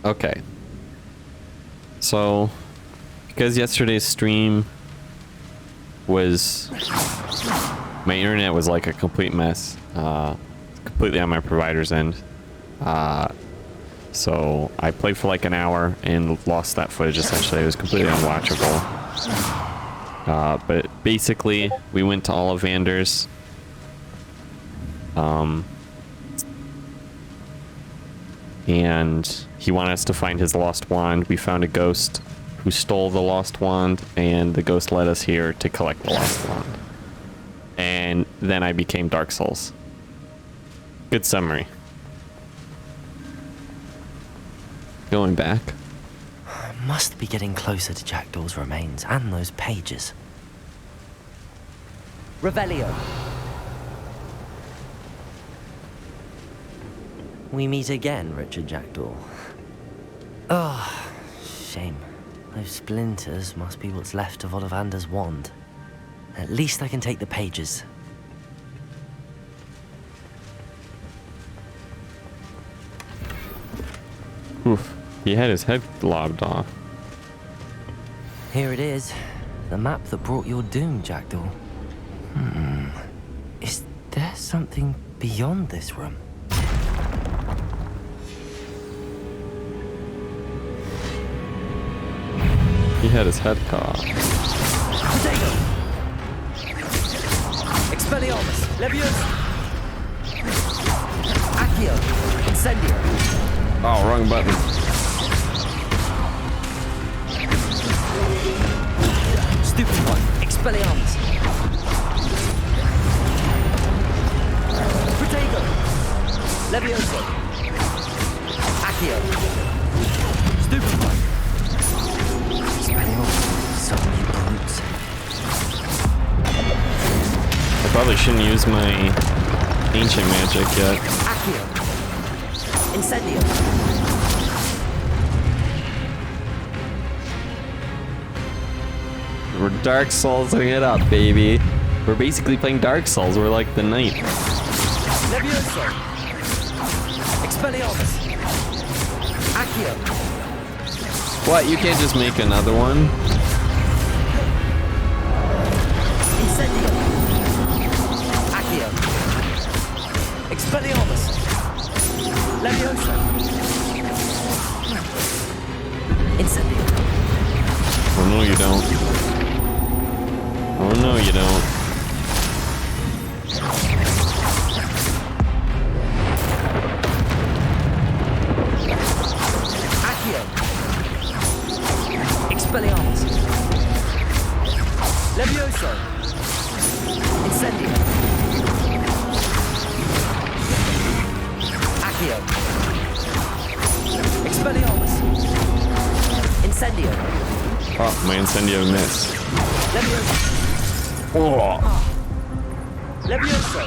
Okay. So, because yesterday's stream was... My internet was like a complete mess. Completely on my provider's end. So, I played for like an hour and lost that footage essentially. It was completely unwatchable. But basically, we went to Ollivander's. And he wanted us to find his lost wand. We found a ghost who stole the lost wand, and the ghost led us here to collect the lost wand. And then I became Dark Souls. Good summary. Going back. Must be getting closer to Jackdaw's remains and those pages. Revelio. We meet again, Richard Jackdaw. Oh, shame. Those splinters must be what's left of Ollivander's wand. At least I can take the pages. Oof. He had his head lobbed off. Here it is. The map that brought your doom, Jackdaw. Is there something beyond this room? He had his head cut off. Potato! Expelliarmus! Leviosa! Accio! Incendio! Oh, wrong button. Stupid one! Expelliarmus! Potato! Leviosa! Accio! Stupid one! So many brutes. I probably shouldn't use my ancient magic yet. Accio. Incendio. We're Dark Soulsing it up, baby. We're basically playing Dark Souls. We're like the knight. Levioso. Expelliarmus. Accio. What? You can't just make another one? Incendio. Accio. Expelliarmus. Leviosa. Incendio. Oh no, you don't. Oh no, you don't. Accio. Expelliarmus. Levioso. Incendio. Accio. Expelliarmus. Incendio. Oh, my Incendio missed. Levioso. Oh. Levioso.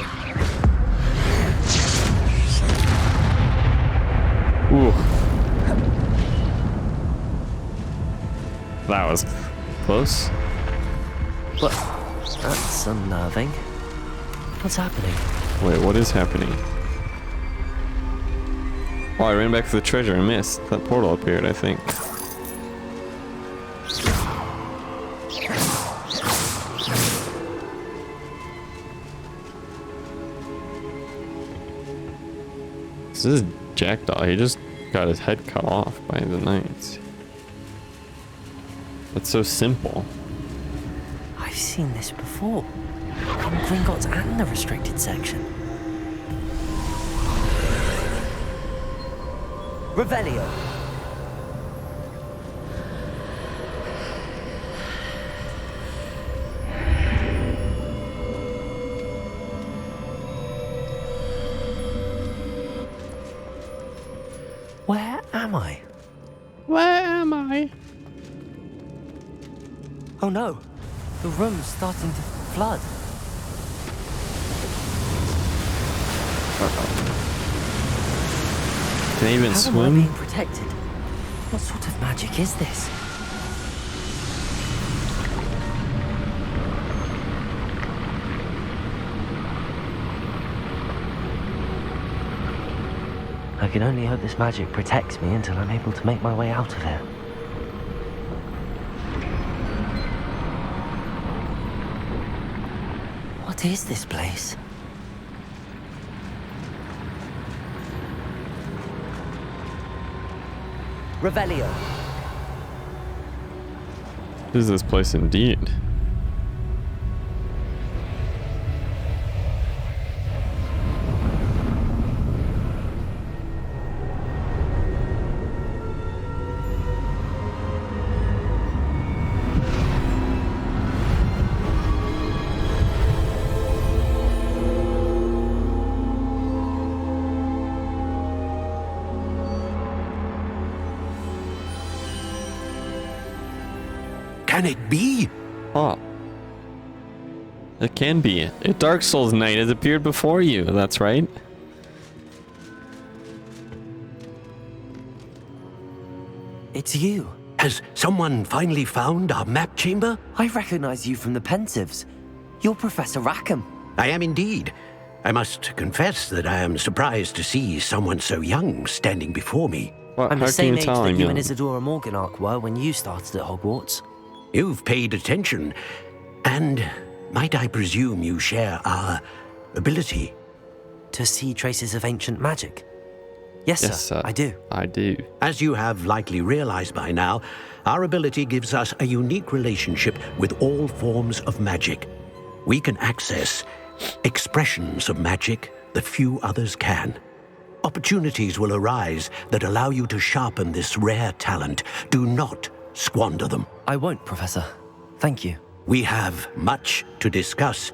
Ooh. That was close. But that's unnerving. What's happening? Wait, what is happening? Oh, I ran back for the treasure and missed. That portal appeared, I think. This is Jackdaw. He just got his head cut off by the knights. That's so simple. I've seen this before. In Gringotts and the restricted section. Revelio. Where am I? Where am I? Oh no, the room's starting to flood. Can I even How am I swim? being protected? What sort of magic is this? I can only hope this magic protects me until I'm able to make my way out of here. What is this place? Revelio. What is this place indeed? Can it be? Oh. It can be. A Dark Souls knight has appeared before you, that's right. It's you. Has someone finally found our map chamber? I recognize you from the Pensieves. You're Professor Rackham. I am indeed. I must confess that I am surprised to see someone so young standing before me. What, I'm how the can same you age tell that him? you and Isadora Morganach were when you started at Hogwarts. You've paid attention, and might I presume you share our ability? To see traces of ancient magic? Yes, sir, I do. I do. As you have likely realized by now, our ability gives us a unique relationship with all forms of magic. We can access expressions of magic that few others can. Opportunities will arise that allow you to sharpen this rare talent. Do not squander them. I won't, Professor. Thank you. We have much to discuss.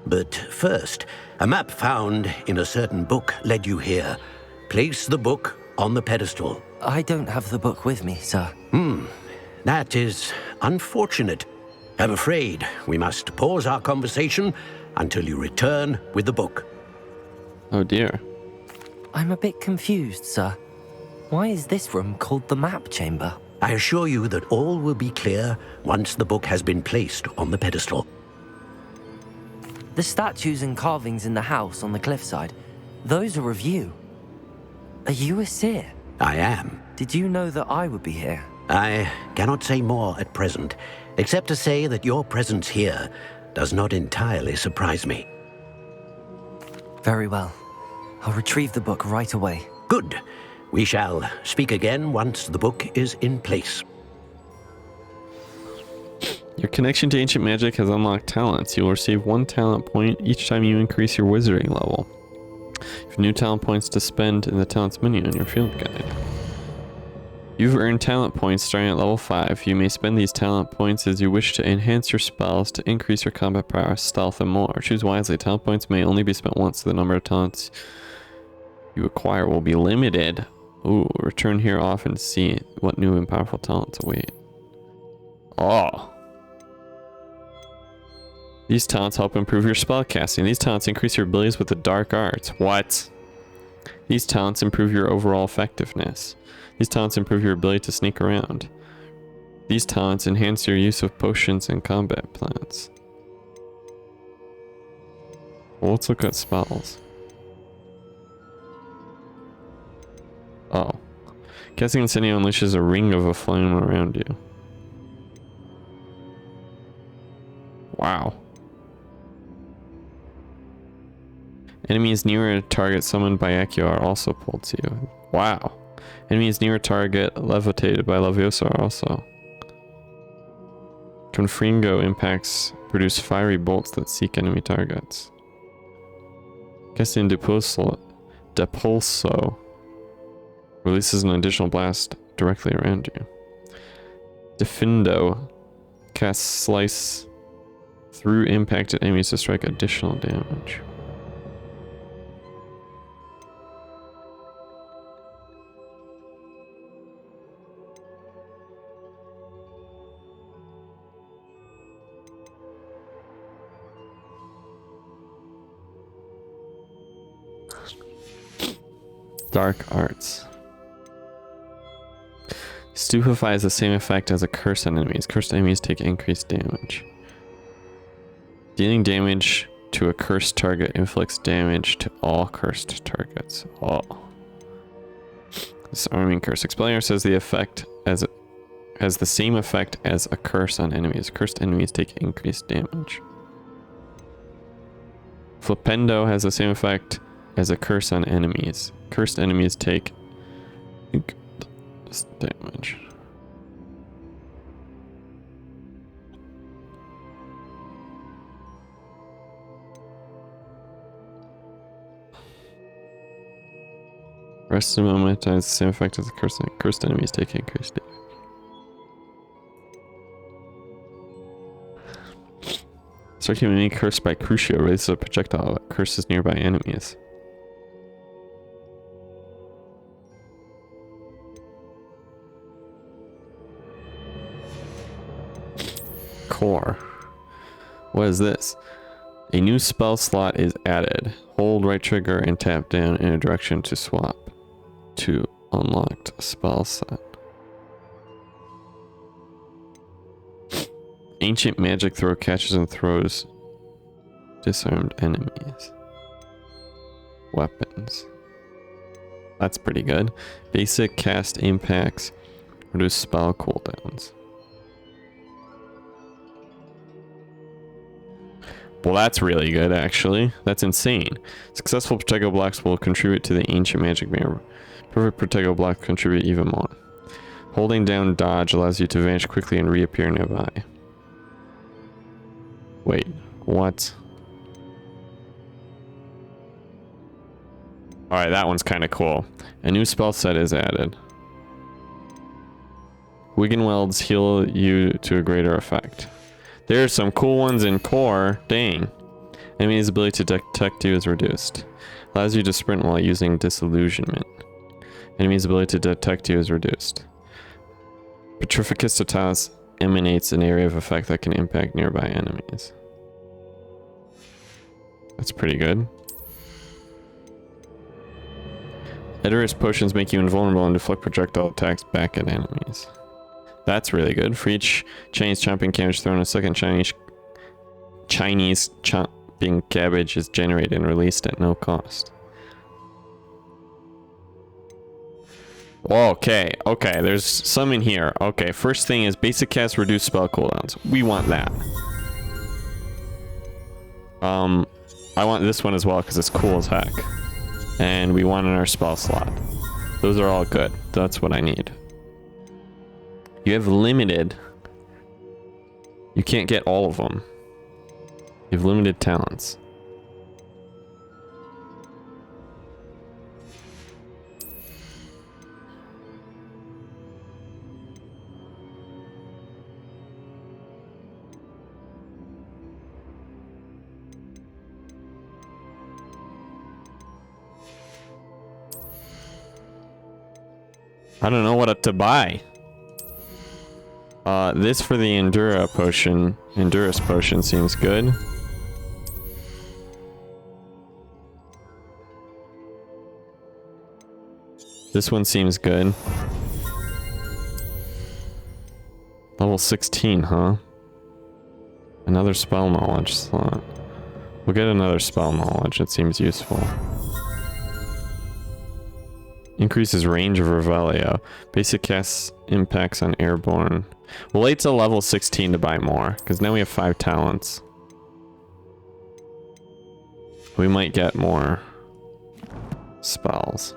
But first, a map found in a certain book led you here. Place the book on the pedestal. I don't have the book with me, sir. That is unfortunate. I'm afraid we must pause our conversation until you return with the book. Oh dear. I'm a bit confused, sir. Why is this room called the map chamber? I assure you that all will be clear once the book has been placed on the pedestal. The statues and carvings in the house on the cliffside, those are of you. Are you a seer? I am. Did you know that I would be here? I cannot say more at present, except to say that your presence here does not entirely surprise me. Very well. I'll retrieve the book right away. Good. We shall speak again once the book is in place. Your connection to ancient magic has unlocked talents. You will receive 1 talent point each time you increase your wizarding level. You have new talent points to spend in the talents menu in your field guide. You've earned talent points starting at level 5. You may spend these talent points as you wish to enhance your spells, to increase your combat prowess, stealth, and more. Choose wisely. Talent points may only be spent once, so the number of talents you acquire will be limited. Ooh, return here often to see what new and powerful talents await. Oh. These talents help improve your spellcasting. These talents increase your abilities with the dark arts. What? These talents improve your overall effectiveness. These talents improve your ability to sneak around. These talents enhance your use of potions and combat plans. Well, let's look at spells. Oh. Casting Incendio unleashes a ring of a flame around you. Wow. Enemies near a target summoned by Accio are also pulled to you. Wow. Enemies near a target levitated by Leviosa are also. Confringo impacts produce fiery bolts that seek enemy targets. Casting Depulso releases an additional blast directly around you. Defindo casts Slice through impacted enemies to strike additional damage. Dark Arts. Stupefy has the same effect as a curse on enemies. Cursed enemies take increased damage. Dealing damage to a cursed target inflicts damage to all cursed targets. Oh. Disarming curse. Expelling Arrows has the effect has the same effect as a curse on enemies. Cursed enemies take increased damage. Flipendo has the same effect as a curse on enemies. Cursed enemies take increased damage. Rest of the moment has the same effect as the cursed enemies take increased damage. Striking an enemy cursed by Crucio raises a projectile that curses nearby enemies. Core. What is this? A new spell slot is added. Hold right trigger and tap down in a direction to swap to unlocked spell set. Ancient magic throw catches and throws disarmed enemies. Weapons. That's pretty good. Basic cast impacts reduce spell cooldowns. Well, that's really good, actually. That's insane. Successful Protego blocks will contribute to the ancient magic mirror. Perfect Protego blocks contribute even more. Holding down dodge allows you to vanish quickly and reappear nearby. Wait, what? Alright, that one's kind of cool. A new spell set is added. Wiggenwelds heal you to a greater effect. There are some cool ones in core. Dang. Enemy's ability to detect you is reduced. Allows you to sprint while using disillusionment. Enemy's ability to detect you is reduced. Petrificus Totalis emanates an area of effect that can impact nearby enemies. That's pretty good. Edorous potions make you invulnerable and deflect projectile attacks back at enemies. That's really good. For each Chinese chomping cabbage thrown, a second Chinese chomping cabbage is generated and released at no cost. Okay, there's some in here. Okay, first thing is basic cast reduce spell cooldowns. We want that. I want this one as well because it's cool as heck. And we want in our spell slot. Those are all good. That's what I need. You have limited. You can't get all of them. You have limited talents. I don't know what to buy. This for the Endurance potion seems good. This one seems good. Level 16, huh? Another spell knowledge slot. We'll get another spell knowledge, it seems useful. Increases range of Revelio. Basic cast impacts on airborne. We'll wait till level 16 to buy more, because now we have 5 talents. We might get more spells.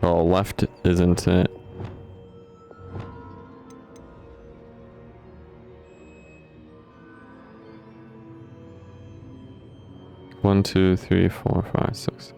Oh, left isn't it? One, two, three, 4, 5, 6.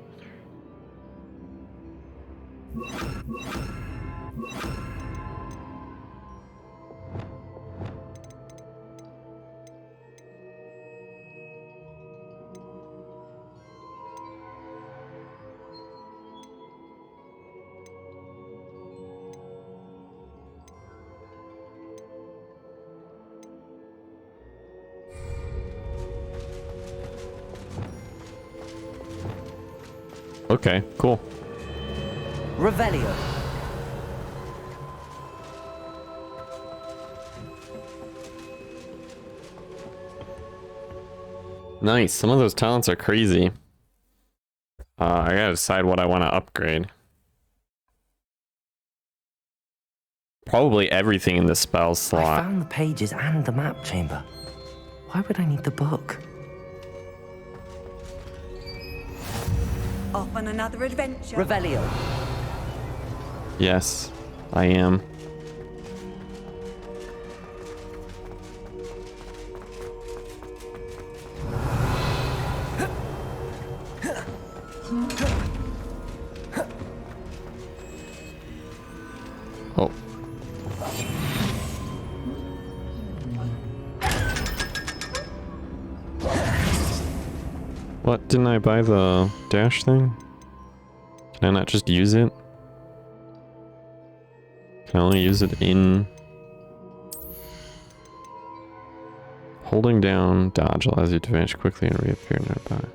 Okay, cool. Revelio. Nice. Some of those talents are crazy. I gotta decide what I want to upgrade. Probably everything in the spell I slot. found the pages and the map chamber. Why would I need the book? Off on another adventure. Revelio. Yes, I am. Oh. What? Didn't I buy the dash thing? Can I not just use it? Can I only use it in... Holding down dodge allows you to vanish quickly and reappear nearby.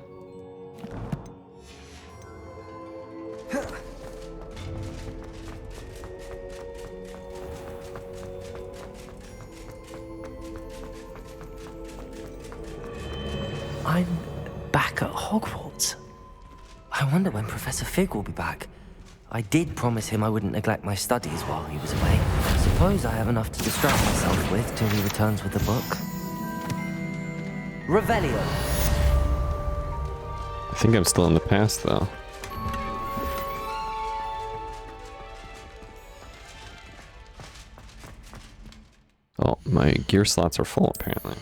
I'm back at Hogwarts. I wonder when Professor Fig will be back. I did promise him I wouldn't neglect my studies while he was away. Suppose I have enough to distract myself with till he returns with the book. Revelio. I think I'm still in the past though. Oh, my gear slots are full apparently.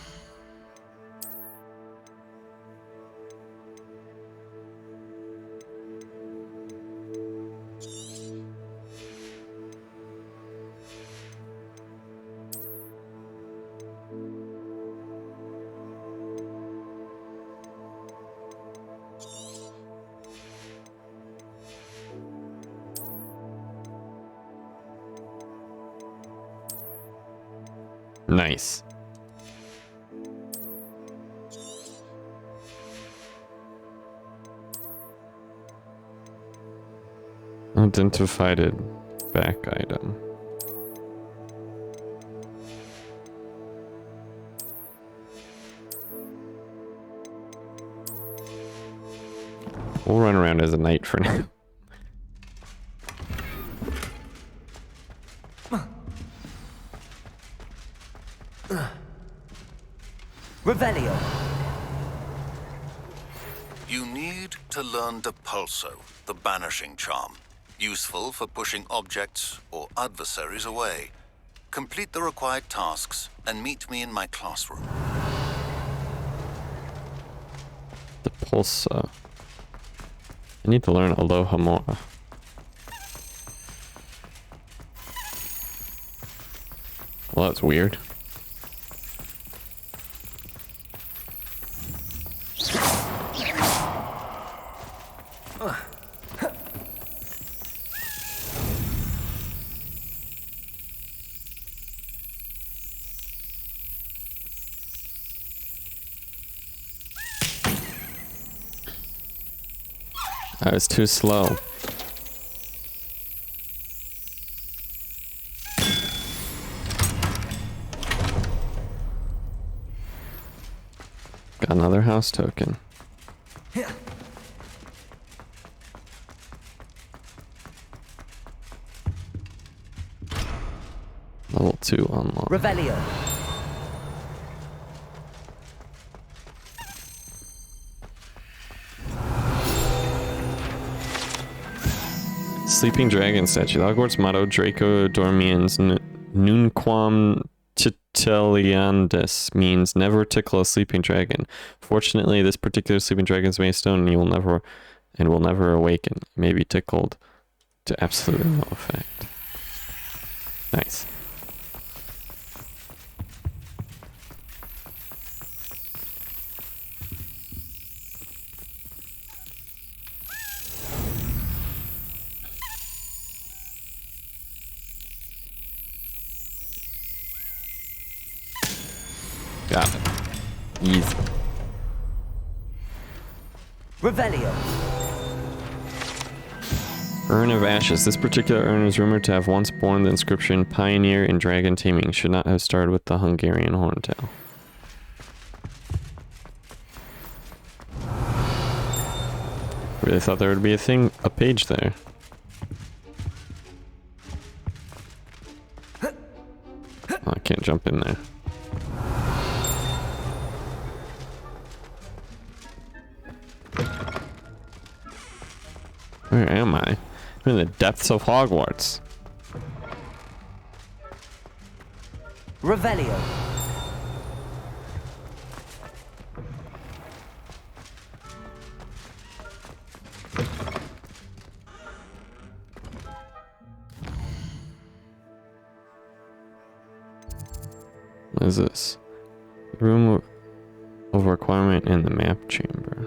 Nice. Identified back item. We'll run around as a knight for now. Revelio. You need to learn Depulso, the banishing charm. Useful for pushing objects or adversaries away. Complete the required tasks and meet me in my classroom. The Pulsa. I need to learn Aloha Moa. Well, that's weird. I was too slow. Got another house token. Level 2 unlocked. Revelio. Sleeping Dragon statue. The Hogwarts motto, Draco Dormiens Nunquam Titiliandus, means never tickle a sleeping dragon. Fortunately, this particular sleeping dragon is made of stone and will never awaken. It may be tickled to absolutely no effect. Nice. Got it. Easy. Revelio. Urn of Ashes. This particular urn is rumored to have once borne the inscription Pioneer in Dragon Taming. Should not have started with the Hungarian Horntail. Really thought there would be a page there. Oh, I can't jump in there. Where am I? I'm in the depths of Hogwarts. Revelio. What is this? Room of requirement in the map chamber.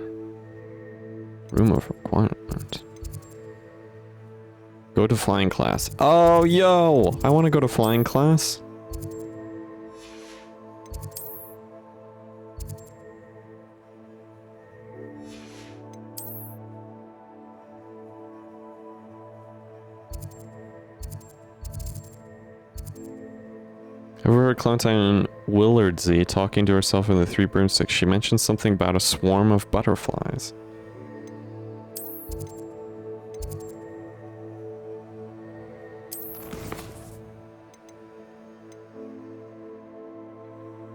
Room of requirement. Go to flying class. Oh, yo! I want to go to flying class. I remember Clementine Willardsey talking to herself in the Three Broomsticks. She mentioned something about a swarm of butterflies.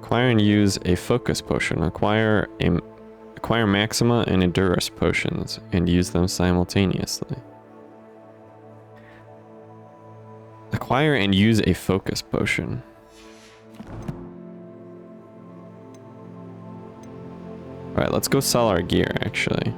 Acquire and use a focus potion. Acquire Maxima and Endurus potions and use them simultaneously. Acquire and use a focus potion. Alright, let's go sell our gear, actually.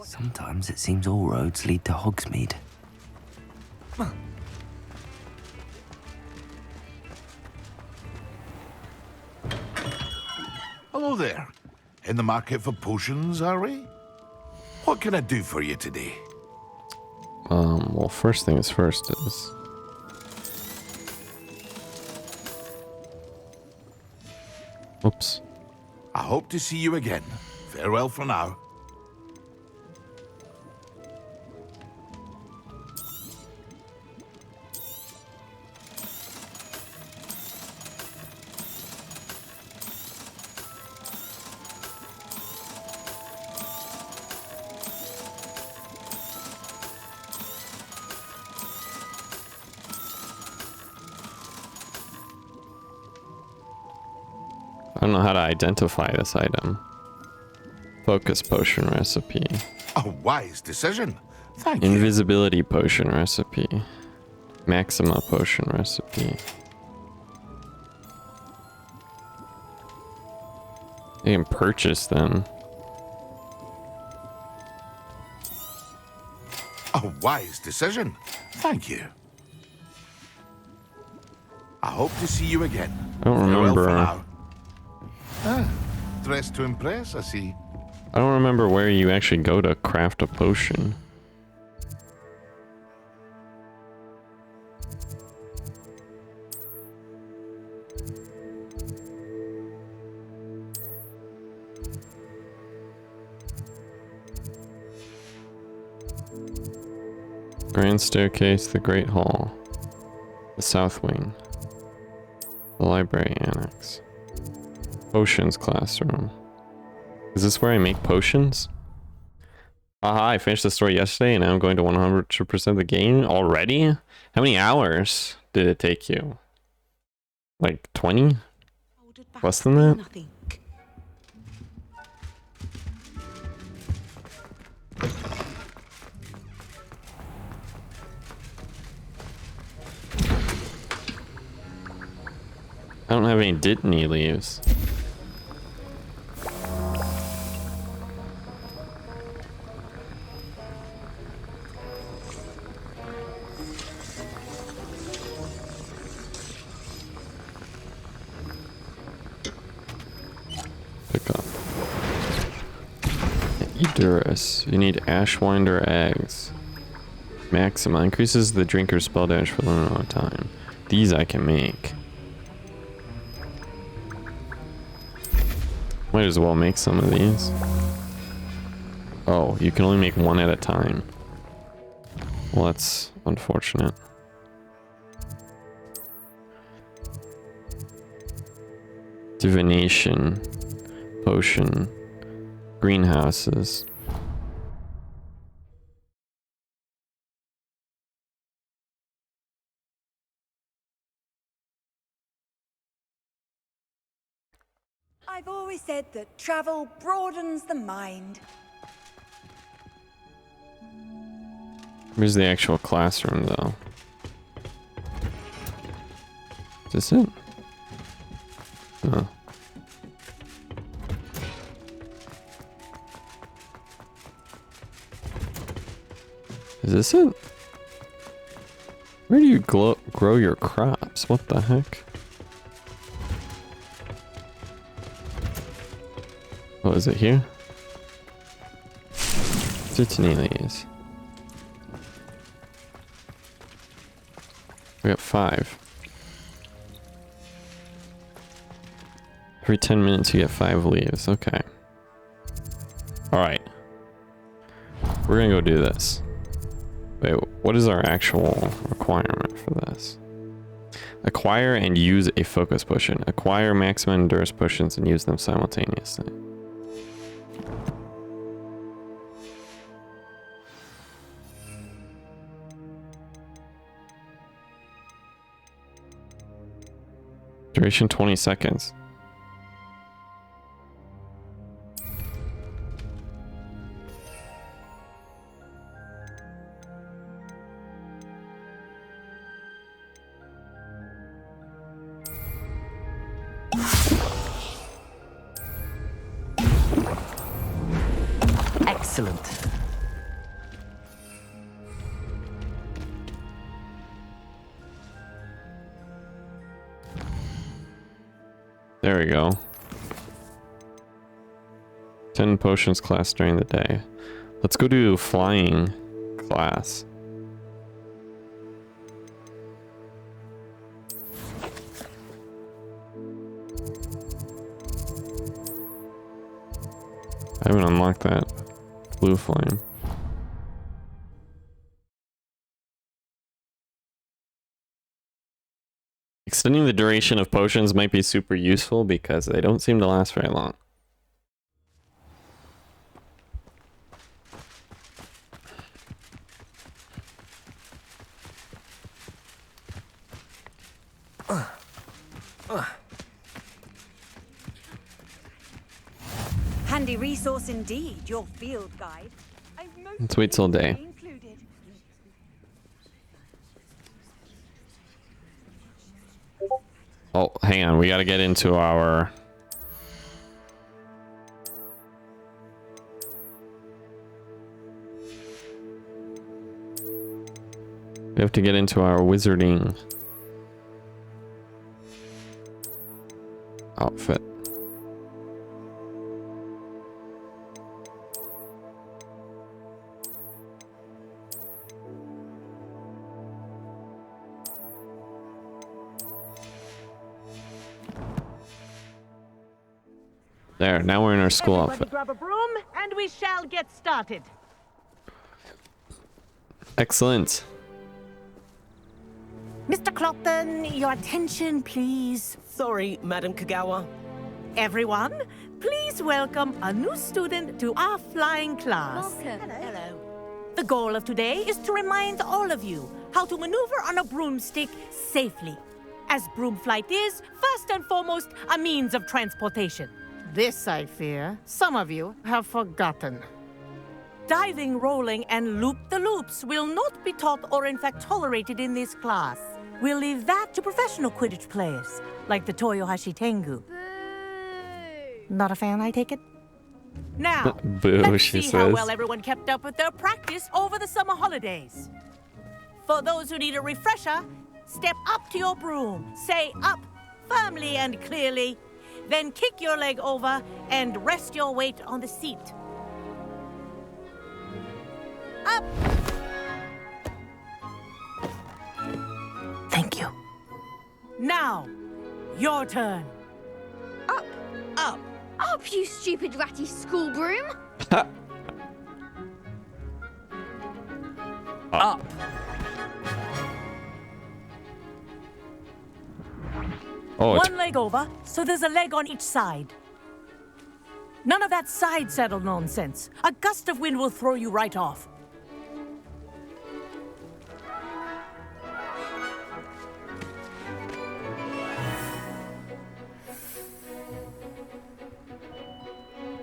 Sometimes it seems all roads lead to Hogsmeade. Hello there. In the market for potions, are we? What can I do for you today? Well, first thing is first is... Oops. I hope to see you again. Farewell for now. I don't know how to identify this item. Focus potion recipe. A wise decision. Thank you. Invisibility potion recipe. Maxima potion recipe. I can purchase them. A wise decision. Thank you. I hope to see you again. I don't Farewell remember. for now. Ah, dressed to impress, I see. I don't remember where you actually go to craft a potion. Grand staircase, the Great Hall, the South Wing, the Library Annex, Potions Classroom. Is this where I make potions? Aha, I finished the story yesterday and now I'm going to 100% the game already? How many hours did it take you? Like 20? Less than that? Nothing. I don't have any Dittany leaves. pick up. Edurus. You need Ashwinder eggs. Maxima increases the drinker's spell damage for a limited amount of time. These I can make. Might as well make some of these. Oh, you can only make one at a time. Well, that's unfortunate. Divination. Potion. Greenhouses. I've always said that travel broadens the mind. Where's the actual classroom, though? Is this it? Oh. Is this it? Where do you grow your crops? What the heck? Oh, is it here? Titanilies. We got 5. Every 10 minutes you get 5 leaves. Okay. Alright. We're gonna go do this. Wait, what is our actual requirement for this? Acquire and use a focus potion. Acquire maximum endurance potions and use them simultaneously. Duration 20 seconds. Excellent. There we go. 10 potions class during the day. Let's go do flying class. I haven't unlocked that blue flame. Extending the duration of potions might be super useful because they don't seem to last very long. Handy resource indeed, your field guide. Let's wait till day. Included. Oh, hang on. We got to get into our... We have to get into our wizarding outfit. There, now we're in our school outfit. Grab a broom and we shall get started. Excellent. Mr. Clopton, your attention, please. Sorry, Madam Kagawa. Everyone, please welcome a new student to our flying class. Hello. The goal of today is to remind all of you how to maneuver on a broomstick safely, as broom flight is, first and foremost, a means of transportation. This, I fear, some of you have forgotten. Diving, rolling, and loop-the-loops will not be taught or in fact tolerated in this class. We'll leave that to professional Quidditch players, like the Toyohashi Tengu. Boo. Not a fan, I take it? Now, Boo, let's she see how says. well everyone kept up with their practice over the summer holidays. For those who need a refresher, step up to your broom. Say up, firmly and clearly. Then kick your leg over and rest your weight on the seat. Up! Thank you. Now, your turn. Up. Up. Up, you stupid ratty school broom. Up. Oh, it's One leg over, so there's a leg on each side. None of that side saddle nonsense. A gust of wind will throw you right off.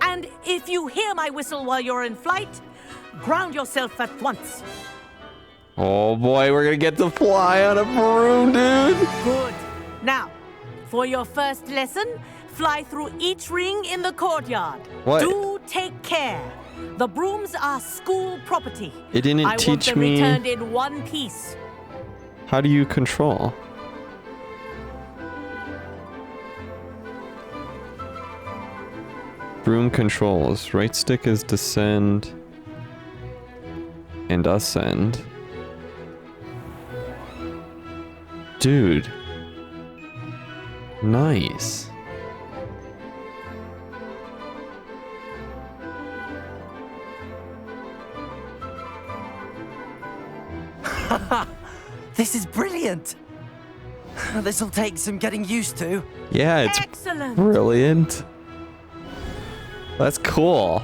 And if you hear my whistle while you're in flight, ground yourself at once. Oh boy, we're gonna get to fly on a broom, dude. Good. Now, for your first lesson, fly through each ring in the courtyard. What? Do take care. The brooms are school property. It didn't I want teach them me. returned in one piece. How do you control? Broom controls. Right stick is descend and ascend. Dude. Nice. This is brilliant. This'll take some getting used to. Yeah, it's Excellent. brilliant. That's cool.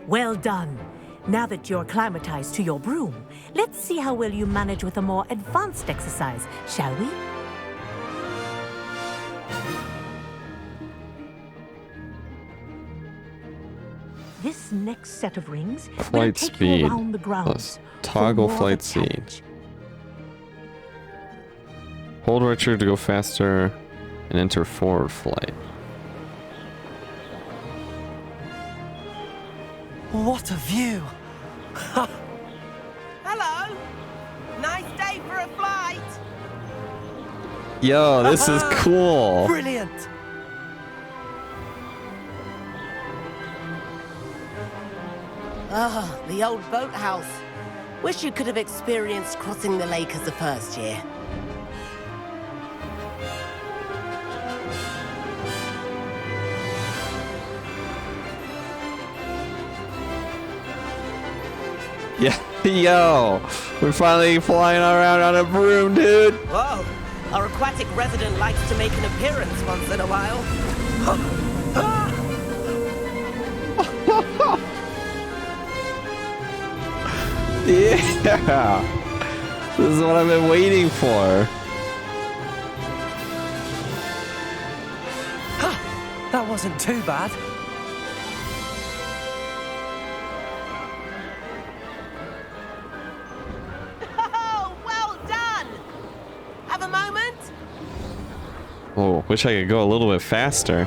Well done. Now that you're acclimatized to your broom, let's see how well you manage with a more advanced exercise, shall we? This next set of rings will Flight take speed you around the plus grounds. toggle for more flight of a speed. challenge. Hold right trigger to go faster and enter forward flight. What a view. Hello. Nice day for a flight. Yo, this is cool. Brilliant. Ah, the old boathouse. Wish you could have experienced crossing the lake as a first year. Yeah, yo, we're finally flying around on a broom, dude. Whoa, our aquatic resident likes to make an appearance once in a while. Yeah, this is what I've been waiting for. That wasn't too bad. Oh, well done. Have a moment? Oh, wish I could go a little bit faster.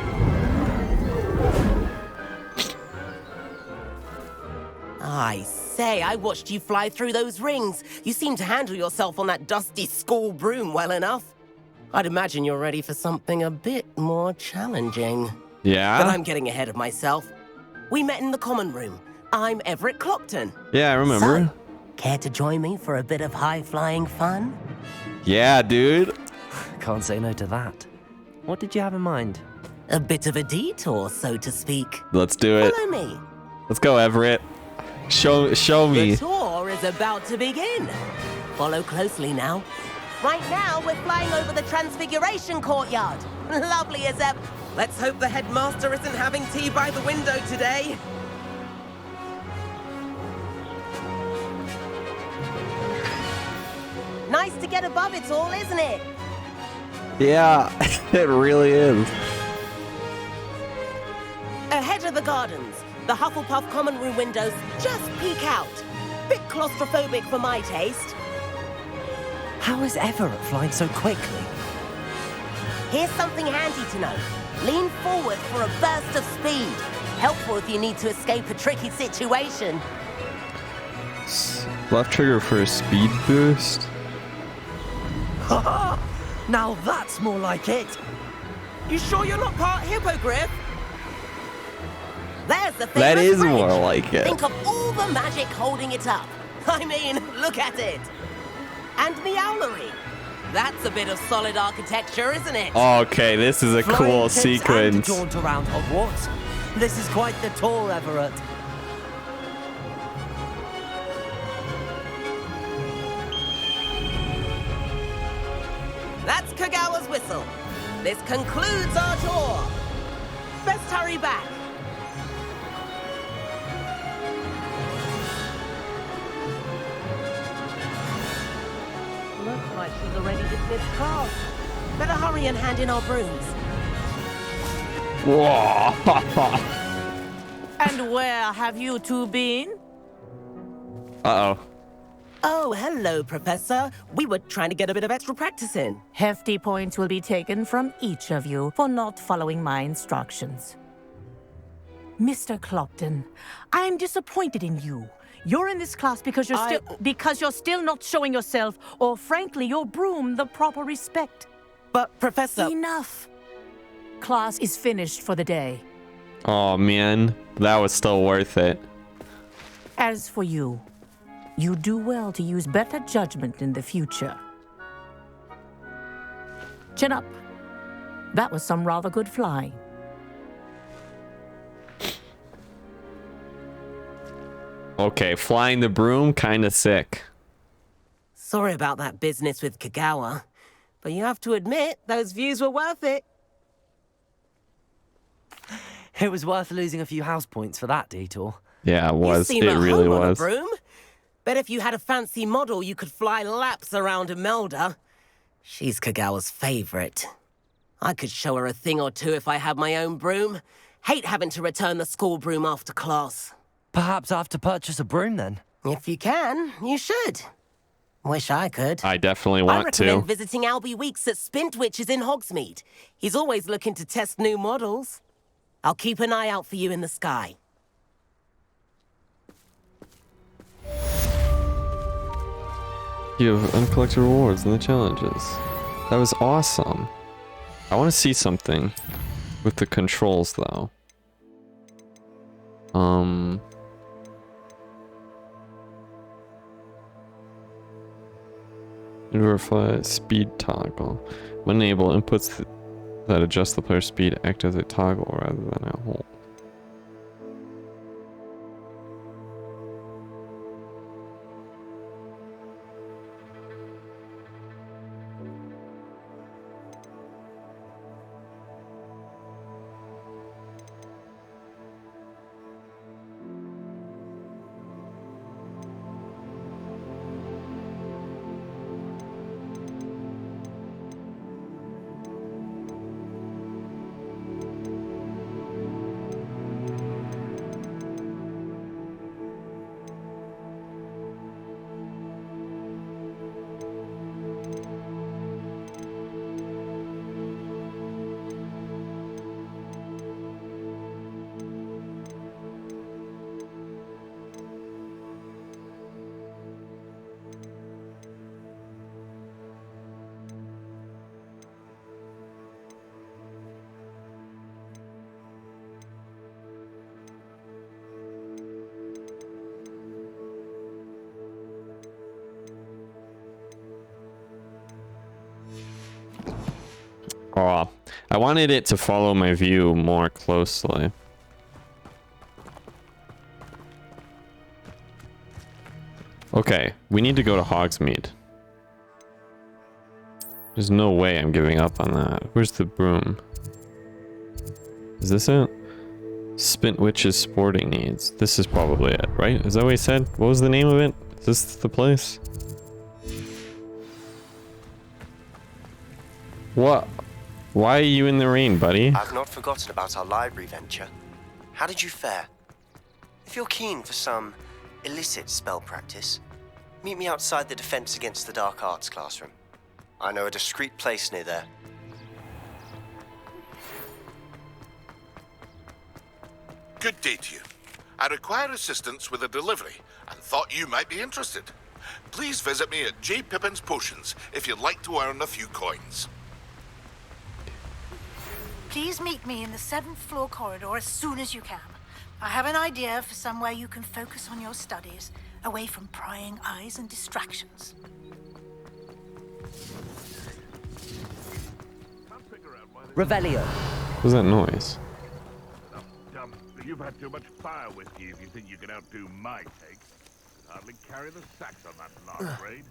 I say, I watched you fly through those rings. You seem to handle yourself on that dusty school broom well enough. I'd imagine you're ready for something a bit more challenging. But Yeah? I'm getting ahead of myself. We met in the common room. I'm Everett Clockton. Yeah, I remember. So, care to join me for a bit of high-flying fun? Yeah, dude. Can't say no to that. What did you have in mind? A bit of a detour, so to speak. Let's do it. Follow me. Let's go, Everett. Show me. The tour is about to begin. Follow closely now. Right now, we're flying over the Transfiguration Courtyard. Lovely as ever. Let's hope the headmaster isn't having tea by the window today. Nice to get above it all, isn't it? Yeah, it really is. Ahead of the gardens, the Hufflepuff common room windows just peek out. Bit claustrophobic for my taste. How is Everett flying so quickly? Here's something handy to know. Lean forward for a burst of speed. Helpful if you need to escape a tricky situation. Left trigger for a speed boost. Now that's more like it. You sure you're not part hippogriff? There's the That famous is bridge. more like it. Think of all the magic holding it up. I mean, look at it. And the owlery. That's a bit of solid architecture, isn't it? Okay, this is a Flying cool tips sequence. And a jaunt around Hogwarts. This is quite the tour, Everett. That's Kagawa's whistle. This concludes our tour. Best hurry back. Looks like she's already dismissed class. Better hurry and hand in our brooms. Whoa. And where have you two been? Uh-oh. Oh, hello, Professor. We were trying to get a bit of extra practice in. Hefty points will be taken from each of you for not following my instructions. Mr. Clopton, I'm disappointed in you. You're in this class because you're still not showing yourself, or frankly, your broom the proper respect. But, Professor... Enough. Class is finished for the day. Oh, man. That was still worth it. As for you, you do well to use better judgment in the future. Chin up. That was some rather good flying. Okay, flying the broom, kind of sick. Sorry about that business with Kagawa, but you have to admit, those views were worth it. It was worth losing a few house points for that detour. Yeah, it was. You seem It at really home on a was. broom. Bet if you had a fancy model, you could fly laps around Imelda. She's Kagawa's favorite. I could show her a thing or two if I had my own broom. Hate having to return the school broom after class. Perhaps I have to purchase a broom then. If you can, you should. Wish I could. I definitely I want recommend to. visiting Albie Weeks at Spintwitches in Hogsmeade. He's always looking to test new models. I'll keep an eye out for you in the sky. You have uncollected rewards in the challenges. That was awesome. I want to see something with the controls, though. Verify speed toggle. When enable, inputs that adjust the player's speed act as a toggle rather than a hold. Oh, I wanted it to follow my view more closely. Okay, we need to go to Hogsmeade. There's no way I'm giving up on that. Where's the broom? Is this it? Spintwitch's sporting needs. This is probably it, right? Is that what he said? What was the name of it? Is this the place? What? Why are you in the rain, buddy? I've not forgotten about our library venture. How did you fare? If you're keen for some illicit spell practice, meet me outside the Defense Against the Dark Arts classroom. I know a discreet place near there. Good day to you. I require assistance with a delivery and thought you might be interested. Please visit me at J. Pippin's Potions if you'd like to earn a few coins. Please meet me in the 7th floor corridor as soon as you can. I have an idea for somewhere you can focus on your studies, away from prying eyes and distractions. Revelio. What was that noise? You've had too much fire whiskey if you think you can outdo my take. Hardly carry the sacks on that last raid.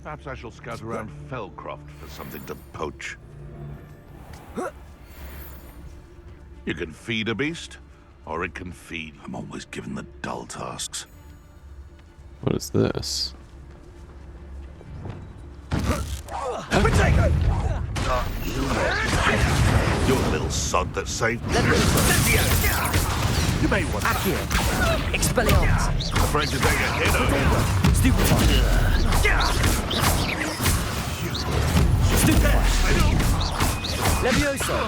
Perhaps I shall scout around Fellcroft for something to poach. You can feed a beast, or it can feed. I'm always given the dull tasks. What is this? You're the little sod that saved me. You may want to. Expelliarmus. Afraid to take a hit, are you? Stupefy. Stupefy. Levioso.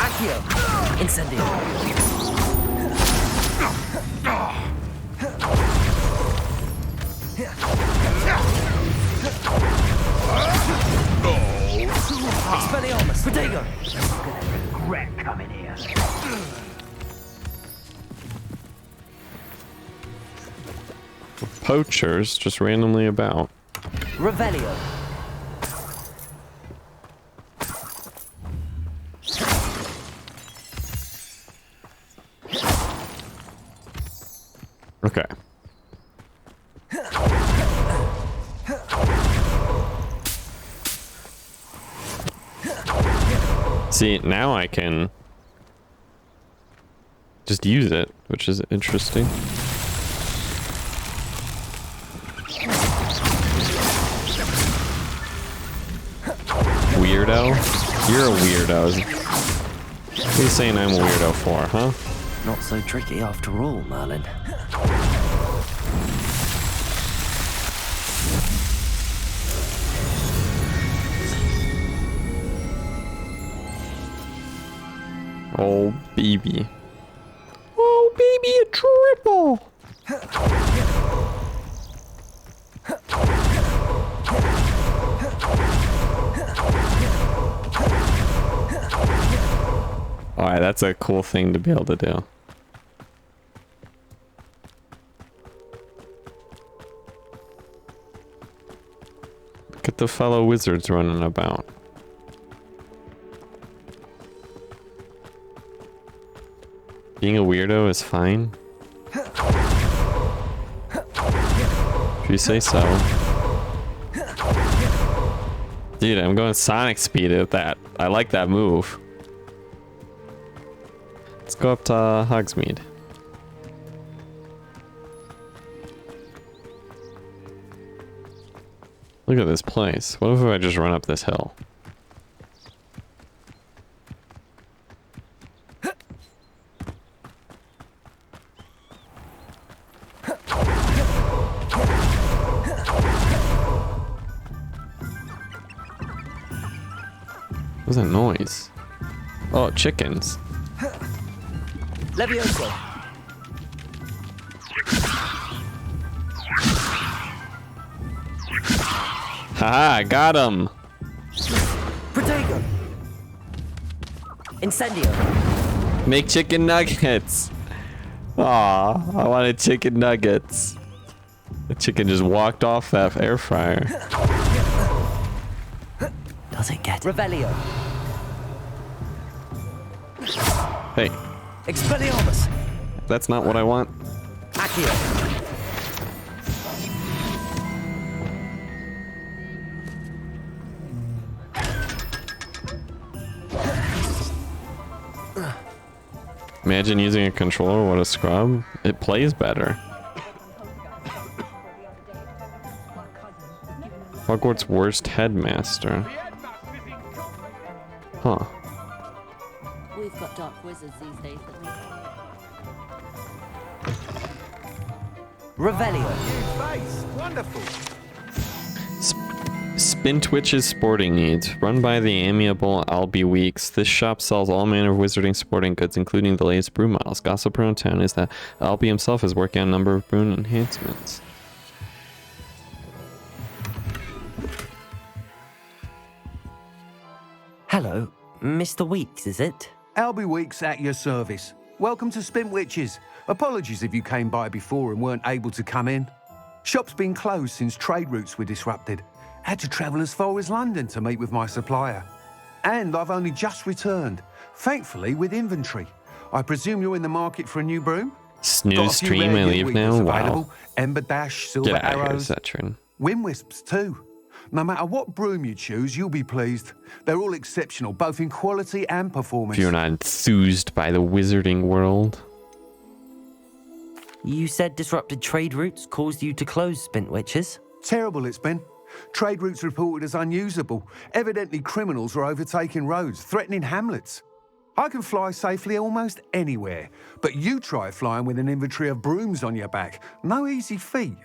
Accio. Incendio. Expelliarmus. Protego. Regret coming here. Poachers just randomly about. Revelio. Okay. See, now I can just use it, which is interesting. Weirdo? You're a weirdo. What are you saying I'm a weirdo for, huh? Not so tricky after all, Merlin. Oh, baby. Oh, baby, a triple! Alright, that's a cool thing to be able to do. Look at the fellow wizards running about. Being a weirdo is fine. If you say so. Dude, I'm going Sonic speed at that. I like that move. Let's go up to Hogsmeade. Look at this place. What if I just run up this hill? What's that noise? Oh, chickens. Levioso. Haha, got him. Protego. Incendio. Make chicken nuggets. Aw, I wanted chicken nuggets. The chicken just walked off that air fryer. Does it get Revelio? Hey. Expelliarmus. That's not what I want. Accio. Imagine using a controller, what a scrub. It plays better. Hogwarts worst headmaster. Huh. We've got dark wizards these days that we... Revelio. Wonderful. Spin Twitch's sporting needs. Run by the amiable Albie Weeks. This shop sells all manner of wizarding sporting goods, including the latest brew models. Gossip around town is that Albie himself is working on a number of brew enhancements. Hello, Mr. Weeks, is it? Albie Weeks at your service. Welcome to Spintwitches. Apologies if you came by before and weren't able to come in. Shop's been closed since trade routes were disrupted. Had to travel as far as London to meet with my supplier. And I've only just returned, thankfully with inventory. I presume you're in the market for a new broom? Snooze stream, I leave now? Wow. Ember Dash, Silver Get out of here, Arrows, Zetrin. Wind Wisps too. No matter what broom you choose, you'll be pleased. They're all exceptional, both in quality and performance. If you're not enthused by the wizarding world. You said disrupted trade routes caused you to close Spintwitches? Terrible it's been. Trade routes reported as unusable. Evidently criminals are overtaking roads, threatening hamlets. I can fly safely almost anywhere, but you try flying with an inventory of brooms on your back. No easy feat.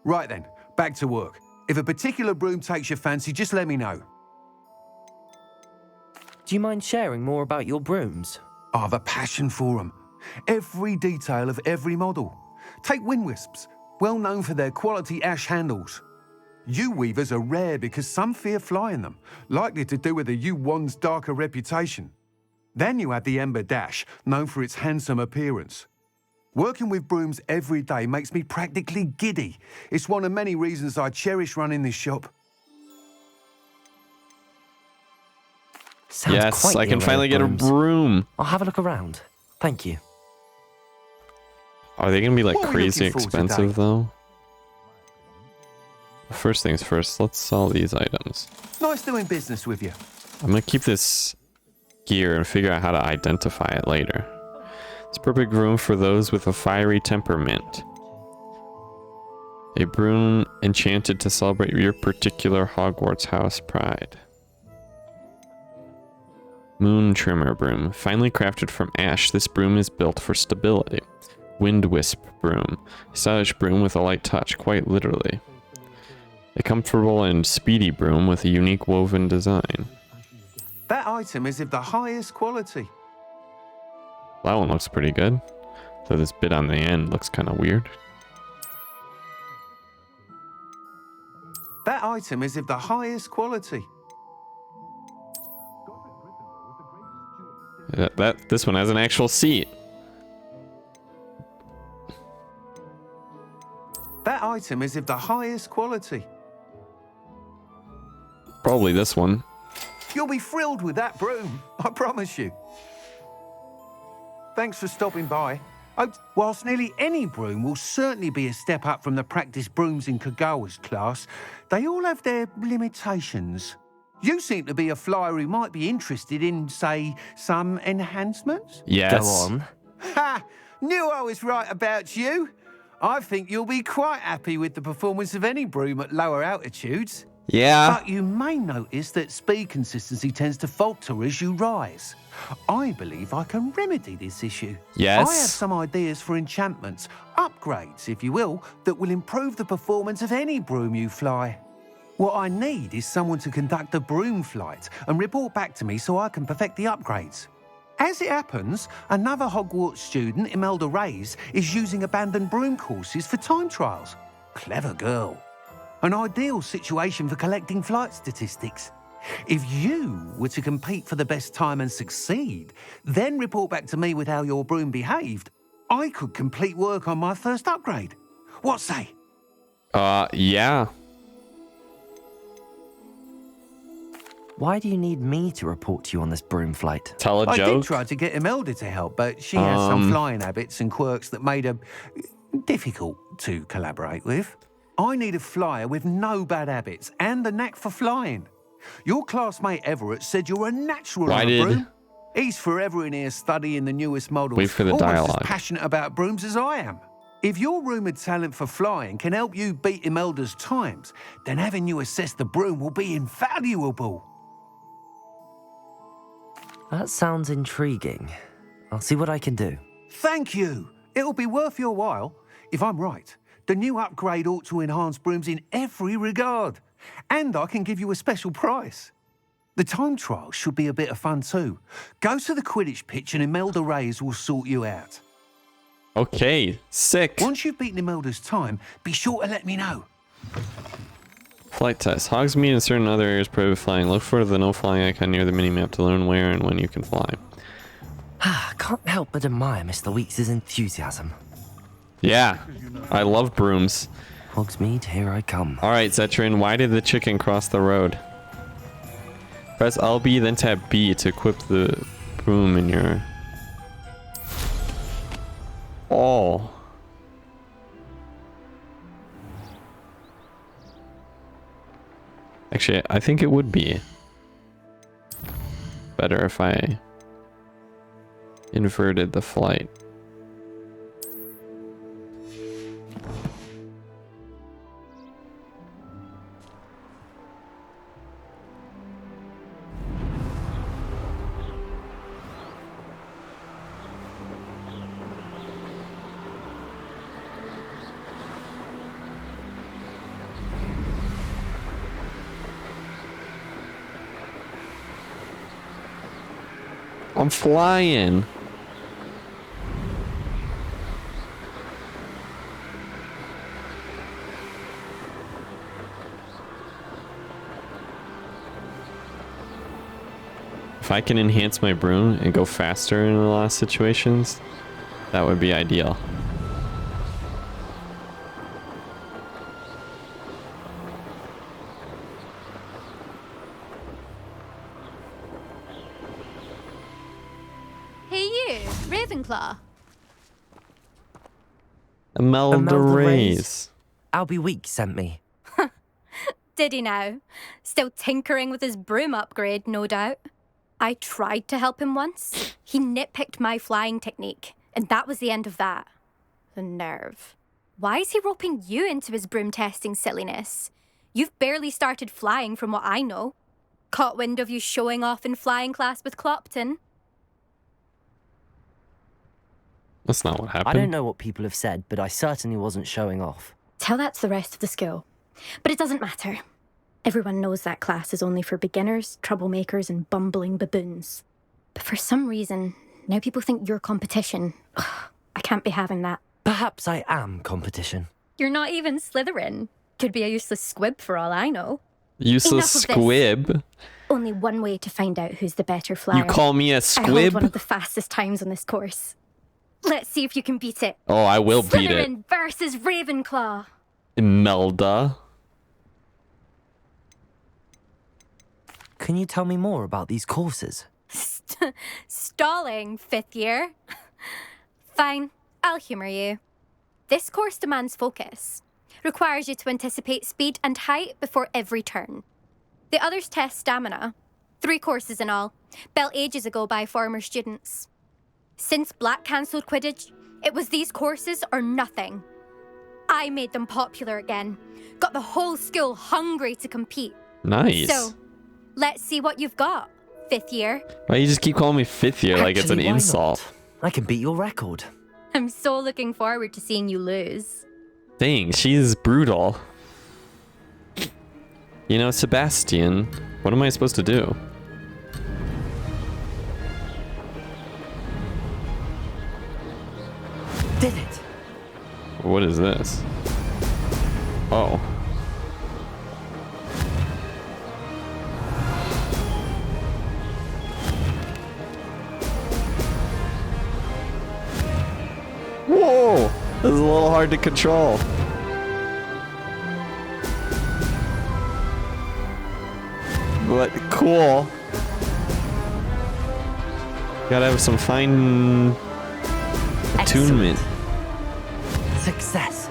Right then, back to work. If a particular broom takes your fancy, just let me know. Do you mind sharing more about your brooms? I have a passion for them. Every detail of every model. Take Wind Wisps, well known for their quality ash handles. Yew Weavers are rare because some fear flying them, likely to do with the Yew Wand's darker reputation. Then you have the Ember Dash, known for its handsome appearance. Working with brooms every day makes me practically giddy. It's one of many reasons I cherish running this shop. Sounds Yes, quite I can the array finally of get a brooms. broom. I'll have a look around. Thank you. Are they going to be like What are we crazy looking for expensive today? though? First things first, let's sell these items. Nice doing business with you. I'm going to keep this gear and figure out how to identify it later. It's perfect room for those with a fiery temperament. A broom enchanted to celebrate your particular Hogwarts house pride. Moon Trimmer Broom. Finely crafted from ash, this broom is built for stability. Wind Wisp Broom. Stylish broom with a light touch, quite literally. A comfortable and speedy broom with a unique woven design. That item is of the highest quality. That one looks pretty good. So this bit on the end looks kind of weird. That item is of the highest quality. This one has an actual seat. That item is of the highest quality. Probably this one. You'll be thrilled with that broom, I promise you. Thanks for stopping by. Whilst nearly any broom will certainly be a step up from the practice brooms in Kagawa's class, they all have their limitations. You seem to be a flyer who might be interested in, say, some enhancements? Yes. Go on. Ha! Knew I was right about you. I think you'll be quite happy with the performance of any broom at lower altitudes. Yeah. But you may notice that speed consistency tends to falter as you rise. I believe I can remedy this issue. Yes. I have some ideas for enchantments, upgrades, if you will, that will improve the performance of any broom you fly. What I need is someone to conduct a broom flight and report back to me so I can perfect the upgrades. As it happens, another Hogwarts student, Imelda Reyes, is using abandoned broom courses for time trials. Clever girl. An ideal situation for collecting flight statistics. If you were to compete for the best time and succeed, then report back to me with how your broom behaved, I could complete work on my first upgrade. What say? Yeah. Why do you need me to report to you on this broom flight? Tell a I did joke. try to get Imelda to help, but she has some flying habits and quirks that made her difficult to collaborate with. I need a flyer with no bad habits and the knack for flying. Your classmate Everett said you're a natural Why on a did- broom. He's forever in here studying the newest models. Wait for the almost dialogue. as passionate about brooms as I am. If your rumoured talent for flying can help you beat Imelda's times, then having you assess the broom will be invaluable. That sounds intriguing. I'll see what I can do. Thank you. It'll be worth your while. If I'm right, the new upgrade ought to enhance brooms in every regard. And I can give you a special price. The time trial should be a bit of fun too. Go to the Quidditch pitch and Imelda Reyes will sort you out. Okay, sick. Once you've beaten Imelda's time, be sure to let me know. Flight test. Hogsmeade and certain other areas prohibit flying. Look for the no flying icon near the minimap to learn where and when you can fly. Can't help but admire Mr. Weeks' enthusiasm. Yeah, I love brooms. Hogsmeade, here I come. Alright, Zetrin, why did the chicken cross the road? Press LB, then tap B to equip the broom in your... Oh. Actually, I think it would be better if I inverted the flight. I'm flying. If I can enhance my broom and go faster in a lot of situations, that would be ideal. Hey you, Ravenclaw. Imelda Reyes. Albie Weeks sent me. Did he now? Still tinkering with his broom upgrade, no doubt. I tried to help him once. He nitpicked my flying technique, and that was the end of that. The nerve. Why is he roping you into his broom testing silliness? You've barely started flying from what I know. Caught wind of you showing off in flying class with Clopton. That's not what happened. I don't know what people have said, but I certainly wasn't showing off. Tell that to the rest of the school. But it doesn't matter. Everyone knows that class is only for beginners, troublemakers, and bumbling baboons. But for some reason, now people think you're competition. Ugh, I can't be having that. Perhaps I am competition. You're not even Slytherin. Could be a useless squib for all I know. Useless squib? Only one way to find out who's the better flyer. You call me a I squib? hold one of the fastest times on this course. Let's see if you can beat it. Oh, I will beat it. Slytherin versus Ravenclaw. Imelda. Can you tell me more about these courses? Stalling, 5th year. Fine, I'll humour you. This course demands focus. Requires you to anticipate speed and height before every turn. The others test stamina. 3 courses in all, built ages ago by former students. Since Black cancelled Quidditch, it was these courses or nothing. I made them popular again. Got the whole school hungry to compete. Nice. So, let's see what you've got, 5th year. Why you just keep calling me 5th year like it's an Actually, why insult? not? I can beat your record. I'm so looking forward to seeing you lose. Dang, she's brutal. You know, Sebastian, what am I supposed to do? Did it? What is this? Oh. Whoa! This is a little hard to control. But cool. Gotta have some fine attunement. Success.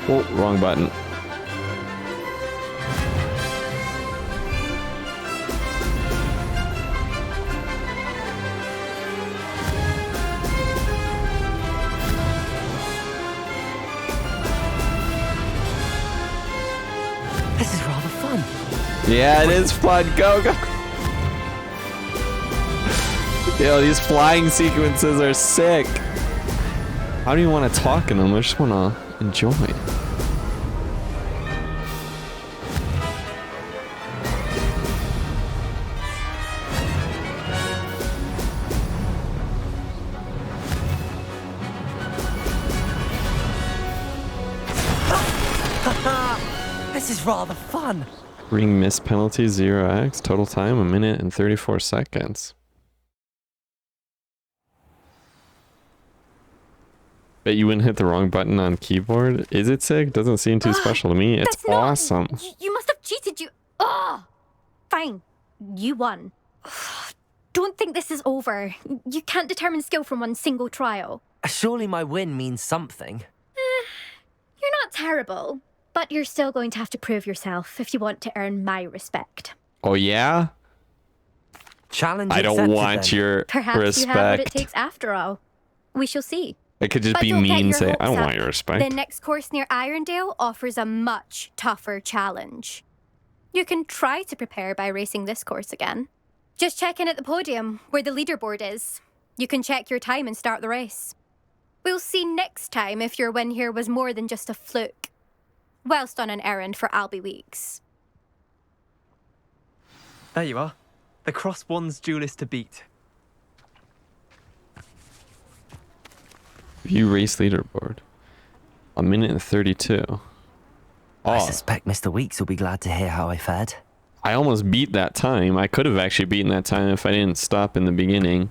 Oh, wrong button. This is rather fun. Yeah, it is fun. Go, go. Yo, these flying sequences are sick. I don't even want to talk in them. I just want to enjoy. This is rather fun. Ring miss penalty 0x. Total time 1 minute and 34 seconds. Bet you wouldn't hit the wrong button on keyboard. Is it sick? Doesn't seem too special to me. It's awesome. You must have cheated. Fine. You won. Don't think this is over. You can't determine skill from one single trial. Surely my win means something. You're not terrible, but you're still going to have to prove yourself if you want to earn my respect. Oh yeah? Challenge I don't accepted, want then. your Perhaps respect. you have what it takes after all. We shall see. It could just But be don't get mean, your say, hopes I don't up. want your respect. The next course near Irondale offers a much tougher challenge. You can try to prepare by racing this course again. Just check in at the podium, where the leaderboard is. You can check your time and start the race. We'll see next time if your win here was more than just a fluke. Whilst on an errand for Albie Weeks. There you are. The Cross Wands duelist to beat. View race leaderboard. 1 minute and 32. I suspect Mr. Weeks will be glad to hear how I fared. I almost beat that time. I could have actually beaten that time if I didn't stop in the beginning.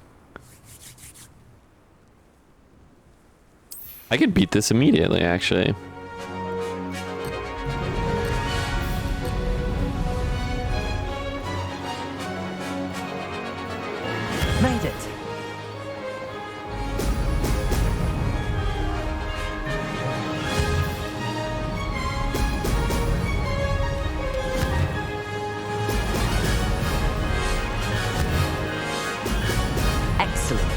I could beat this immediately, actually. Made it. Excellent.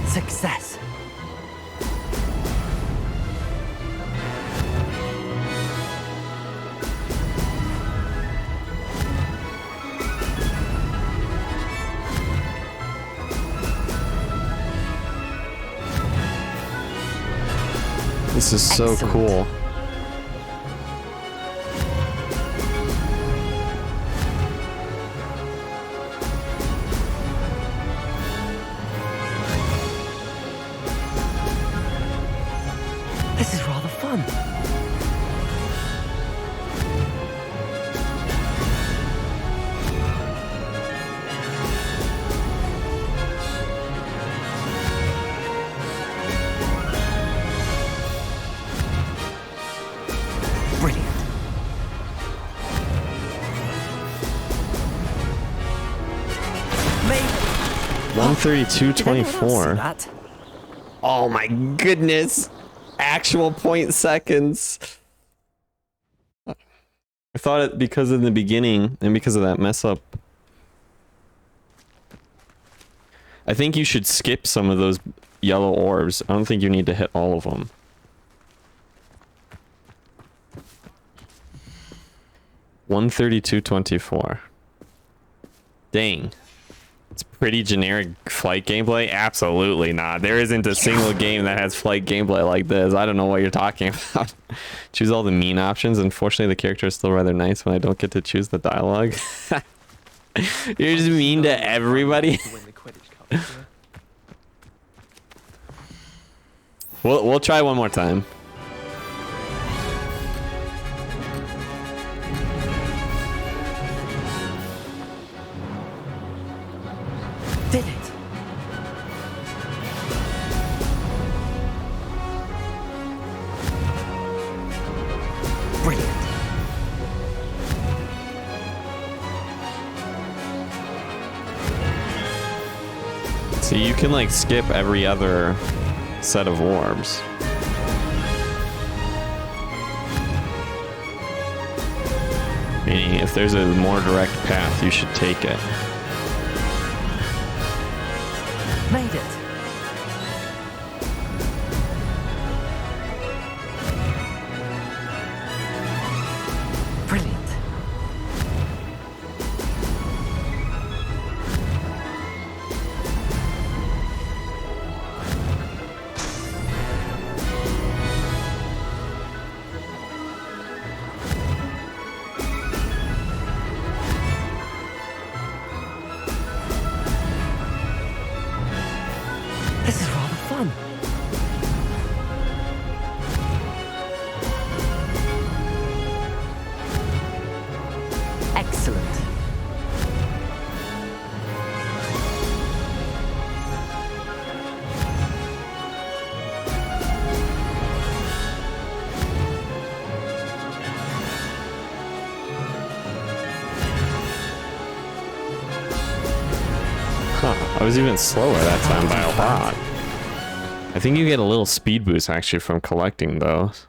Success. This is so Excellent. cool. This is rather fun. Brilliant. Made it. 132.24. That? Oh my goodness. Actual point seconds. I thought it because in the beginning and because of that mess up. I think you should skip some of those yellow orbs. I don't think you need to hit all of them. $132.24. Dang. It's pretty generic flight gameplay. Absolutely not. There isn't a single game that has flight gameplay like this. I don't know what you're talking about. Choose all the mean options. Unfortunately, the character is still rather nice when I don't get to choose the dialogue. You're just mean to everybody. We'll try one more time. Did it. Brilliant. See, you can like skip every other set of orbs. Meaning, if there's a more direct path, you should take it. Made it. Brilliant. was even slower that time by a lot. I think you get a little speed boost actually from collecting those.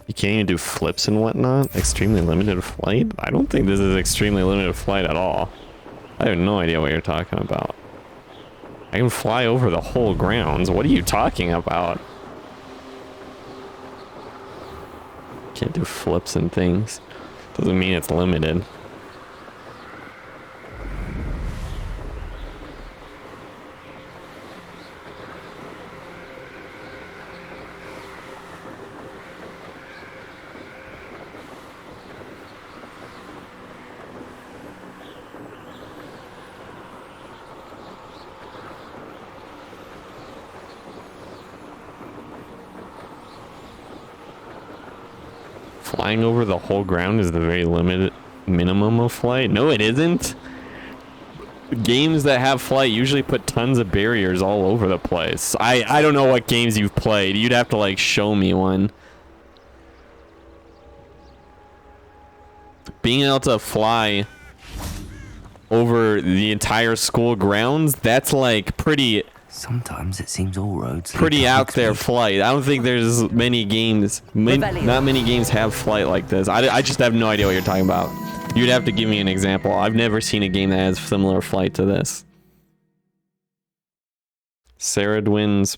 You can't even do flips and whatnot? Extremely limited flight? I don't think this is extremely limited flight at all. I have no idea what you're talking about. I can fly over the whole grounds. What are you talking about? Can't do flips and things. Doesn't mean it's limited. Flying over the whole ground is the very limited minimum of flight. No, it isn't. Games that have flight usually put tons of barriers all over the place. I don't know what games you've played. You'd have to like show me one. Being able to fly over the entire school grounds, that's like pretty... Sometimes it seems all roads. Pretty out there flight. I don't think there's many games. Not many games have flight like this. I just have no idea what you're talking about. You'd have to give me an example. I've never seen a game that has similar flight to this. Saradwin's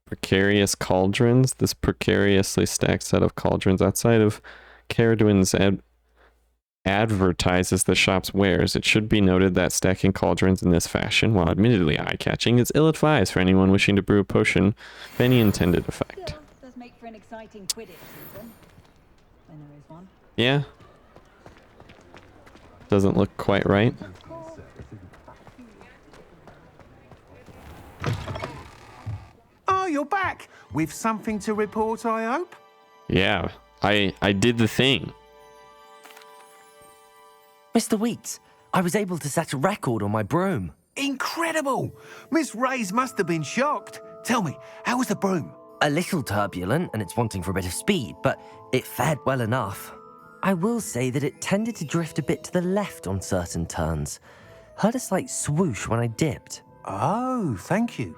precarious cauldrons. This precariously stacked set of cauldrons outside of Caradwin's advertises the shop's wares. It should be noted that stacking cauldrons in this fashion, while admittedly eye-catching, is ill-advised for anyone wishing to brew a potion of any intended effect. Does make for an exciting Quidditch season. When there is one. Yeah. Doesn't look quite right. Oh, you're back! With something to report, I hope? Yeah, I did the thing. Mr. Weeks, I was able to set a record on my broom. Incredible! Miss Reyes must have been shocked. Tell me, how was the broom? A little turbulent, and it's wanting for a bit of speed, but it fared well enough. I will say that it tended to drift a bit to the left on certain turns. Heard a slight swoosh when I dipped. Oh, thank you.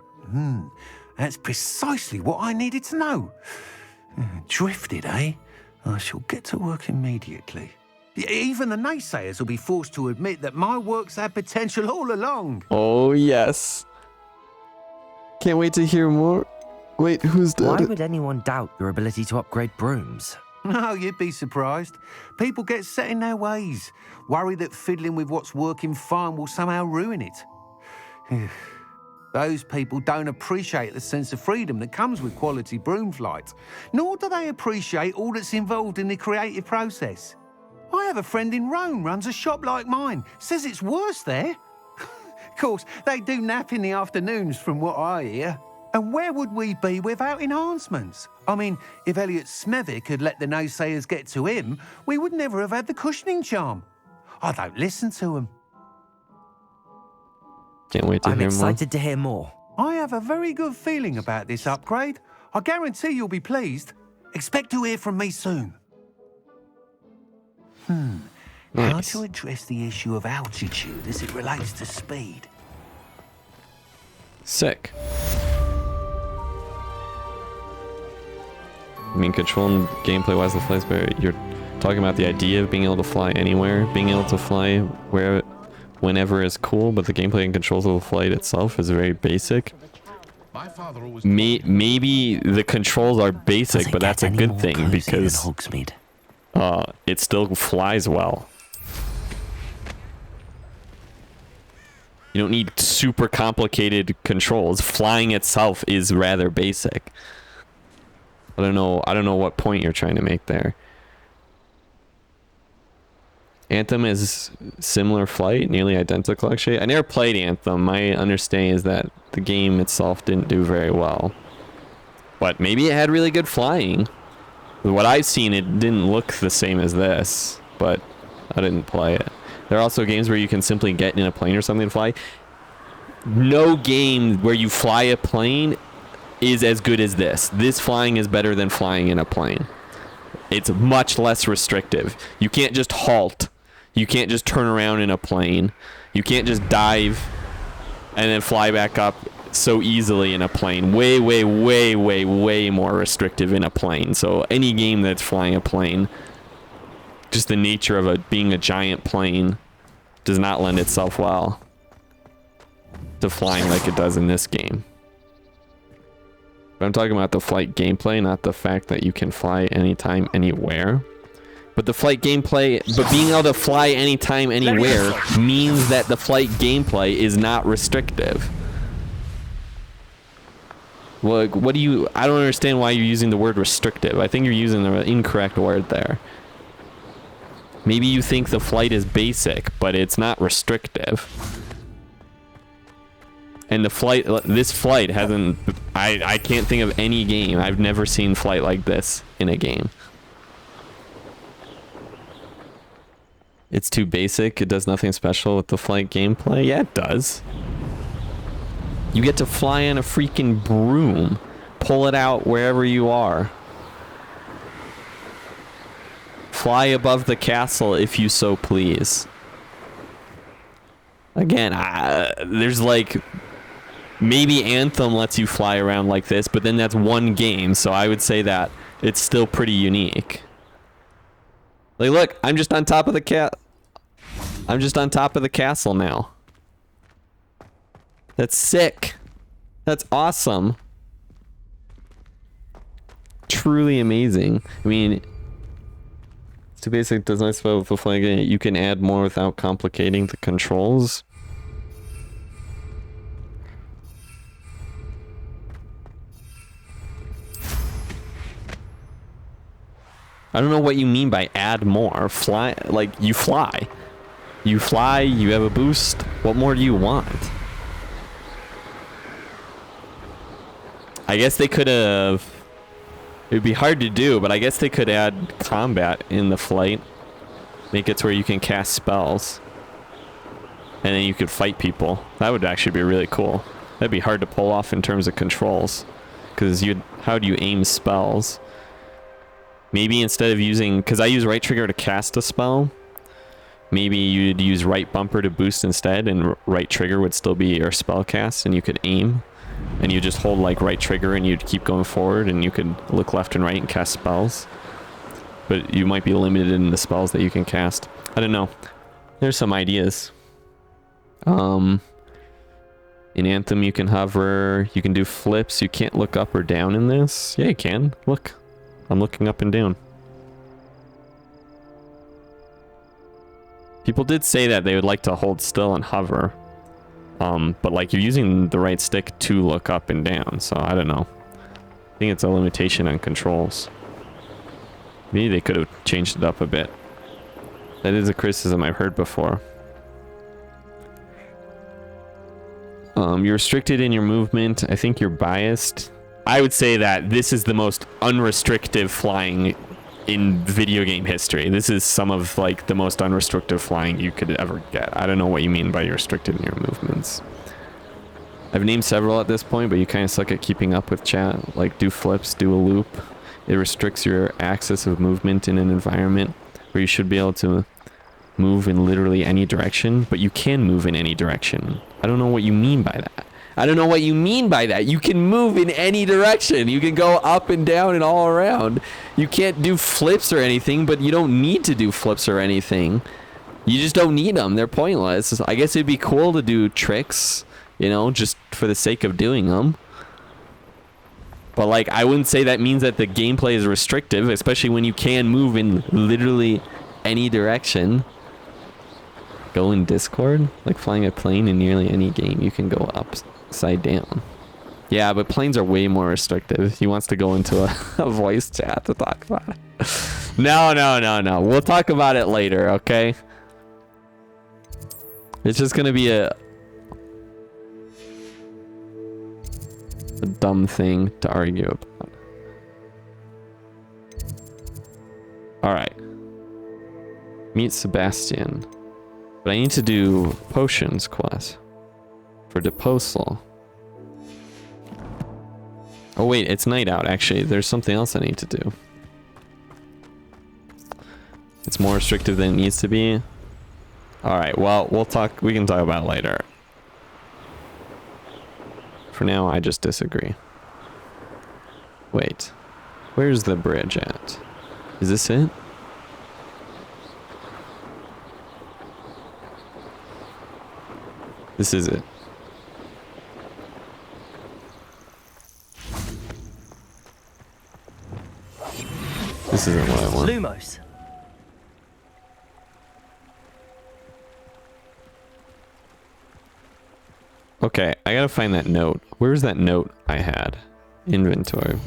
That's precisely what I needed to know. Drifted, eh? I shall get to work immediately. Even the naysayers will be forced to admit that my work's had potential all along. Oh, yes. Can't wait to hear more. Wait, who's that? Why would anyone doubt your ability to upgrade brooms? No, you'd be surprised. People get set in their ways, worry that fiddling with what's working fine will somehow ruin it. Those people don't appreciate the sense of freedom that comes with quality broom flight, nor do they appreciate all that's involved in the creative process. I have a friend in Rome runs a shop like mine, says it's worse there. Of course, they do nap in the afternoons from what I hear. And where would we be without enhancements? I mean, if Elliot Smethwick had let the naysayers get to him, we would never have had the cushioning charm. I don't listen to them. Can't wait to hear more. I'm excited to hear more. I have a very good feeling about this upgrade. I guarantee you'll be pleased. Expect to hear from me soon. Nice. How to address the issue of altitude as it relates to speed. Sick. I mean, controlling gameplay-wise the flight's better. You're talking about the idea of being able to fly anywhere, being able to fly whenever is cool, but the gameplay and controls of the flight itself is very basic. Maybe the controls are basic, but that's a good thing because it still flies well. You don't need super complicated controls. Flying itself is rather basic. I don't know what point you're trying to make there. Anthem is similar flight, nearly identical actually. I never played Anthem. My understanding is that the game itself didn't do very well. But maybe it had really good flying. What I've seen, it didn't look the same as this, but I didn't play it. There are also games where you can simply get in a plane or something to fly. No game where you fly a plane is as good as this. This flying is better than flying in a plane. It's much less restrictive. You can't just halt. You can't just turn around in a plane. You can't just dive and then fly back up so easily in a plane. Way, way, way, way, way more restrictive in a plane. So any game that's flying a plane, just the nature of it being a giant plane does not lend itself well to flying like it does in this game. But I'm talking about the flight gameplay, not the fact that you can fly anytime, anywhere. But the flight gameplay, but being able to fly anytime, anywhere means that the flight gameplay is not restrictive. Well, what do you, I don't understand why you're using the word restrictive. I think you're using the incorrect word there. Maybe you think the flight is basic, but it's not restrictive. And the flight, this flight hasn't, I can't think of any game. I've never seen flight like this in a game. It's too basic. It does nothing special with the flight gameplay. Yeah, it does. You get to fly on a freaking broom. Pull it out wherever you are. Fly above the castle if you so please. Again, there's like... Maybe Anthem lets you fly around like this, but then that's one game, so I would say that it's still pretty unique. Like, look, I'm just on top of the I'm just on top of the castle now. That's sick. That's awesome. Truly amazing. I mean, it's too basic. Does not spell with the flag. You can add more without complicating the controls. I don't know what you mean by add more. Fly, like, you fly. You fly, you have a boost. What more do you want? I guess they could have... It would be hard to do, but I guess they could add combat in the flight. Make it to where you can cast spells. And then you could fight people. That would actually be really cool. That'd be hard to pull off in terms of controls. Because how do you aim spells? Maybe instead of using, because I use right trigger to cast a spell, maybe you'd use right bumper to boost instead, and right trigger would still be your spell cast, and you could aim, and you just hold like right trigger, and you'd keep going forward, and you could look left and right and cast spells. But you might be limited in the spells that you can cast. I don't know. There's some ideas. In Anthem, you can hover, you can do flips. You can't look up or down in this. Yeah, you can. Look. I'm looking up and down. People did say that they would like to hold still and hover. But like you're using the right stick to look up and down, so I don't know. I think it's a limitation on controls. Maybe they could have changed it up a bit. That is a criticism I've heard before. You're restricted in your movement. I think you're biased. I would say that this is the most unrestricted flying in video game history. This is some of like the most unrestricted flying you could ever get. I don't know what you mean by you're restricted in your movements. I've named several at this point, but you kind of suck at keeping up with chat. Like do flips, do a loop. It restricts your axis of movement in an environment where you should be able to move in literally any direction, but you can move in any direction. I don't know what you mean by that. I don't know what you mean by that. You can move in any direction. You can go up and down and all around. You can't do flips or anything, but you don't need to do flips or anything. You just don't need them. They're pointless. I guess it'd be cool to do tricks, you know, just for the sake of doing them. But like, I wouldn't say that means that the gameplay is restrictive, especially when you can move in literally any direction. Go in Discord? Like flying a plane in nearly any game, you can go upside down. Yeah, but planes are way more restrictive. He wants to go into a voice chat to talk about it. No. We'll talk about it later, okay? It's just gonna be a dumb thing to argue about. Alright. Meet Sebastian. But I need to do potions quest for Deposal. Oh wait, it's night out actually. There's something else I need to do. It's more restrictive than it needs to be. Alright, well, we can talk about it later. For now, I just disagree. Wait. Where's the bridge at? Is this it? This is it. This isn't what I want. Lumos. Okay, I gotta find that note. Where's that note I had? Inventory.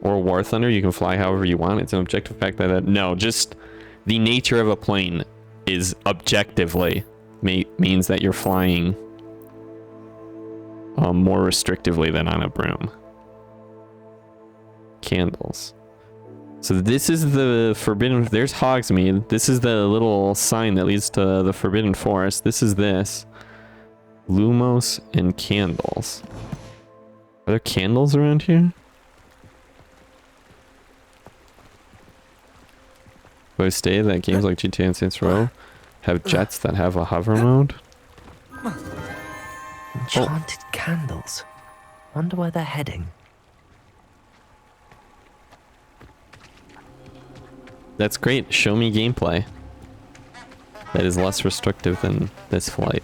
Or War Thunder, you can fly however you want. It's an objective fact that... No, just the nature of a plane is objectively means that you're flying more restrictively than on a broom. Candles. So this is the forbidden... There's Hogsmeade. This is the little sign that leads to the Forbidden Forest. This is this. Lumos and candles. Are there candles around here? Do I stay that games like GTA and Saints Row have jets that have a hover mode? Enchanted candles. Wonder where they're heading. That's great. Show me gameplay that is less restrictive than this flight.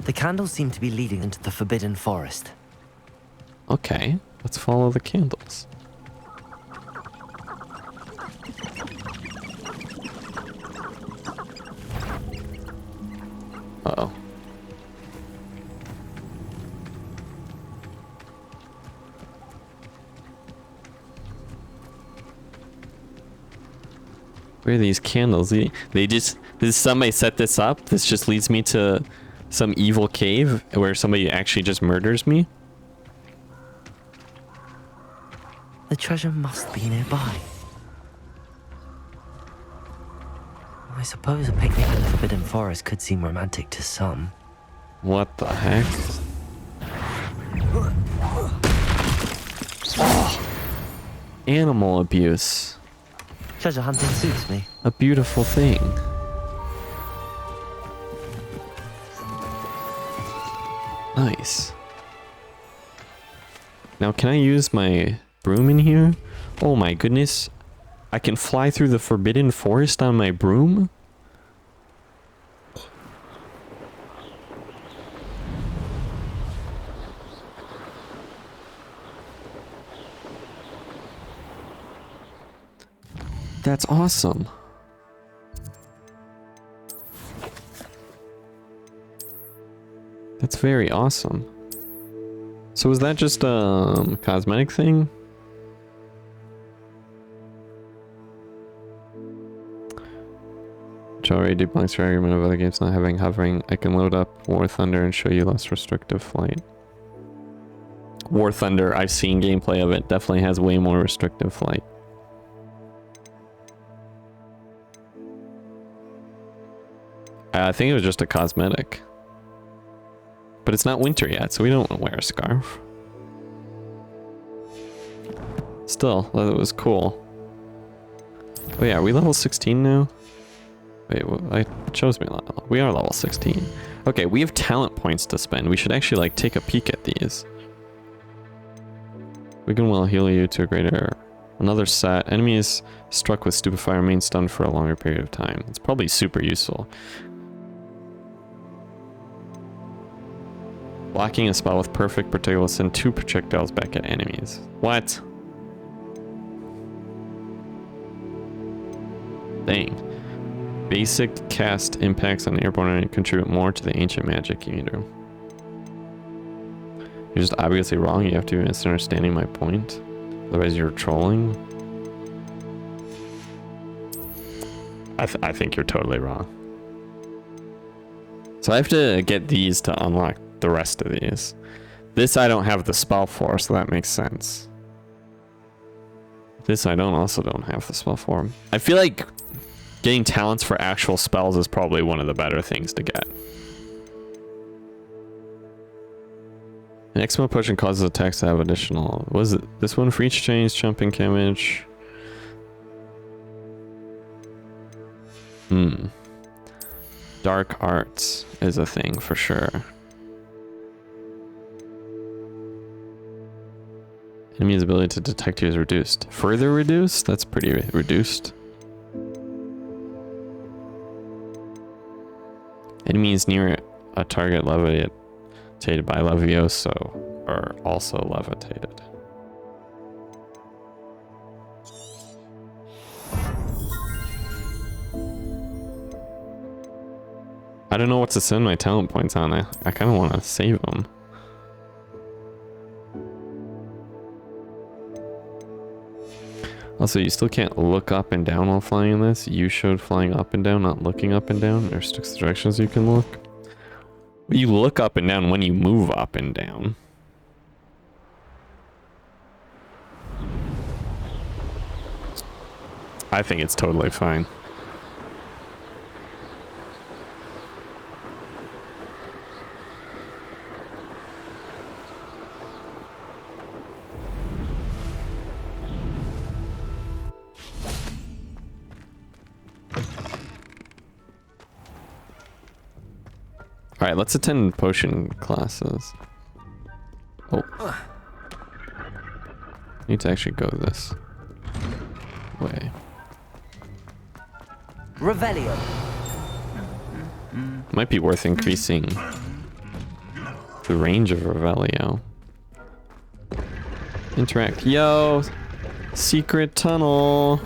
The candles seem to be leading into the Forbidden Forest. Okay, let's follow the candles. Uh-oh. Where are these candles leading? Did somebody set this up? This just leads me to some evil cave where somebody actually just murders me? The treasure must be nearby. I suppose a picnic in the Forbidden Forest could seem romantic to some. What the heck? Oh. Animal abuse. Treasure hunting suits me. A beautiful thing. Nice. Now, can I use my broom in here? Oh my goodness. I can fly through the Forbidden Forest on my broom? That's awesome. That's very awesome. So is that just a cosmetic thing? Which already debunks your argument of other games not having hovering. I can load up War Thunder and show you less restrictive flight. War Thunder, I've seen gameplay of it, definitely has way more restrictive flight. I think it was just a cosmetic. But it's not winter yet, so we don't want to wear a scarf. Still, that was cool. Oh yeah, are we level 16 now? Wait, it shows me level. We are level 16. Okay, we have talent points to spend. We should actually like take a peek at these. We can well heal you to a greater... Another set. Enemies struck with Stupefy remain stunned for a longer period of time. It's probably super useful. Blocking a spell with perfect projectile will send 2 projectiles back at enemies. What? Dang. Basic cast impacts on airborne enemy contribute more to the ancient magic meter. You're just obviously wrong. You have to be misunderstanding my point. Otherwise you're trolling. I think you're totally wrong. So I have to get these to unlock the rest of these. This I don't have the spell for, so that makes sense. This I also don't have the spell for. I feel like getting talents for actual spells is probably one of the better things to get. An Exmo potion causes attacks to have additional. Was it this one for each change, jumping damage? Dark arts is a thing for sure. Enemy's ability to detect you is reduced. Further reduced? That's pretty reduced. Enemies near a target levitated by Levioso are also levitated. I don't know what to send my talent points on. I kind of want to save them. Also, you still can't look up and down while flying in this. You showed flying up and down, not looking up and down. It restricts the directions you can look. But you look up and down when you move up and down. I think it's totally fine. Alright, let's attend potion classes. Oh. I need to actually go this way. Revelio. Might be worth increasing the range of Revelio. Interact. Yo! Secret tunnel!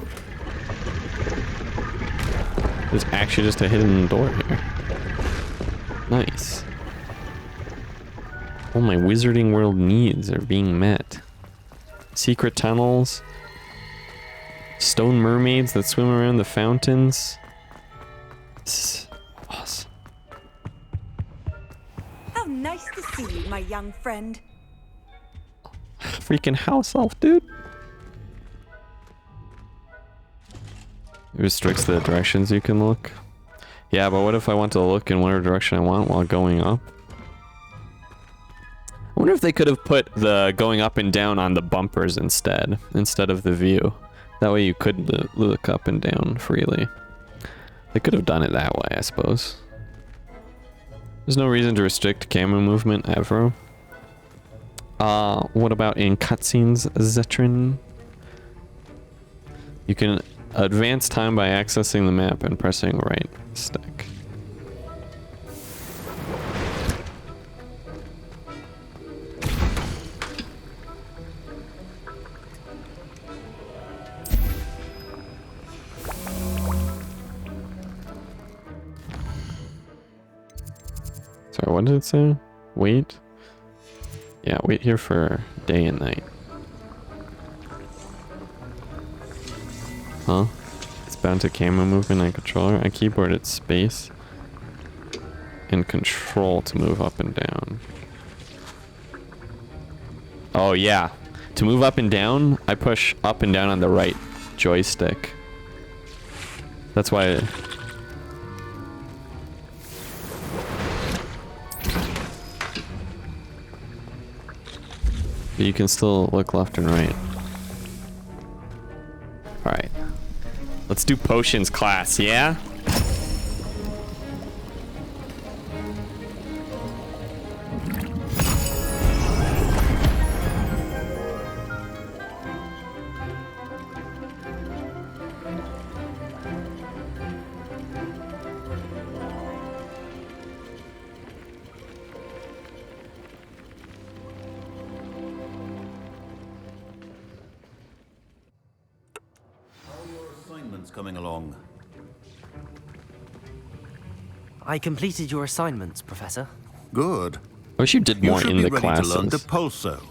There's actually just a hidden door here. Nice. All my Wizarding World needs are being met. Secret tunnels. Stone mermaids that swim around the fountains. This is awesome. How nice to see you, my young friend. Freaking house elf, dude. It restricts the directions you can look. Yeah, but what if I want to look in whatever direction I want while going up? I wonder if they could have put the going up and down on the bumpers instead of the view. That way you could look up and down freely. They could have done it that way, I suppose. There's no reason to restrict camera movement ever. What about in cutscenes, Zetrin? You can advance time by accessing the map and pressing right stick. Sorry, what did it say? Wait? Yeah, wait here for day and night. Huh? It's bound to camera movement and controller. On keyboard it's space and control to move up and down. Oh yeah. To move up and down, I push up and down on the right joystick. That's why you can still look left and right. Alright. Let's do potions class, yeah? Coming along. I completed your assignments, Professor. Good. I wish you did more in the ready classes. To learn Depulso.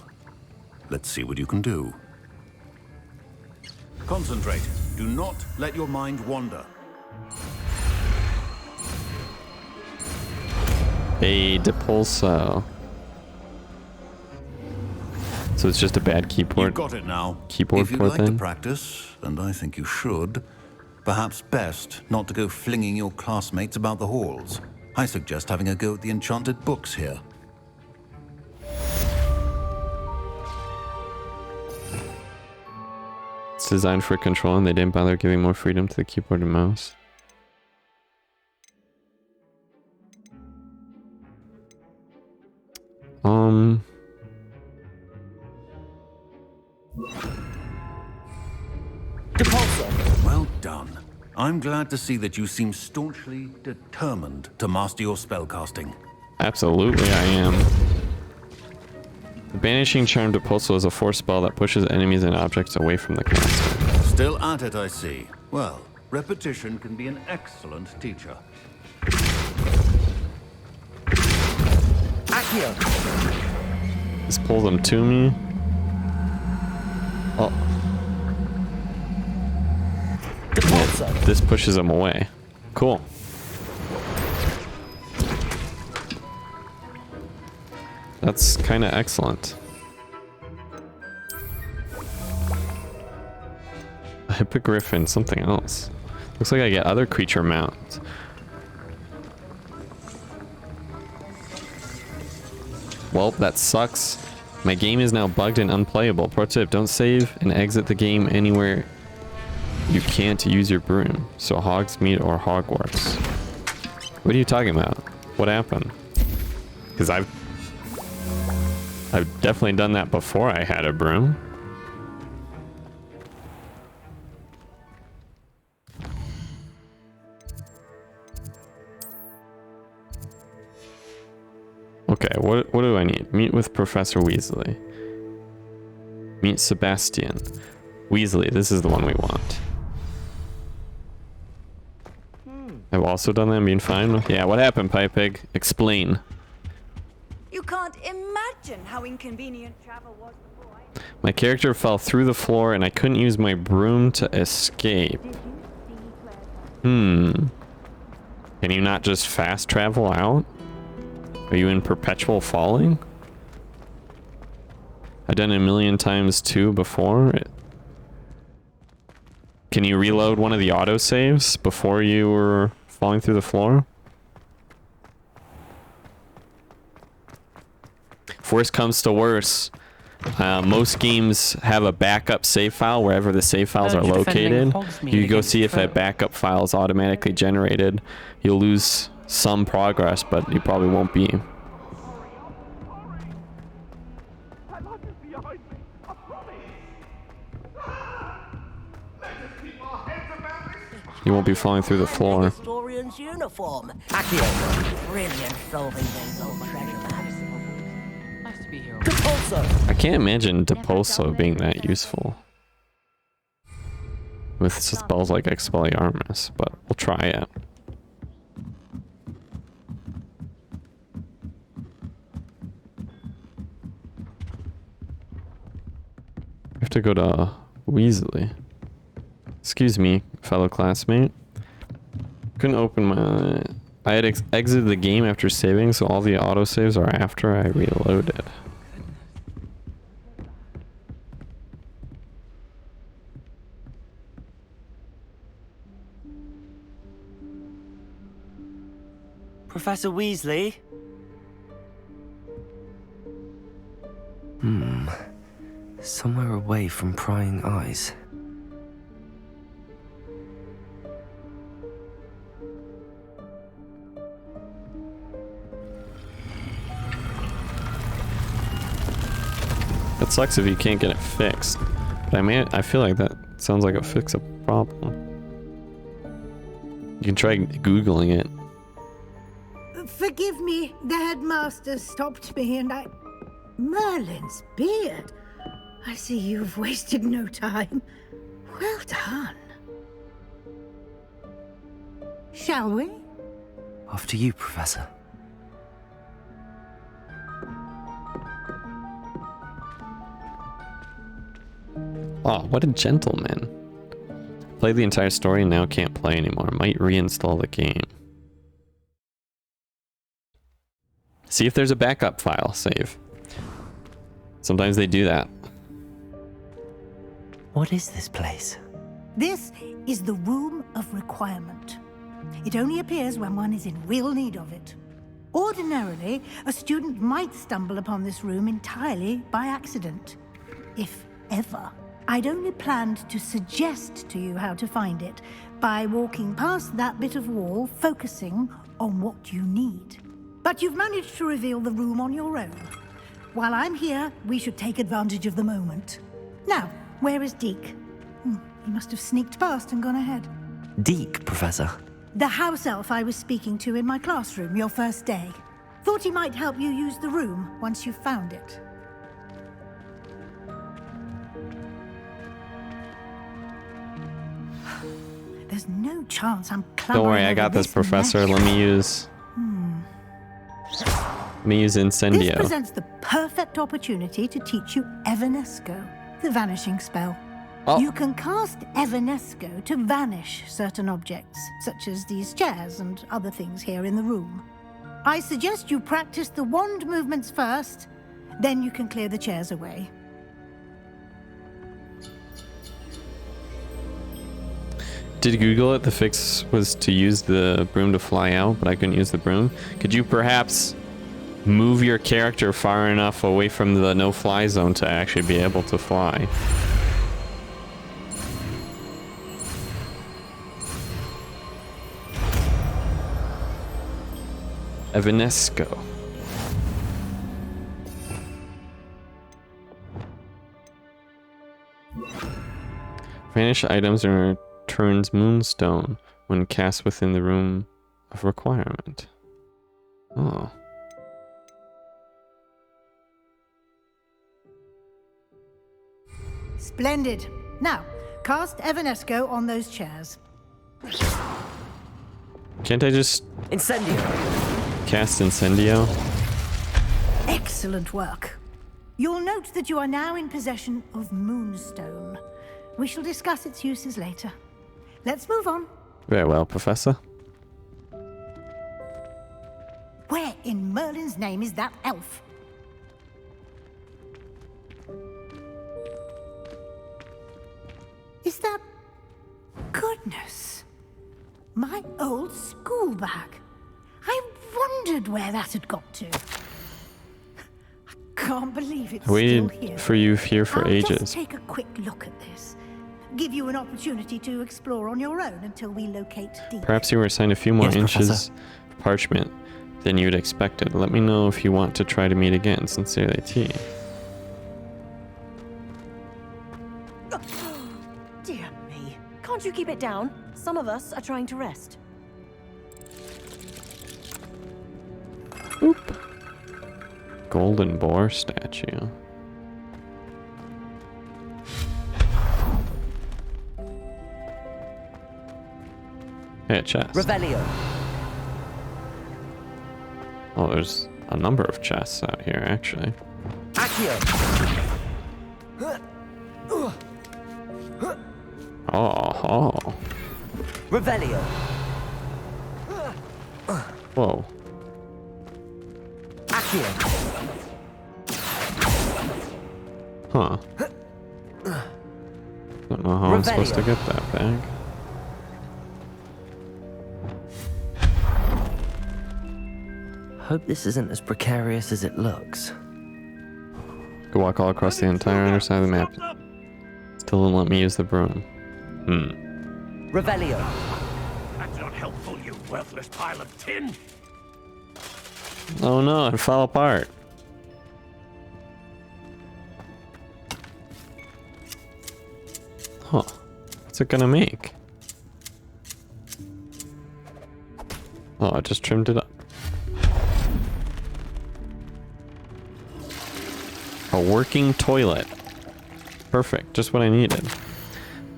Let's see what you can do. Concentrate. Do not let your mind wander. A Depulso. So it's just a bad keyboard. You've got it now. Keyboard if you'd port like to then? practice, and I think you should, perhaps best not to go flinging your classmates about the halls. I suggest having a go at the enchanted books here. designed for control, and they didn't bother giving more freedom to the keyboard and mouse. Well done. I'm glad to see that you seem staunchly determined to master your spellcasting. Absolutely, I am. The Banishing Charm Depulso is a force spell that pushes enemies and objects away from the caster. Still at it, I see. Well, repetition can be an excellent teacher. Accio! Just pull them to me. Oh. This pushes them away. Cool. That's kind of excellent. A hippogriffin, something else. Looks like I get other creature mounts. Well, that sucks. My game is now bugged and unplayable. Pro tip, don't save and exit the game anywhere you can't use your broom. So Hogsmeade or Hogwarts. What are you talking about? What happened? Because I've definitely done that before I had a broom. Okay, what do I need? Meet with Professor Weasley. Meet Sebastian. Weasley, this is the one we want. I've also done that and been fine. Yeah, what happened, Pipe Pig? Explain. You can't imagine how inconvenient travel was before My character fell through the floor and I couldn't use my broom to escape. Can you not just fast travel out? Are you in perpetual falling? I've done it a million times too before. Can you reload one of the autosaves before you were falling through the floor? If worse comes to worse, most games have a backup save file wherever the save files are located. You go see if that backup file is automatically generated. You'll lose some progress, but you probably won't be. You won't be falling through the floor. Historian's uniform. Accio. Brilliant solving those old treasure maps. Nice to be here. Depulso. I can't imagine Depulso being that useful with spells like Expelliarmus, but we'll try it. I have to go to Weasley. Excuse me, fellow classmate. Couldn't open my... I had exited the game after saving, so all the autosaves are after I reloaded. Professor Weasley? Somewhere away from prying eyes. It sucks if you can't get it fixed. But I feel like that sounds like a fix-up problem. You can try Googling it. Forgive me, the headmaster stopped me and I... Merlin's beard. I see you've wasted no time. Well done. Shall we? After you, Professor. Oh, what a gentleman. Played the entire story and now can't play anymore. Might reinstall the game. See if there's a backup file save. Sometimes they do that. What is this place? This is the Room of Requirement. It only appears when one is in real need of it. Ordinarily, a student might stumble upon this room entirely by accident. If ever. I'd only planned to suggest to you how to find it by walking past that bit of wall, focusing on what you need. But you've managed to reveal the room on your own. While I'm here, we should take advantage of the moment. Now, where is Deke? He must have sneaked past and gone ahead. Deke, Professor. The house elf I was speaking to in my classroom your first day. Thought he might help you use the room once you've found it. There's no chance I'm clambering Don't worry, I over got this, Professor. mesh. Let me use This Incendio. presents the perfect opportunity to teach you Evanesco, the vanishing spell. Oh. You can cast Evanesco to vanish certain objects, such as these chairs and other things here in the room. I suggest you practice the wand movements first, then you can clear the chairs away. Did Google it? The fix was to use the broom to fly out, but I couldn't use the broom. Could you perhaps move your character far enough away from the no-fly zone to actually be able to fly? Evanesco. Vanish items and returns Moonstone when cast within the room of requirement. Oh. Splendid. Now, cast Evanesco on those chairs. Can't I just Incendio. cast Incendio? Excellent work. You'll note that you are now in possession of Moonstone. We shall discuss its uses later. Let's move on. Very well, Professor. Where in Merlin's name is that elf? Is that... Goodness. My old school bag. I wondered where that had got to. I can't believe it's I waited still here. for you here for I'll ages. just take a quick look at this. Give you an opportunity to explore on your own until we locate Deke. Perhaps you were assigned a few more Yes, inches Professor. of parchment than you'd expected. Let me know if you want to try to meet again. Sincerely, T. Dear me. Can't you keep it down? Some of us are trying to rest. Oop. Golden boar statue. Hey, chest. Revelio. Oh, there's a number of chests out here, actually. Accio. Oh. Revelio. Whoa. Accio. Huh. Don't know how I'm supposed to get that bag. Hope this isn't as precarious as it looks. Could walk all across the entire underside of the map. Still didn't let me use the broom. Revelio. That's not helpful, you worthless pile of tin. Oh no, it fell apart. Huh. What's it gonna make? Oh, I just trimmed it up. A working toilet. Perfect, just what I needed.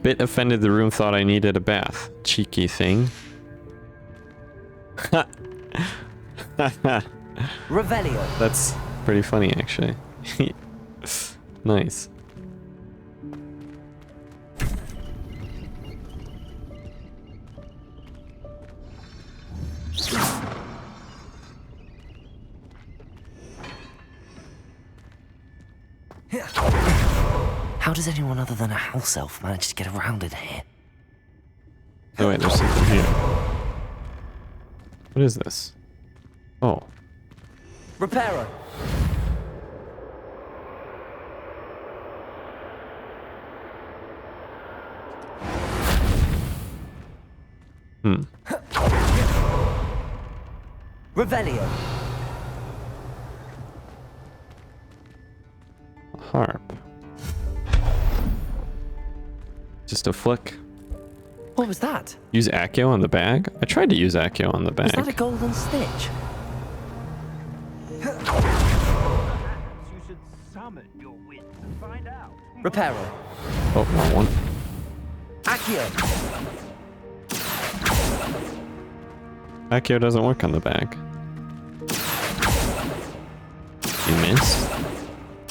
Bit offended the room thought I needed a bath. Cheeky thing. Revelio. That's pretty funny, actually. Nice. How does anyone other than a house elf manage to get around in here? Oh wait, there's something here. What is this? Oh. Reparo. Revelio. Harp. Just a flick. What was that? Use Accio on the bag? I tried to use Accio on the bag. Was that a golden stitch? You should summon your wits and find out. Reparo. Oh, wrong one. Accio. Accio doesn't work on the bag. You missed?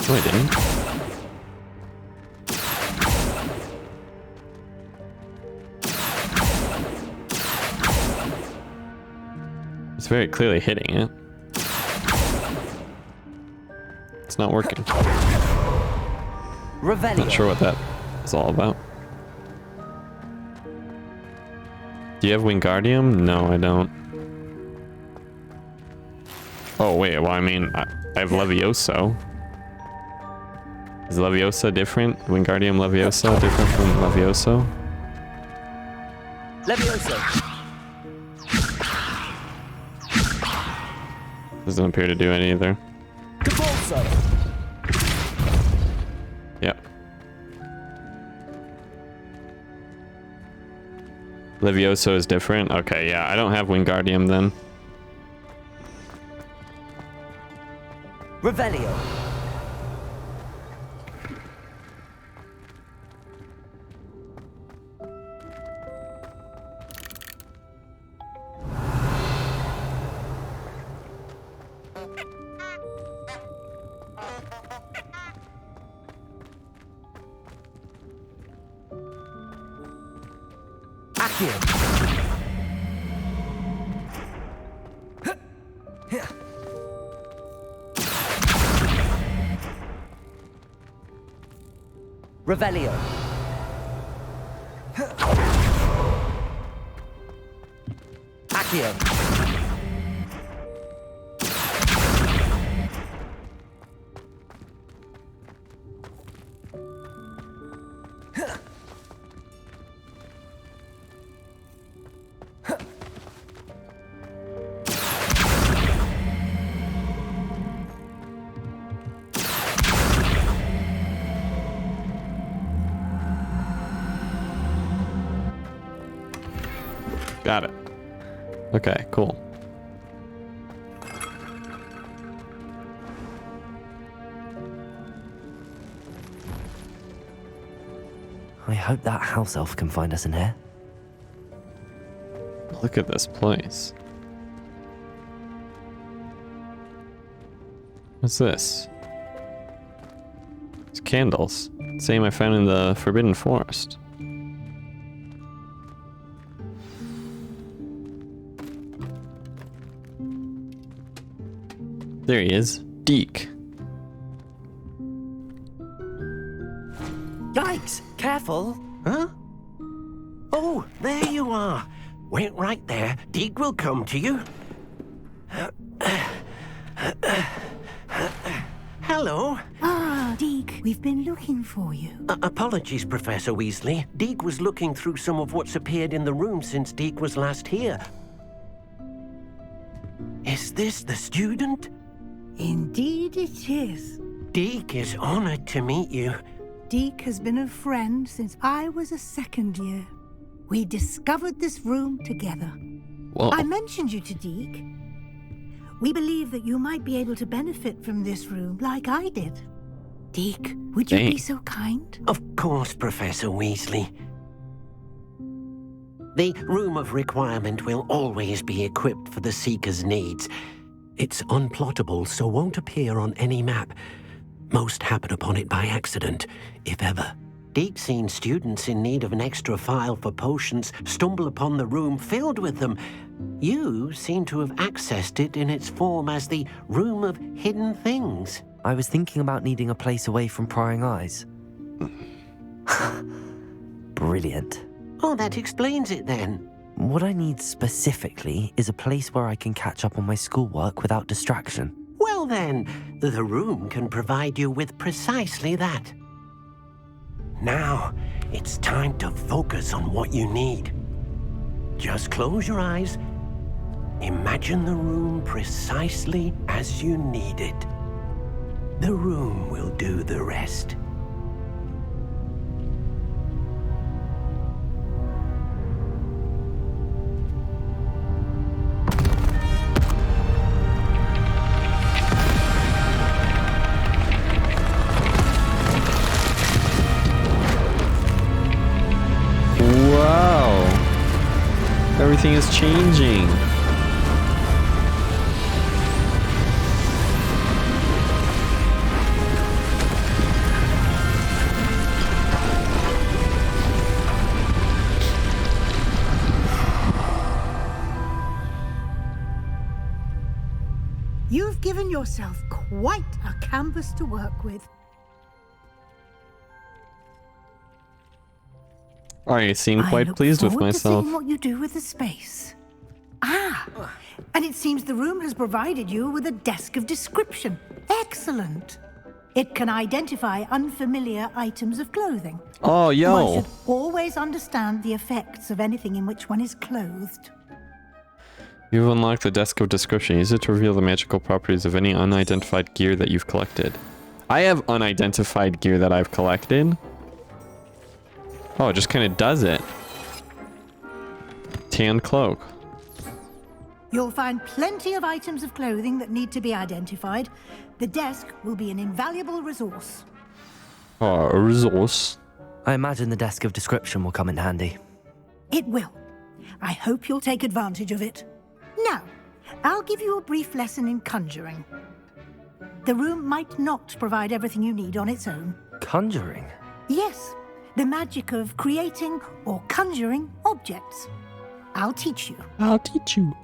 No, I didn't. It's very clearly hitting it. It's not working. Revelio. Not sure what that is all about. Do you have Wingardium? No, I don't. Oh, wait. Well, I mean, I have Levioso. Is Leviosa different? Wingardium Leviosa different from Levioso? Levioso. Doesn't appear to do any either. Convulso. Yep. Levioso is different? Okay, yeah, I don't have Wingardium then. Revelio. Revelio. Accio. Got it. Okay, cool. I hope that house elf can find us in here. Look at this place. What's this? It's candles. Same I found in the Forbidden Forest. There he is. Deke. Yikes! Careful! Huh? Oh, there you are. Wait right there. Deke will come to you. Hello. Ah, Deke, we've been looking for you. Apologies, Professor Weasley. Deke was looking through some of what's appeared in the room since Deke was last here. Is this the student? Indeed it is. Deke is honored to meet you. Deke has been a friend since I was a second year. We discovered this room together. Whoa. I mentioned you to Deke. We believe that you might be able to benefit from this room like I did. Deke, would you be so kind? Of course, Professor Weasley. The Room of Requirement will always be equipped for the Seeker's needs. It's unplottable, so won't appear on any map. Most happen upon it by accident, if ever. Deke's seen students in need of an extra file for potions stumble upon the room filled with them. You seem to have accessed it in its form as the Room of Hidden Things. I was thinking about needing a place away from prying eyes. Brilliant. Oh, that explains it then. What I need specifically is a place where I can catch up on my schoolwork without distraction. Well then, the room can provide you with precisely that. Now, it's time to focus on what you need. Just close your eyes Imagine the room precisely as you need it. The room will do the rest. Wow. Everything is changing. You've given yourself quite a canvas to work with. I seem quite pleased with myself. To seeing what you do with the space. Ah, and it seems the room has provided you with a desk of description. Excellent. It can identify unfamiliar items of clothing. Oh, yo. One should always understand the effects of anything in which one is clothed. You've unlocked the desk of description. Use it to reveal the magical properties of any unidentified gear that you've collected. I have unidentified gear that I've collected. Oh, it just kind of does it. Tan cloak. You'll find plenty of items of clothing that need to be identified. The desk will be an invaluable resource. Oh, a resource. I imagine the desk of description will come in handy. It will. I hope you'll take advantage of it. Now, I'll give you a brief lesson in conjuring. The room might not provide everything you need on its own. Conjuring? Yes, the magic of creating or conjuring objects. I'll teach you. I'll teach you.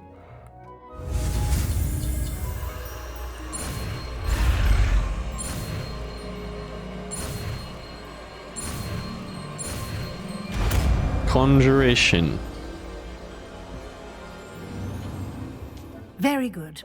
Conjuration. Very good.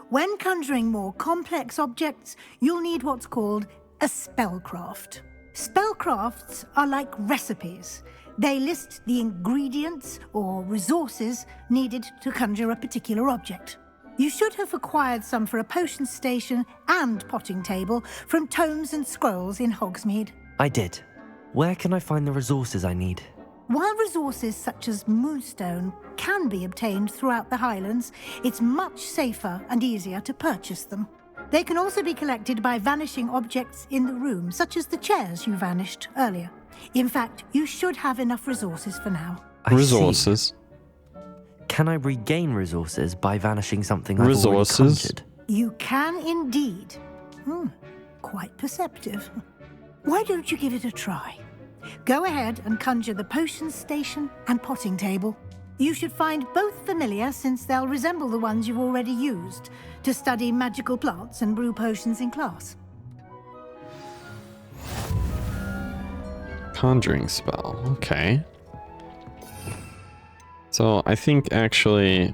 When conjuring more complex objects, you'll need what's called a spellcraft. Spellcrafts are like recipes. They list the ingredients or resources needed to conjure a particular object. You should have acquired some for a potion station and potting table from tomes and scrolls in Hogsmeade. I did. Where can I find the resources I need? While resources such as moonstone can be obtained throughout the Highlands, it's much safer and easier to purchase them. They can also be collected by vanishing objects in the room, such as the chairs you vanished earlier. In fact, you should have enough resources for now. Resources. Can I regain resources by vanishing something I've already conjured? You can indeed. Quite perceptive. Why don't you give it a try? Go ahead and conjure the potion station and potting table. You should find both familiar, since they'll resemble the ones you've already used to study magical plants and brew potions in class. Conjuring spell. Okay. So I think actually...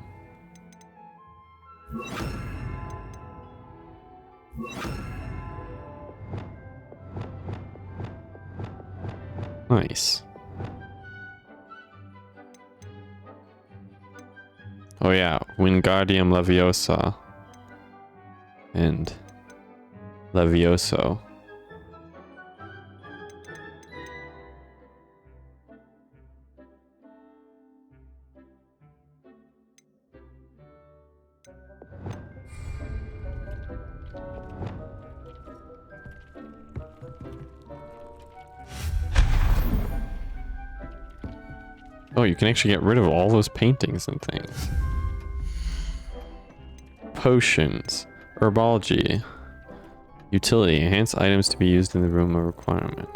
Nice. Oh yeah, Wingardium Leviosa and Levioso. Oh, you can actually get rid of all those paintings and things. Potions. Herbology. Utility. Enhance items to be used in the room of requirement.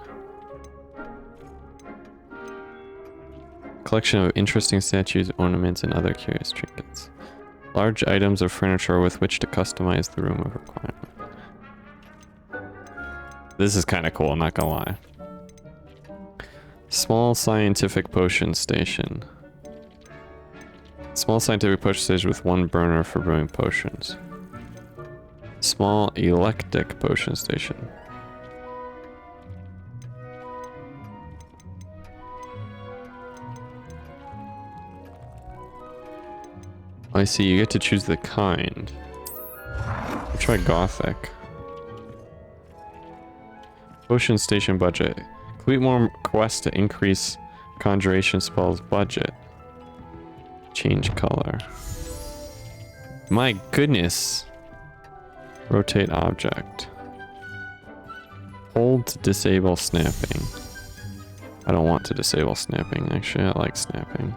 Collection of interesting statues, ornaments, and other curious trinkets. Large items of furniture with which to customize the room of requirement. This is kind of cool, not gonna lie. Small scientific potion station. Small scientific potion station with one burner for brewing potions. Small electric potion station. I see, you get to choose the kind. I'll try Gothic. Potion station budget. Complete more quests to increase conjuration spells budget. Change color. My goodness. Rotate object. Hold to disable snapping. I don't want to disable snapping, actually. I like snapping.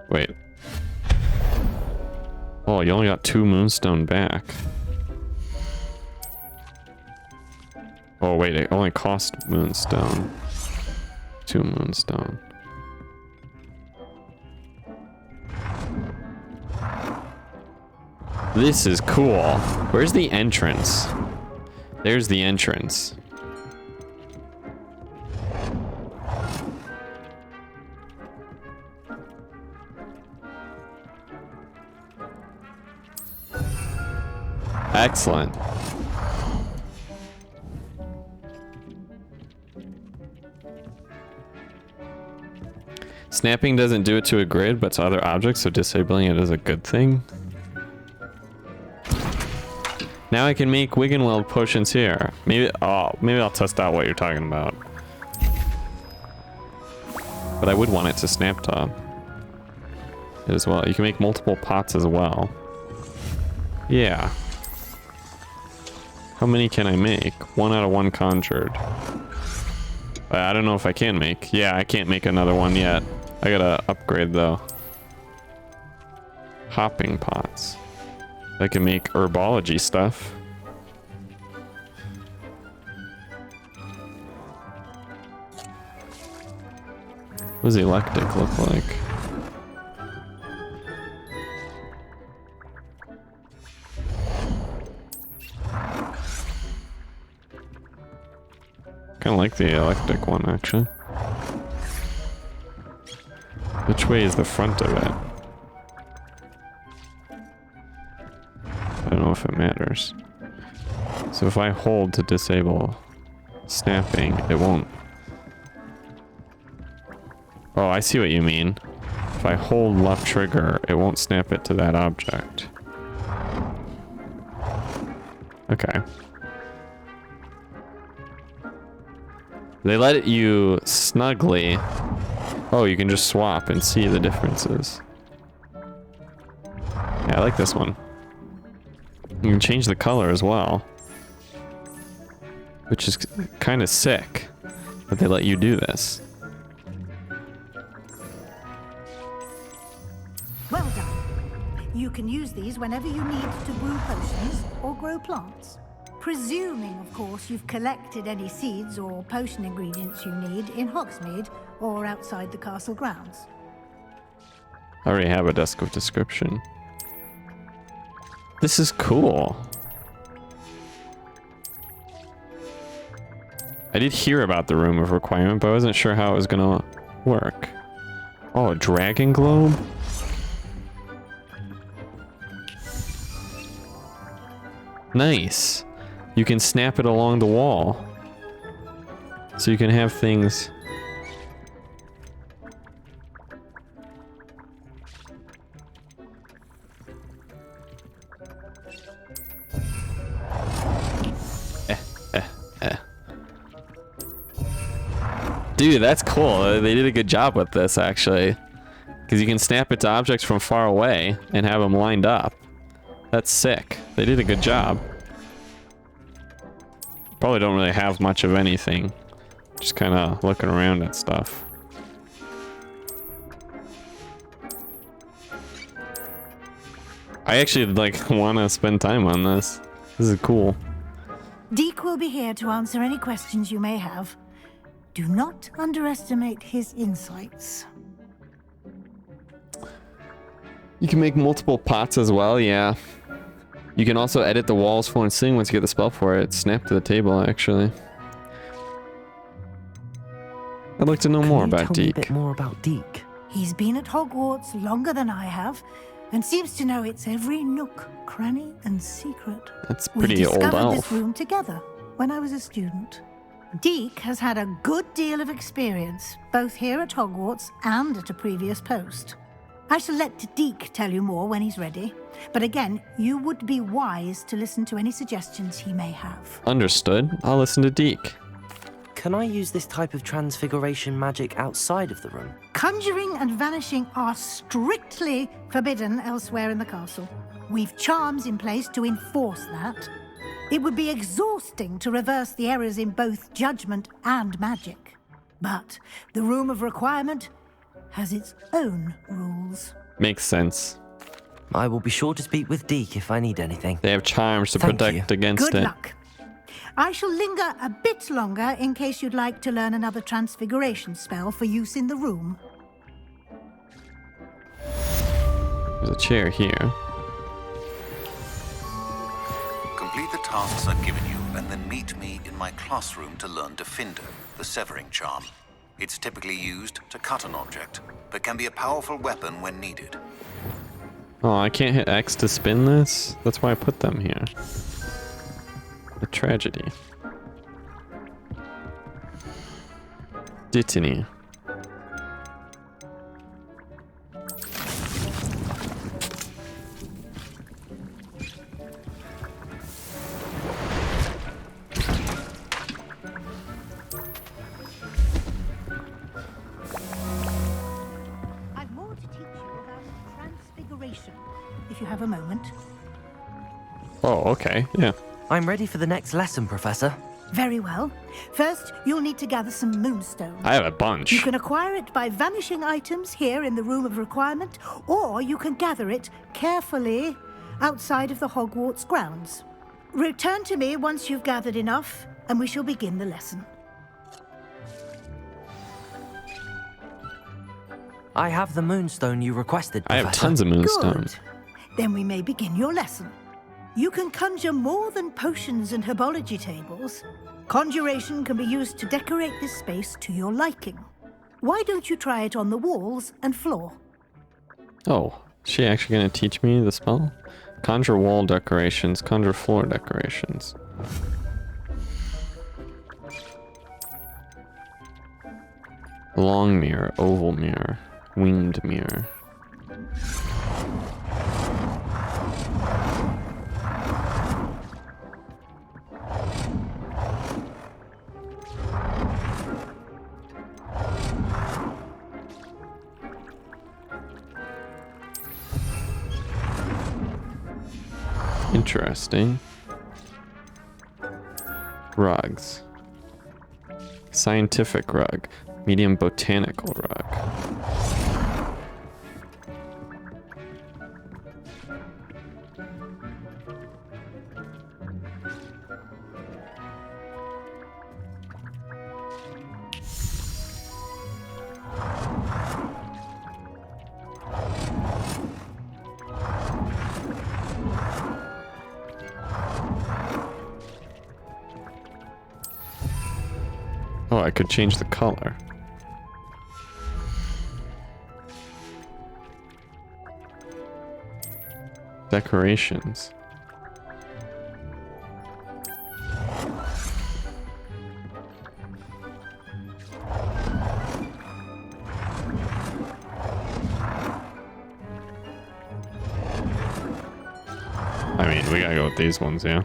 Wait. Oh, you only got 2 moonstone back. Oh wait, it only cost moonstone. 2 moonstone. This is cool. Where's the entrance? There's the entrance. Excellent. Snapping doesn't do it to a grid, but to other objects, so disabling it is a good thing. Now I can make Wiggenweld potions here. Maybe I'll test out what you're talking about. But I would want it to snap to it as well. You can make multiple pots as well. Yeah. How many can I make? 1 out of 1 conjured. I don't know if I can make. Yeah, I can't make another one yet. I gotta upgrade though. Hopping pots. I can make herbology stuff. What does electric look like? Kind of like the electric one, actually. Which way is the front of it? I don't know if it matters. So if I hold to disable snapping, it won't. Oh, I see what you mean. If I hold left trigger, it won't snap it to that object. Okay. They let you snugly. Oh, you can just swap and see the differences. Yeah, I like this one. You can change the color as well. Which is kind of sick that they let you do this. Well done. You can use these whenever you need to brew potions or grow plants. Presuming, of course, you've collected any seeds or potion ingredients you need in Hogsmeade or outside the castle grounds. I already have a desk of description. This is cool. I did hear about the room of requirement, but I wasn't sure how it was gonna work. Oh, a dragon globe? Nice. You can snap it along the wall. So you can have things. Dude, that's cool. They did a good job with this, actually. Because you can snap it to objects from far away and have them lined up. That's sick. They did a good job. Probably don't really have much of anything. Just kind of looking around at stuff. I actually, like, want to spend time on this. This is cool. Deke will be here to answer any questions you may have. Do not underestimate his insights. You can make multiple pots as well, yeah. You can also edit the walls for and sing once you get the spell for it. Snap to the table, actually. I'd like to know more about Deke. Tell me a bit more about Deke. He's been at Hogwarts longer than I have, and seems to know its every nook, cranny, and secret. That's We pretty old discovered this elf. room together when I was a student. Deke has had a good deal of experience, both here at Hogwarts and at a previous post. I shall let Deke tell you more when he's ready, but again, you would be wise to listen to any suggestions he may have. Understood. I'll listen to Deke. Can I use this type of transfiguration magic outside of the room? Conjuring and vanishing are strictly forbidden elsewhere in the castle. We've charms in place to enforce that. It would be exhausting to reverse the errors in both judgment and magic. But the Room of Requirement has its own rules. Makes sense. I will be sure to speak with Deke if I need anything. They have charms to protect against Good it. luck. I shall linger a bit longer in case you'd like to learn another transfiguration spell for use in the room. There's a chair here. Complete the tasks I've given you, and then meet me in my classroom to learn Defender, the severing charm. It's typically used to cut an object, but can be a powerful weapon when needed. Oh, I can't hit X to spin this? That's why I put them here. A tragedy. Dittany. I've more to teach you about transfiguration, if you have a moment. Oh, okay, yeah. I'm ready for the next lesson, Professor. Very well. First, you'll need to gather some moonstone. I have a bunch. You can acquire it by vanishing items here in the Room of Requirement, or you can gather it carefully outside of the Hogwarts grounds. Return to me once you've gathered enough, and we shall begin the lesson. I have the moonstone you requested, I Professor. have tons of moonstone. Good. Then we may begin your lesson. You can conjure more than potions and herbology tables. Conjuration can be used to decorate this space to your liking. Why don't you try it on the walls and floor? Oh, is she actually going to teach me the spell? Conjure wall decorations, conjure floor decorations. Long mirror, oval mirror, winged mirror. Interesting. Rugs. Scientific rug. Medium botanical rug. Oh, I could change the color. Decorations. I mean, we gotta go with these ones, yeah.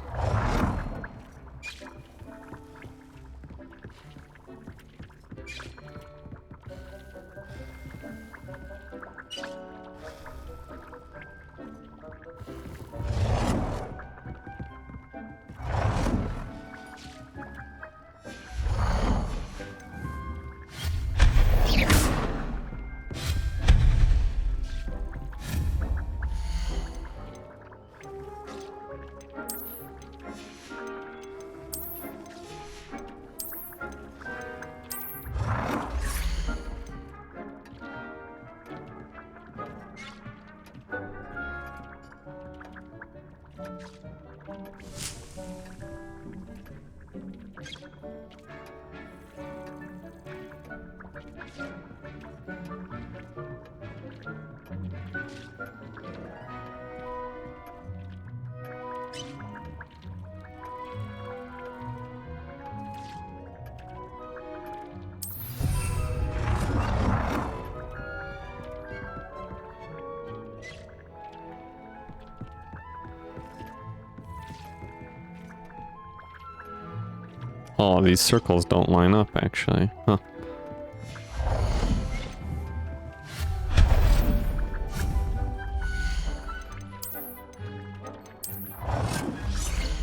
Oh, these circles don't line up, actually. Huh.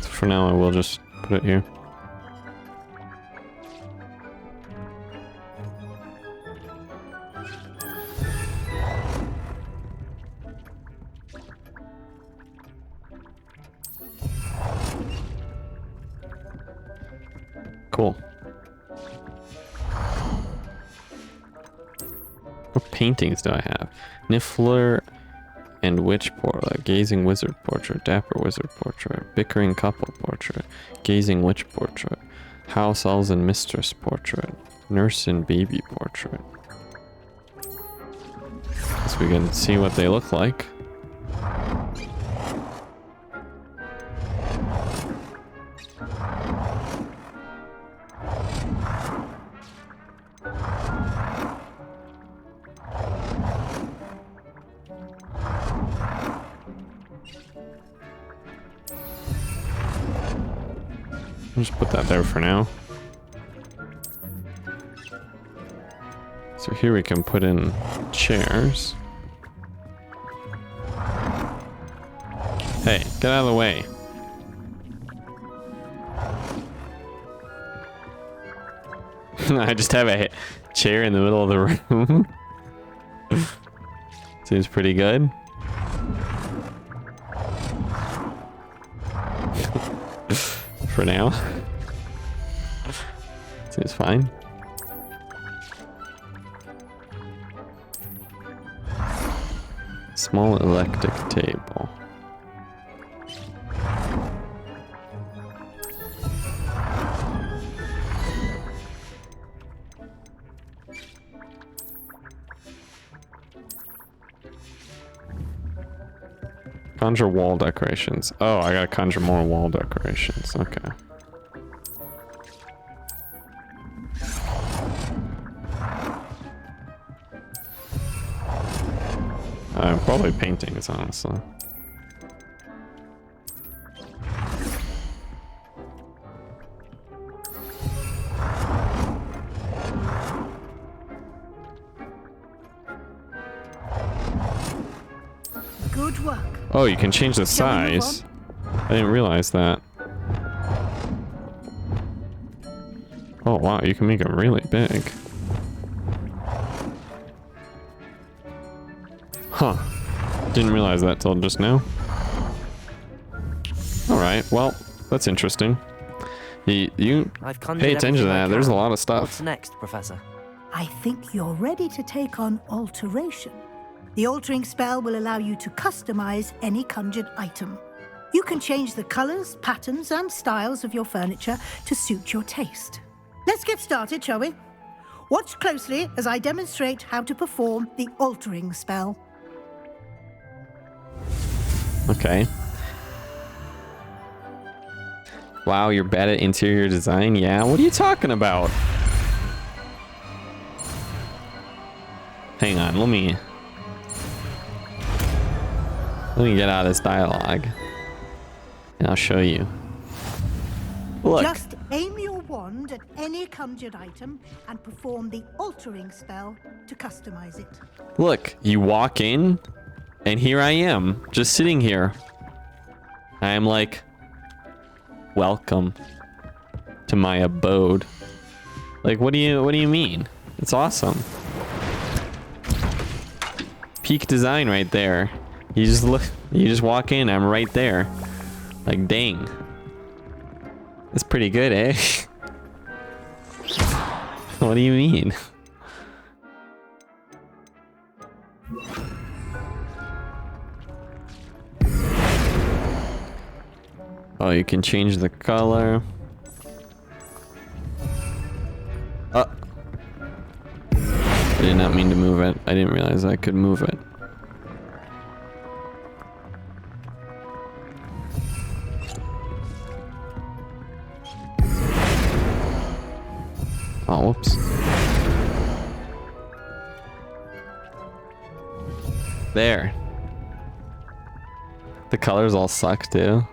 So for now, I will just put it here. Cool. What paintings do I have? Niffler and Witch Portrait, Gazing Wizard Portrait, Dapper Wizard Portrait, Bickering Couple Portrait, Gazing Witch Portrait, House Elves and Mistress Portrait, Nurse and Baby Portrait. So we can see what they look like. I'll just put that there for now. So here we can put in chairs. Hey, get out of the way. I just have a chair in the middle of the room. Seems pretty good. For now. Seems fine. Small electric table. Conjure wall decorations. Oh, I gotta conjure more wall decorations. Okay. Probably paintings, honestly. Good work. Oh, you can change the size. I didn't realize that. Oh wow, you can make them really big. Huh. Didn't realize that till just now. Alright, well, that's interesting. You pay attention to that, there's a lot of stuff. What's next, Professor? I think you're ready to take on alteration. The altering spell will allow you to customize any conjured item. You can change the colors, patterns, and styles of your furniture to suit your taste. Let's get started, shall we? Watch closely as I demonstrate how to perform the altering spell. Okay. Wow, you're bad at interior design? Yeah, what are you talking about? Hang on, let me get out of this dialogue. And I'll show you. Look. Just aim your wand at any conjured item and perform the altering spell to customize it. Look, you walk in, and here I am, just sitting here. I am like, welcome to my abode. Like, what do you mean? It's awesome. Peak design right there. You just walk in, I'm right there. Like, dang. That's pretty good, eh? What do you mean? Oh, you can change the color. I did not mean to move it. I didn't realize I could move it. Oh, whoops. There. The colors all suck too.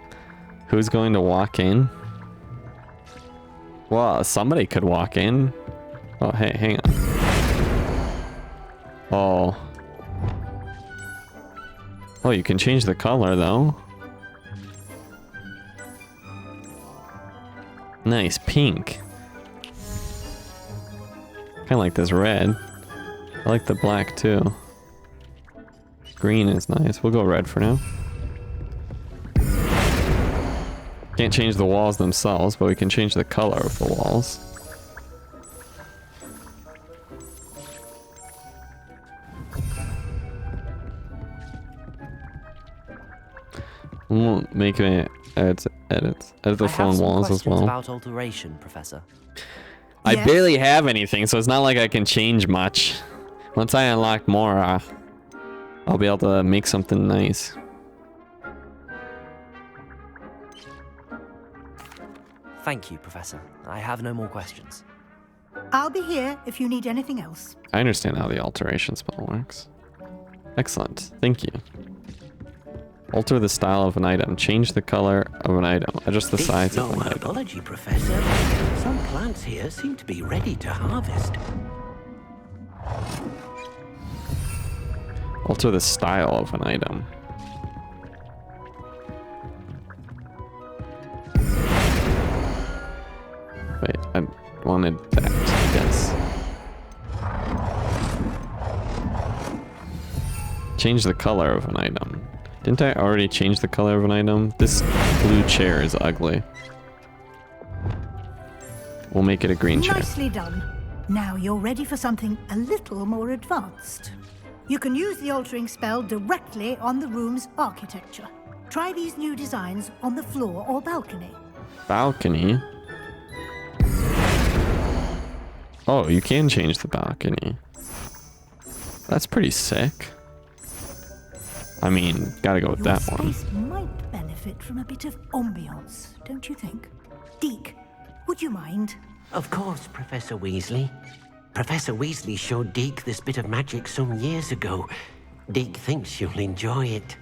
Who's going to walk in? Well, somebody could walk in. Oh, hey, hang on. Oh. Oh, you can change the color, though. Nice, pink. Kind of like this red. I like the black, too. Green is nice. We'll go red for now. Can't change the walls themselves, but we can change the color of the walls. We'll make it edit the phone walls as well. About alteration, Professor. I barely have anything, so it's not like I can change much. Once I unlock more, I'll be able to make something nice. Thank you, Professor. I have no more questions. I'll be here if you need anything else. I understand how the alteration spell works. Excellent. Thank you. Alter the style of an item. Change the color of an item. Adjust the size of an item. Herbology, Professor. Some plants here seem to be ready to harvest. Alter the style of an item. Wait, I wanted that. Yes. Change the color of an item. Didn't I already change the color of an item? This blue chair is ugly. We'll make it a green chair. Nicely done. Now you're ready for something a little more advanced. You can use the altering spell directly on the room's architecture. Try these new designs on the floor or balcony. Balcony? Oh, you can change the balcony. That's pretty sick. I mean, gotta go with that one. Space might benefit from a bit of ambiance, don't you think? Deke, would you mind? Of course, Professor Weasley. Professor Weasley showed Deke this bit of magic some years ago. Deke thinks you'll enjoy it.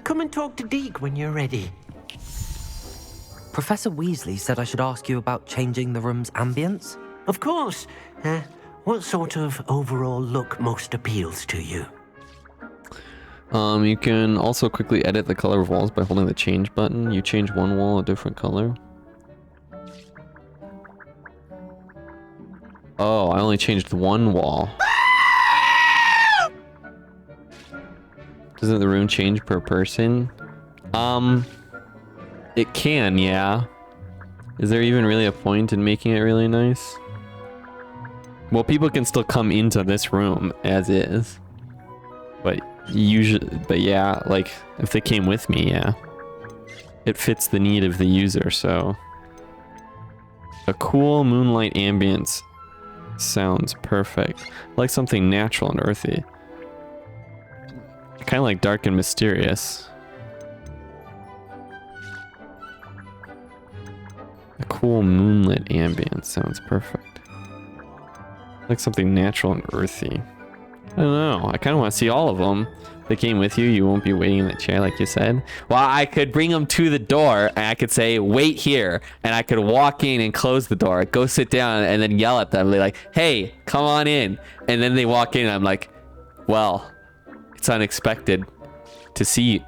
Come and talk to Deke when you're ready. Professor Weasley said I should ask you about changing the room's ambience? Of course. What sort of overall look most appeals to you? You can also quickly edit the color of walls by holding the change button. You change one wall a different color. Oh, I only changed one wall. Doesn't the room change per person? It can, yeah. Is there even really a point in making it really nice? Well, people can still come into this room as is. But yeah, like, if they came with me, yeah. It fits the need of the user, so. A cool moonlight ambience sounds perfect. I like something natural and earthy. Kind of like dark and mysterious. A cool moonlit ambience sounds perfect. Like something natural and earthy. I don't know. I kind of want to see all of them. If they came with you, you won't be waiting in the chair like you said. Well, I could bring them to the door and I could say, wait here. And I could walk in and close the door, go sit down and then yell at them. Be like, hey, come on in. And then they walk in and I'm like, well, it's unexpected to see.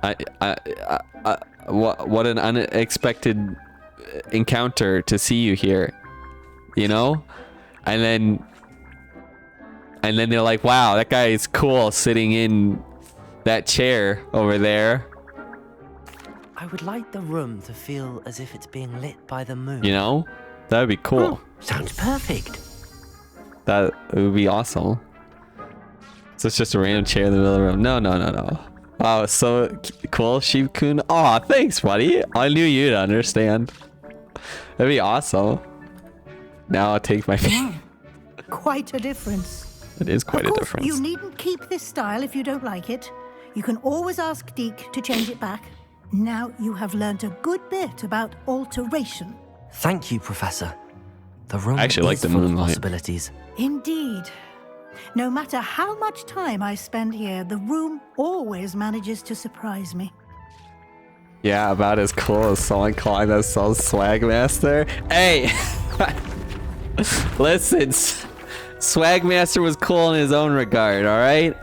What an unexpected encounter to see you here. You know? And then they're like, wow, that guy is cool sitting in that chair over there. I would like the room to feel as if it's being lit by the moon. You know? That would be cool. Sounds perfect. That would be awesome. So it's just a random chair in the middle of the room. No. Wow, so cool, Sheep-kun. Aw, thanks, buddy. I knew you'd understand. That'd be awesome. Now I'll take my... Quite a difference. It is quite a difference. You needn't keep this style if you don't like it. You can always ask Deke to change it back. Now you have learnt a good bit about alteration. Thank you, Professor. The room I actually like the full of moonlight. possibilities. Indeed. No matter how much time I spend here, the room always manages to surprise me. Yeah, about as cool as someone calling themselves Swag Master. Hey, Listen, Swagmaster was cool in his own regard, alright?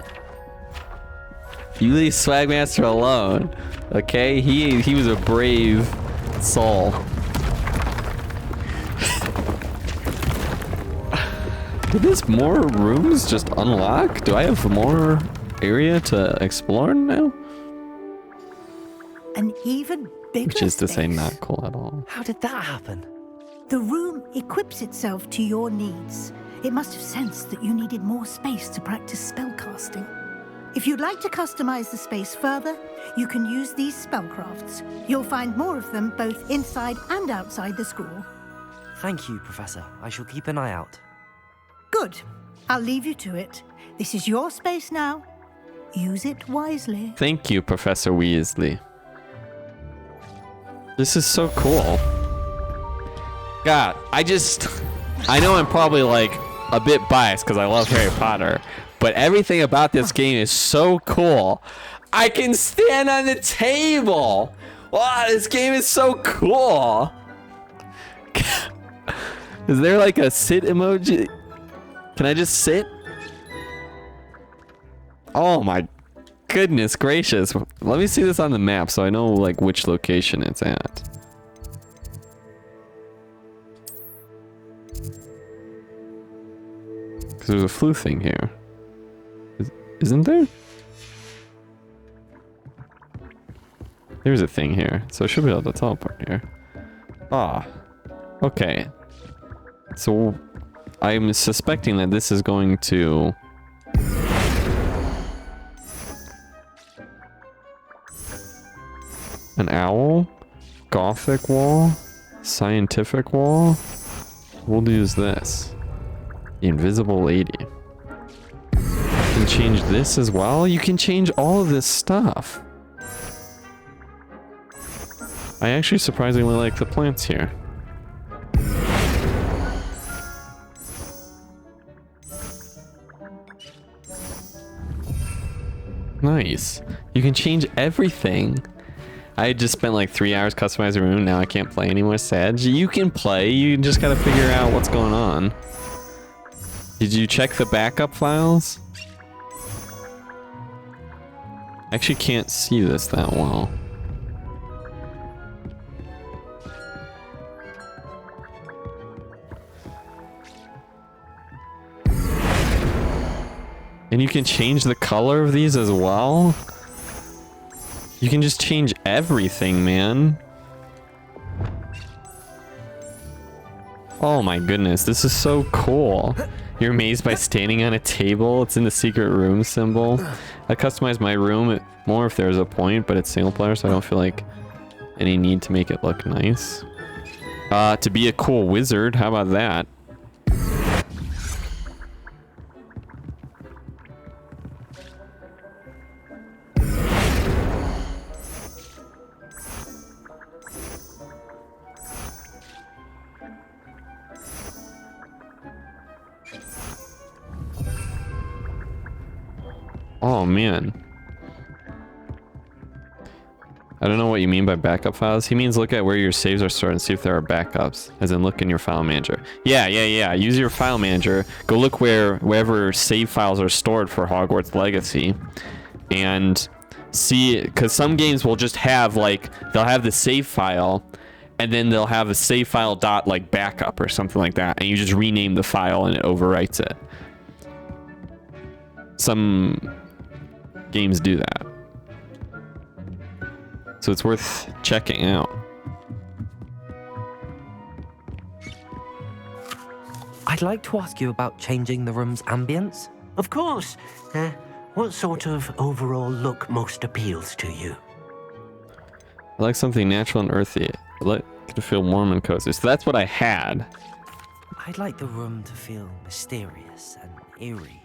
You leave Swagmaster alone, okay? He was a brave soul. Did this more rooms just unlock? Do I have more area to explore now? An even bigger Which is to say space. not cool at all. How did that happen? The room equips itself to your needs. It must have sensed that you needed more space to practice spellcasting. If you'd like to customize the space further, you can use these spellcrafts. You'll find more of them both inside and outside the school. Thank you, Professor. I shall keep an eye out. Good. I'll leave you to it. This is your space now. Use it wisely. Thank you, Professor Weasley. This is so cool. God, I know I'm probably like a bit biased because I love Harry Potter, but everything about this game is so cool. I can stand on the table. Wow, this game is so cool. Is there like a sit emoji? Can I just sit? Oh my goodness gracious. Let me see this on the map so I know like which location it's at. Because there's a flu thing here. Isn't there? There's a thing here, so I should be able to teleport here. Ah, okay. So I'm suspecting that this is going to... An owl? Gothic wall? Scientific wall? We'll use this. The invisible lady. You can change this as well? You can change all of this stuff. I actually surprisingly like the plants here. Nice. You can change everything. I just spent like 3 hours customizing the room. Now I can't play anymore. Sad. You can play. You just gotta figure out what's going on. Did you check the backup files? I actually can't see this that well. And you can change the color of these as well? You can just change everything, man. Oh my goodness, this is so cool. You're amazed by standing on a table. It's in the secret room symbol. I customize my room more if there's a point, but it's single player, so I don't feel like any need to make it look nice. To be a cool wizard, how about that? Oh man. I don't know what you mean by backup files. He means look at where your saves are stored and see if there are backups. As in look in your file manager. Yeah. Use your file manager. Go look wherever save files are stored for Hogwarts Legacy. And see, because some games will just have like, they'll have the save file and then they'll have a save file dot like backup or something like that. And you just rename the file and it overwrites it. Some games do that. So it's worth checking out. I'd like to ask you about changing the room's ambience. Of course. What sort of overall look most appeals to you? I like something natural and earthy. I like it to feel warm and cozy. So that's what I had. I'd like the room to feel mysterious and eerie,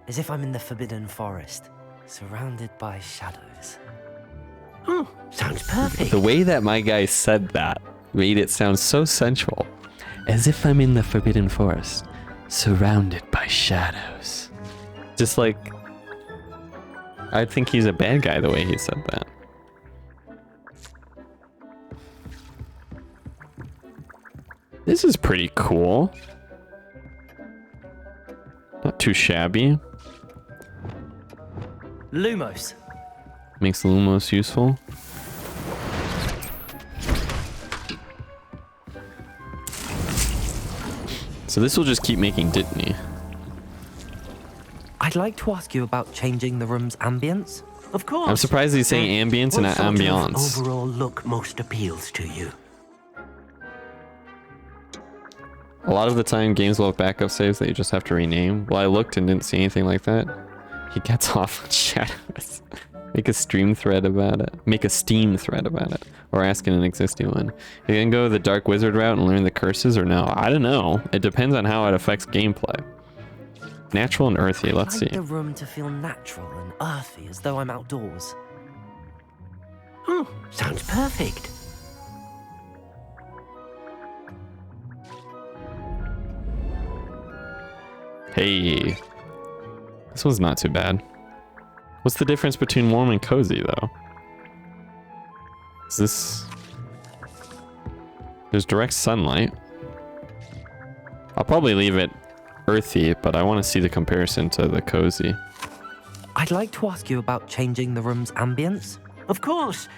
as if I'm in the Forbidden Forest, surrounded by shadows. Oh, sounds perfect. The way that my guy said that made it sound so sensual. As if I'm in the Forbidden Forest, surrounded by shadows. Just like, I think he's a bad guy the way he said that. This is pretty cool. Not too shabby. Lumos. Makes Lumos useful. So this will just keep making Ditany. I'd like to ask you about changing the room's ambience. Of course. I'm surprised he's saying ambience and not What sort of ambiance. overall look most appeals to you? A lot of the time, games will have backup saves that you just have to rename. Well, I looked and didn't see anything like that. He gets off on shadows. Make a stream thread about it. Make a Steam thread about it. Or ask in an existing one. You can go the Dark Wizard route and learn the curses or no? I don't know. It depends on how it affects gameplay. Natural and earthy, let's I'd like see. the room to feel natural and earthy, as though I'm outdoors. Oh, sounds perfect. Hey. This one's not too bad. What's the difference between warm and cozy, though? Is this... There's direct sunlight. I'll probably leave it earthy, but I want to see the comparison to the cozy. I'd like to ask you about changing the room's ambience. Of course.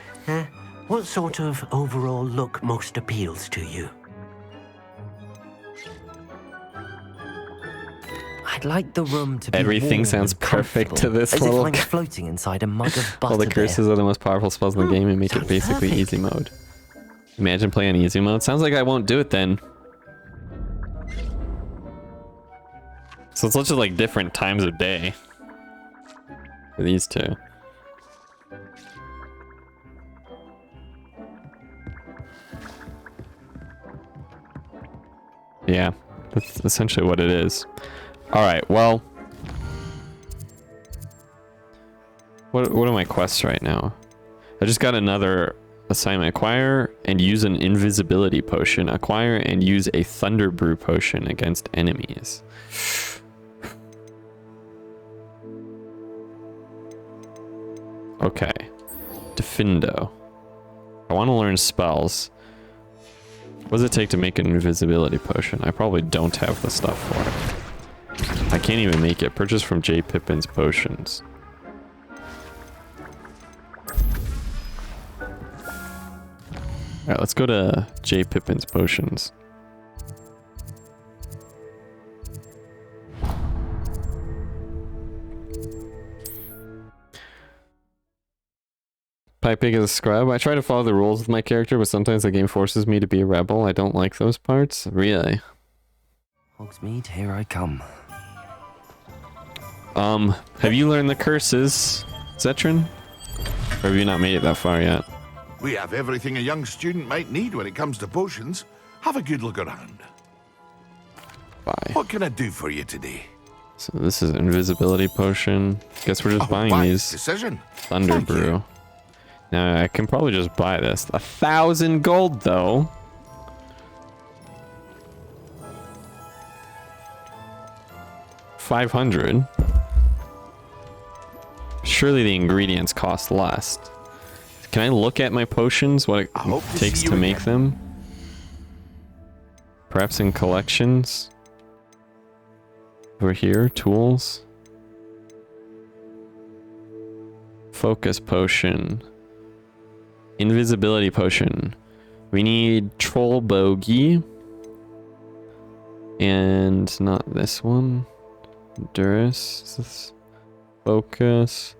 What sort of overall look most appeals to you? I'd like the room to be Everything warm sounds and perfect to this as little if I'm floating inside a mug of All the butterbeer. curses are the most powerful spells in the game and make it basically perfect. easy mode. Imagine playing easy mode. Sounds like I won't do it then. So it's just like different times of day for these two. Yeah, that's essentially what it is. All right, well, what are my quests right now? I just got another assignment: acquire and use an invisibility potion. Acquire and use a thunder brew potion against enemies. Okay, Defindo. I want to learn spells. What does it take to make an invisibility potion? I probably don't have the stuff for it. I can't even make it. Purchase from J. Pippin's Potions. Alright, let's go to J. Pippin's Potions. Piping is a scrub. I try to follow the rules with my character, but sometimes the game forces me to be a rebel. I don't like those parts. Really? Hogsmeade, here I come. Have you learned the curses, Zetrin? Or have you not made it that far yet? We have everything a young student might need when it comes to potions. Have a good look around. Bye. What can I do for you today? So this is invisibility potion. Guess we're just buying these. Decision. Thunder brew. Now I can probably just buy this. 1,000 gold though. $500. Surely the ingredients cost less. Can I look at my potions? What it takes to make them? Perhaps in collections? Over here, tools. Focus potion. Invisibility potion. We need troll bogey. And not this one. Durus. Focus.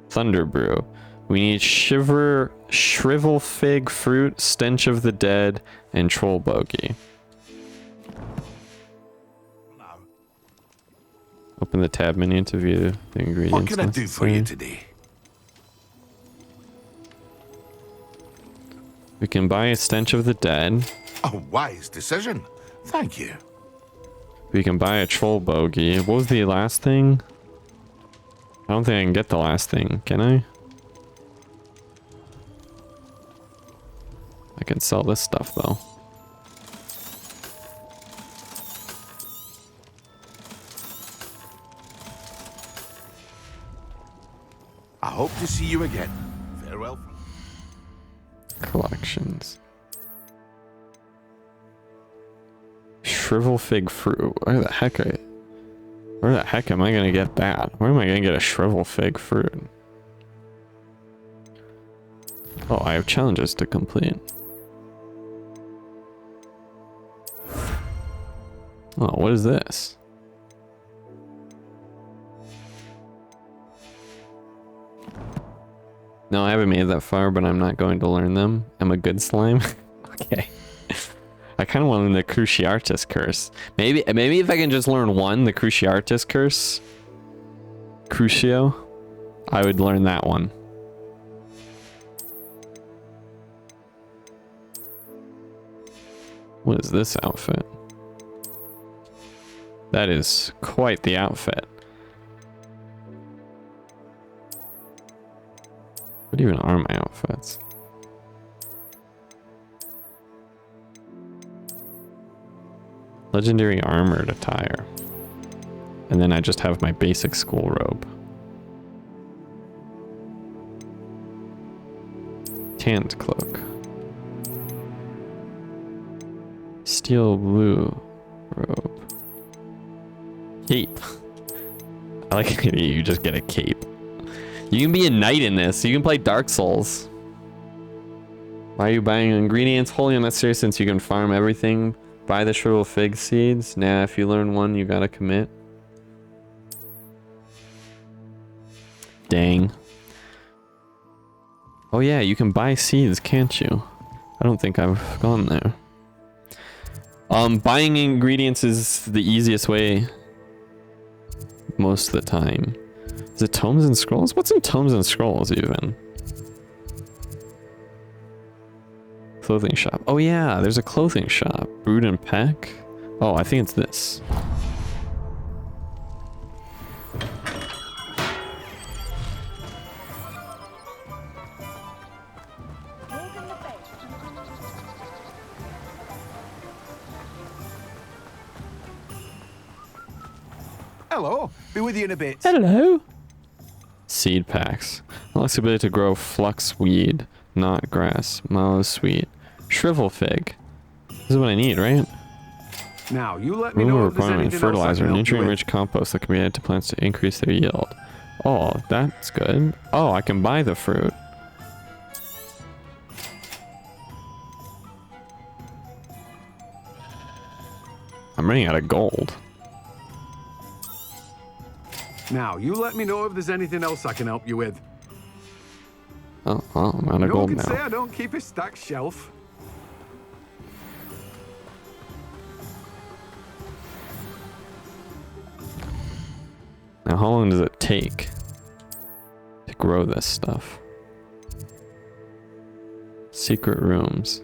Thunder brew. We need shrivel fig fruit, stench of the dead, and troll bogey. Open the tab menu to view the ingredients. What can I do for you today? We can buy a stench of the dead. A wise decision. Thank you. We can buy a troll bogey. What was the last thing? I don't think I can get the last thing. Can I? I can sell this stuff though. I hope to see you again. Farewell. Collections. shrivel fig fruit. Where the heck am I gonna get that? Where am I gonna get a shrivel fig fruit? Oh, I have challenges to complete. Oh, what is this? No, I haven't made it that far, but I'm not going to learn them. I'm a good slime. Okay. I kind of want to learn the Cruciatus curse. Maybe if I can just learn one, the Cruciatus curse, Crucio, I would learn that one. What is this outfit? That is quite the outfit. What even are my outfits? Legendary armored attire. And then I just have my basic school robe. Tanned cloak. Steel blue robe. Cape. I like it. You just get a cape. You can be a knight in this. You can play Dark Souls. Why are you buying ingredients? Wholly unnecessary since you can farm everything. Buy the shrivel fig seeds. Nah, if you learn one, you gotta commit. Dang. Oh yeah, you can buy seeds, can't you? I don't think I've gone there. Buying ingredients is the easiest way most of the time. Is it Tomes and Scrolls? What's in Tomes and Scrolls even? Clothing shop. Oh yeah, there's a clothing shop. Brood and Peck. Oh, I think it's this. Hello. Be with you in a bit. Hello. Seed packs. Unlocks the ability to grow flux weed, knot grass, mallow sweet, shrivel fig. This is what I need, right? Now, you let me Removal know if there's requirement, anything else I fertilizer, can help you with. nutrient-rich compost that can be added to plants to increase their yield. Oh, that's good. Oh, I can buy the fruit. I'm running out of gold. Now, you let me know if there's anything else I can help you with. Oh, well, I'm out of No one gold can say now. I don't keep a stacked shelf. Now, how long does it take to grow this stuff? Secret rooms.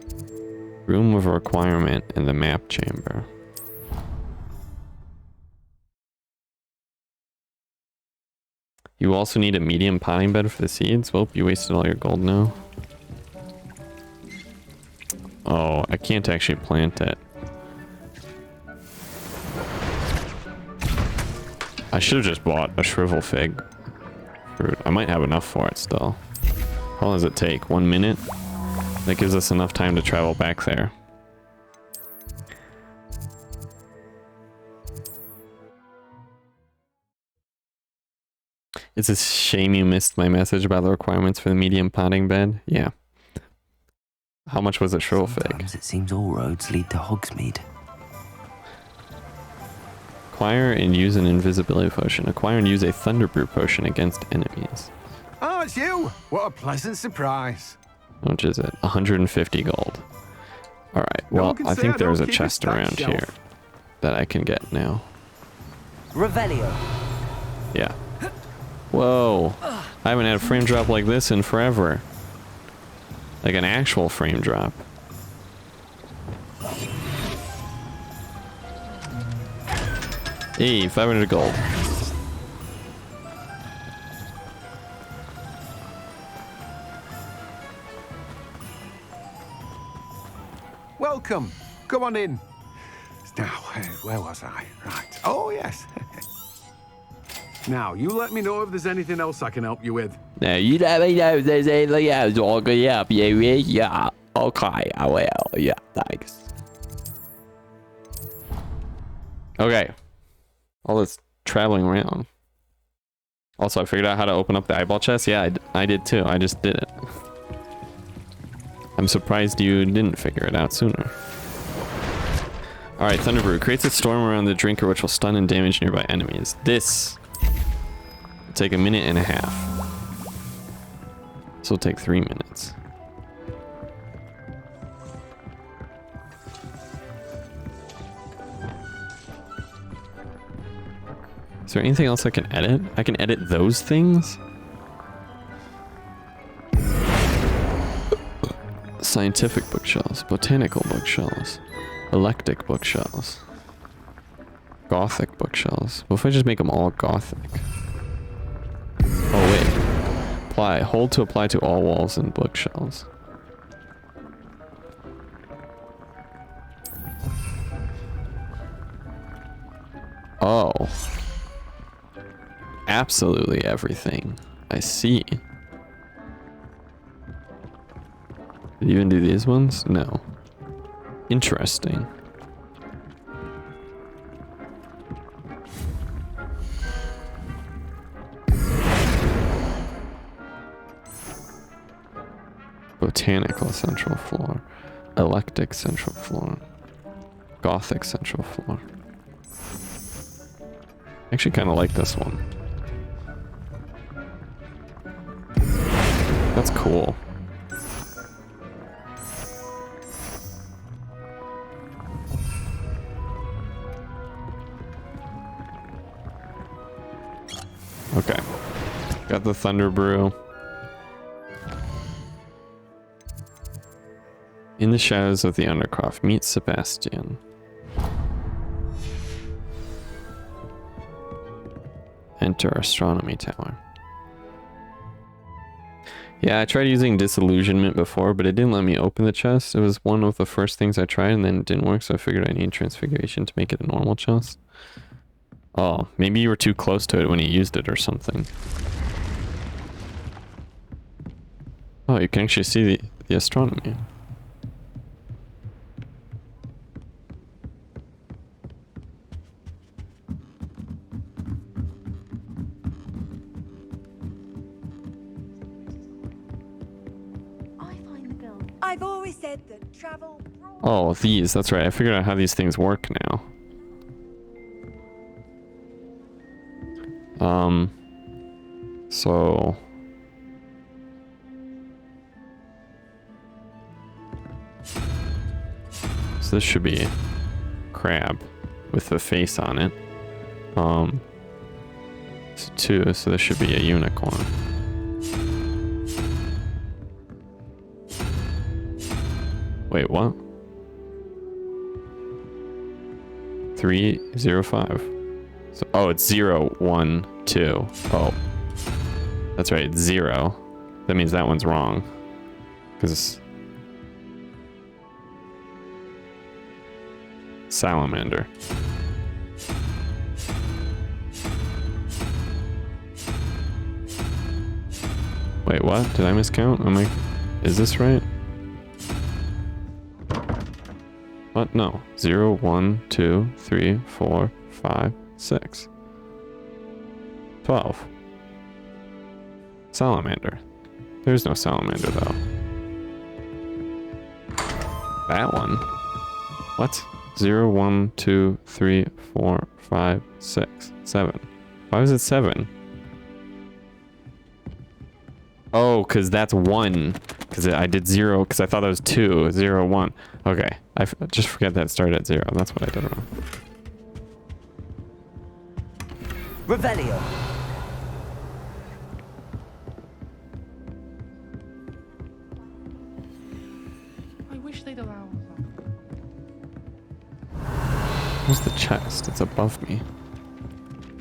Room of requirement in the map chamber. You also need a medium potting bed for the seeds. Well, you wasted all your gold now. Oh, I can't actually plant it. I should have just bought a shrivel fig fruit. I might have enough for it still. How long does it take? 1 minute? That gives us enough time to travel back there. It's a shame you missed my message about the requirements for the medium potting bed. Yeah. How much was it, shrivel fig? Sometimes it seems all roads lead to Hogsmeade. Acquire and use an invisibility potion. Acquire and use a Thunderbrew potion against enemies. Oh, it's you! What a pleasant surprise. How much is it? 150 gold. Alright, No well, one can I say think I there's don't a keep a chest stacked around shelf. here that I can get now. Revelio. Yeah. Whoa. I haven't had a frame drop like this in forever. Like an actual frame drop. Hey, 500 gold. Welcome. Come on in. Now, where was I? Right. Oh, yes. Now, you let me know if there's anything else I can help you with. Now, you let me know if there's anything else I can help you with. Yeah. Okay, I will. Yeah, thanks. Okay. All this traveling around. Also, I figured out how to open up the eyeball chest. Yeah, I did too. I just did it. I'm surprised you didn't figure it out sooner. Alright, Thunder Brew creates a storm around the drinker which will stun and damage nearby enemies. This will take 1.5 minutes. This will take 3 minutes. Is there anything else I can edit? I can edit those things? Scientific bookshelves, botanical bookshelves, eclectic bookshelves, gothic bookshelves. What if I just make them all gothic? Oh wait. Apply. Hold to apply to all walls and bookshelves. Oh. Absolutely everything. I see. Did you even do these ones? No. Interesting. Botanical central floor. Eclectic central floor. Gothic central floor. I actually kind of like this one. That's cool. Okay. Got the Thunder Brew. In the shadows of the Undercroft, meet Sebastian. Enter Astronomy Tower. Yeah, I tried using Disillusionment before, but it didn't let me open the chest. It was one of the first things I tried, and then it didn't work, so I figured I need Transfiguration to make it a normal chest. Oh, maybe you were too close to it when you used it or something. Oh, you can actually see the astronomy. I've always said that travel... Oh, these. That's right. I figured out how these things work now. So... So this should be crab with the face on it. It's 2, so this should be a unicorn. Wait, what? 305. So, oh, it's 0, 1, 2. Oh, that's right. It's 0. That means that one's wrong. Because salamander. Wait, what? Did I miscount? Is this right? What? No. 0, 1, 2, 3, 4, 5, 6. 12. Salamander. There's no salamander, though. That one? What? 0, 1, 2, 3, 4, 5, 6, 7. Why was it 7? Oh, because that's 1. Because I did 0, because I thought that was 2. 0, 1. Okay. Just forget that it started at 0. That's what I did wrong. Revelio. I wish they'd allow us. Where's the chest? It's above me.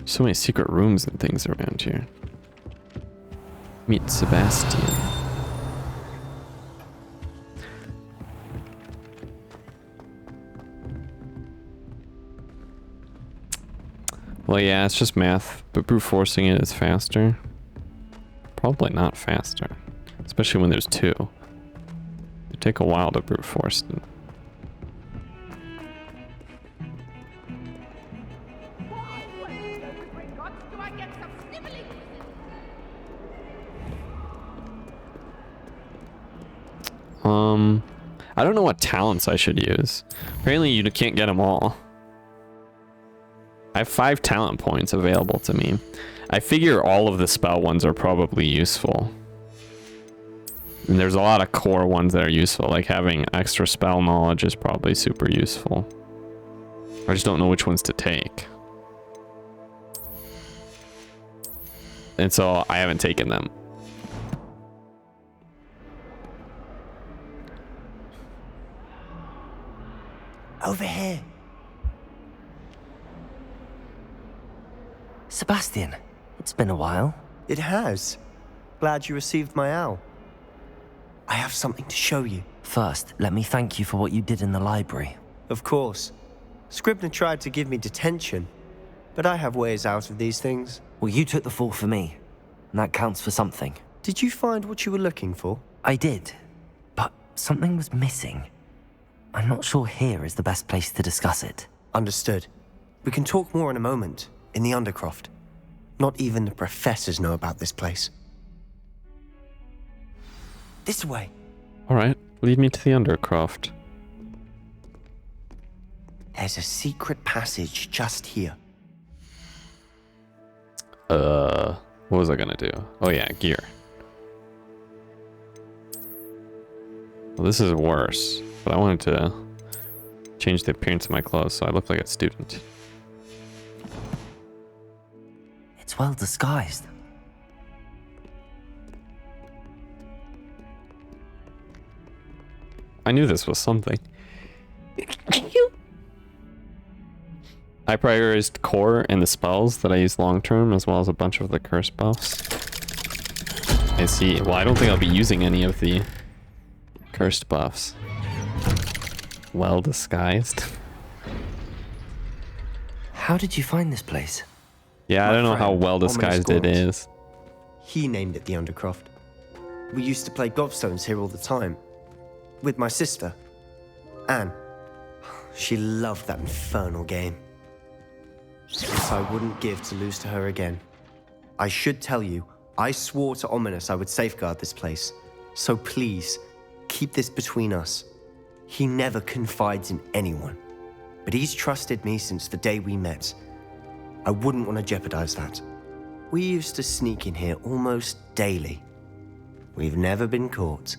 So many secret rooms and things around here. Meet Sebastian. Well, yeah, it's just math, but brute forcing it is faster. Probably not faster, especially when there's 2. It take a while to brute force. Do I get some sniveling? I don't know what talents I should use. Apparently you can't get them all. I have 5 talent points available to me. I figure all of the spell ones are probably useful. And there's a lot of core ones that are useful, like having extra spell knowledge is probably super useful. I just don't know which ones to take. And so I haven't taken them. Over here. Sebastian, it's been a while. It has. Glad you received my owl. I have something to show you. First, let me thank you for what you did in the library. Of course. Scribner tried to give me detention, but I have ways out of these things. Well, you took the fall for me, and that counts for something. Did you find what you were looking for? I did, but something was missing. I'm not sure here is the best place to discuss it. Understood. We can talk more in a moment, in the Undercroft. Not even the professors know about this place. This way. Alright, lead me to the Undercroft. There's a secret passage just here. What was I gonna do? Oh yeah, gear. Well, this is worse, but I wanted to change the appearance of my clothes so I look like a student. It's well disguised. I knew this was something. I prioritized core and the spells that I use long term, as well as a bunch of the curse buffs. I see. Well, I don't think I'll be using any of the cursed buffs. Well disguised. How did you find this place? Yeah, I don't know how well disguised it is. He named it the Undercroft. We used to play gobstones here all the time. With my sister, Anne. She loved that infernal game. I wouldn't give to lose to her again. I should tell you, I swore to Ominous I would safeguard this place. So please, keep this between us. He never confides in anyone. But he's trusted me since the day we met. I wouldn't want to jeopardize that. We used to sneak in here almost daily. We've never been caught.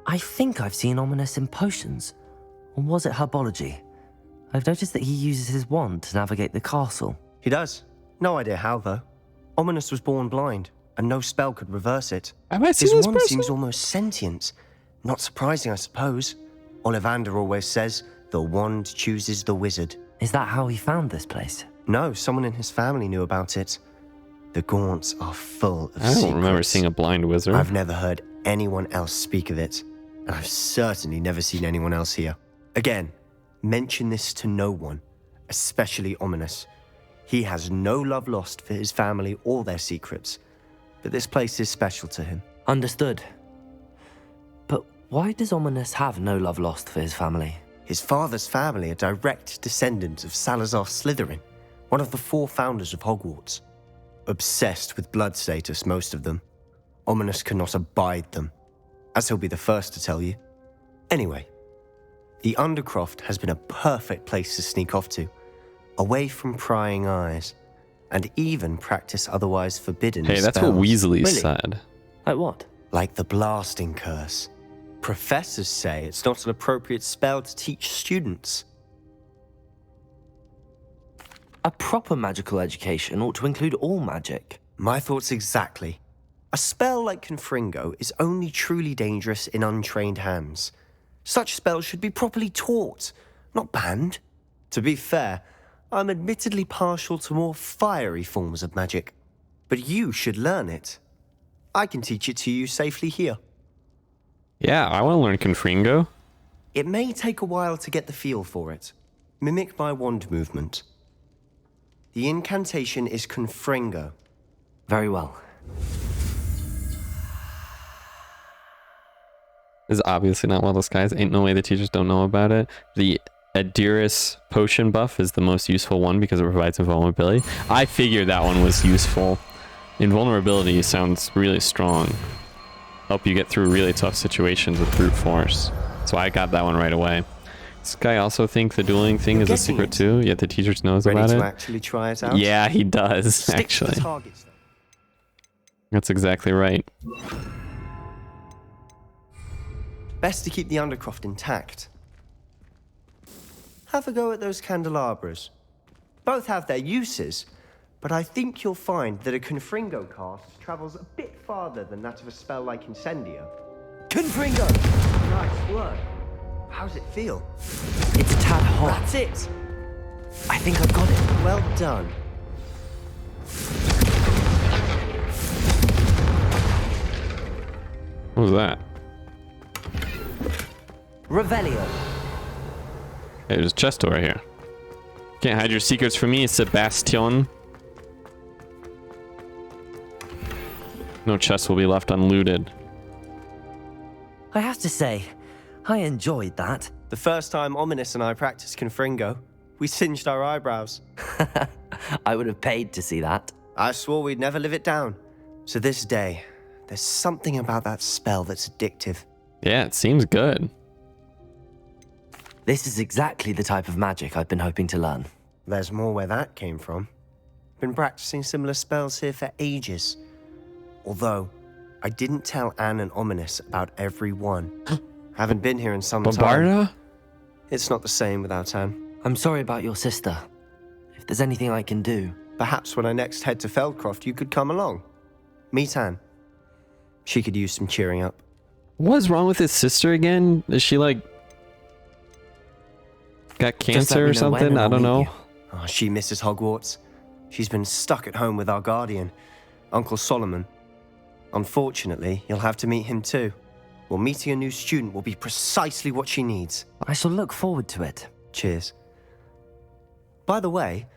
I think I've seen Ominous in potions. Or was it herbology? I've noticed that he uses his wand to navigate the castle. He does. No idea how, though. Ominous was born blind, and no spell could reverse it. Have I seen his this wand person? Seems almost sentient. Not surprising, I suppose. Ollivander always says, the wand chooses the wizard. Is that how he found this place? No, someone in his family knew about it. The Gaunts are full of I don't secrets. remember seeing a blind wizard. I've never heard anyone else speak of it, and I've certainly never seen anyone else here. Again, mention this to no one, especially Ominous. He has no love lost for his family or their secrets, but this place is special to him. Understood. But why does Ominous have no love lost for his family? His father's family are direct descendants of Salazar Slytherin, one of the 4 founders of Hogwarts. Obsessed with blood status, most of them. Ominous cannot abide them, as he'll be the first to tell you. Anyway, the Undercroft has been a perfect place to sneak off to, away from prying eyes, and even practice otherwise forbidden Hey, that's spells. what Weasley Really? said. Like what? Like the blasting curse. Professors say it's not an appropriate spell to teach students. A proper magical education ought to include all magic. My thoughts exactly. A spell like Confringo is only truly dangerous in untrained hands. Such spells should be properly taught, not banned. To be fair, I'm admittedly partial to more fiery forms of magic. But you should learn it. I can teach it to you safely here. Yeah, I want to learn Confringo. It may take a while to get the feel for it. Mimic my wand movement. The incantation is Confringo. Very well. This is obviously not well disguised. Ain't no way the teachers don't know about it. The Adiris potion buff is the most useful one because it provides invulnerability. I figured that one was useful. Invulnerability sounds really strong. Help you get through really tough situations with brute force. So I got that one right away. This guy also think the dueling thing is a secret too, yet the teacher knows about it. Ready to actually try it out? Yeah, he does, Stick actually. to the targets, though. That's exactly right. Best to keep the Undercroft intact. Have a go at those candelabras. Both have their uses, but I think you'll find that a Confringo cast travels a bit farther than that of a spell like Incendio. Confringo! Nice work. How's it feel? It's a tad hot. That's it! I think I've got it. Well done. What was that? Revelio. Hey, there's a chest over here. Can't hide your secrets from me, Sebastian. No chest will be left unlooted. I have to say, I enjoyed that. The first time Ominous and I practiced Confringo, we singed our eyebrows. I would have paid to see that. I swore we'd never live it down. So this day, there's something about that spell that's addictive. Yeah, it seems good. This is exactly the type of magic I've been hoping to learn. There's more where that came from. Been practicing similar spells here for ages. Although, I didn't tell Anne and Ominous about every one. Haven't been here in some Bombarda? time. It's not the same without Anne. I'm sorry about your sister. If there's anything I can do... Perhaps when I next head to Feldcroft, you could come along. Meet Anne. She could use some cheering up. What's wrong with his sister again? Is she like... got cancer or something? I don't know. Oh, she misses Hogwarts. She's been stuck at home with our guardian, Uncle Solomon. Unfortunately, you'll have to meet him too. Well, meeting a new student will be precisely what she needs. I shall look forward to it. Cheers. By the way,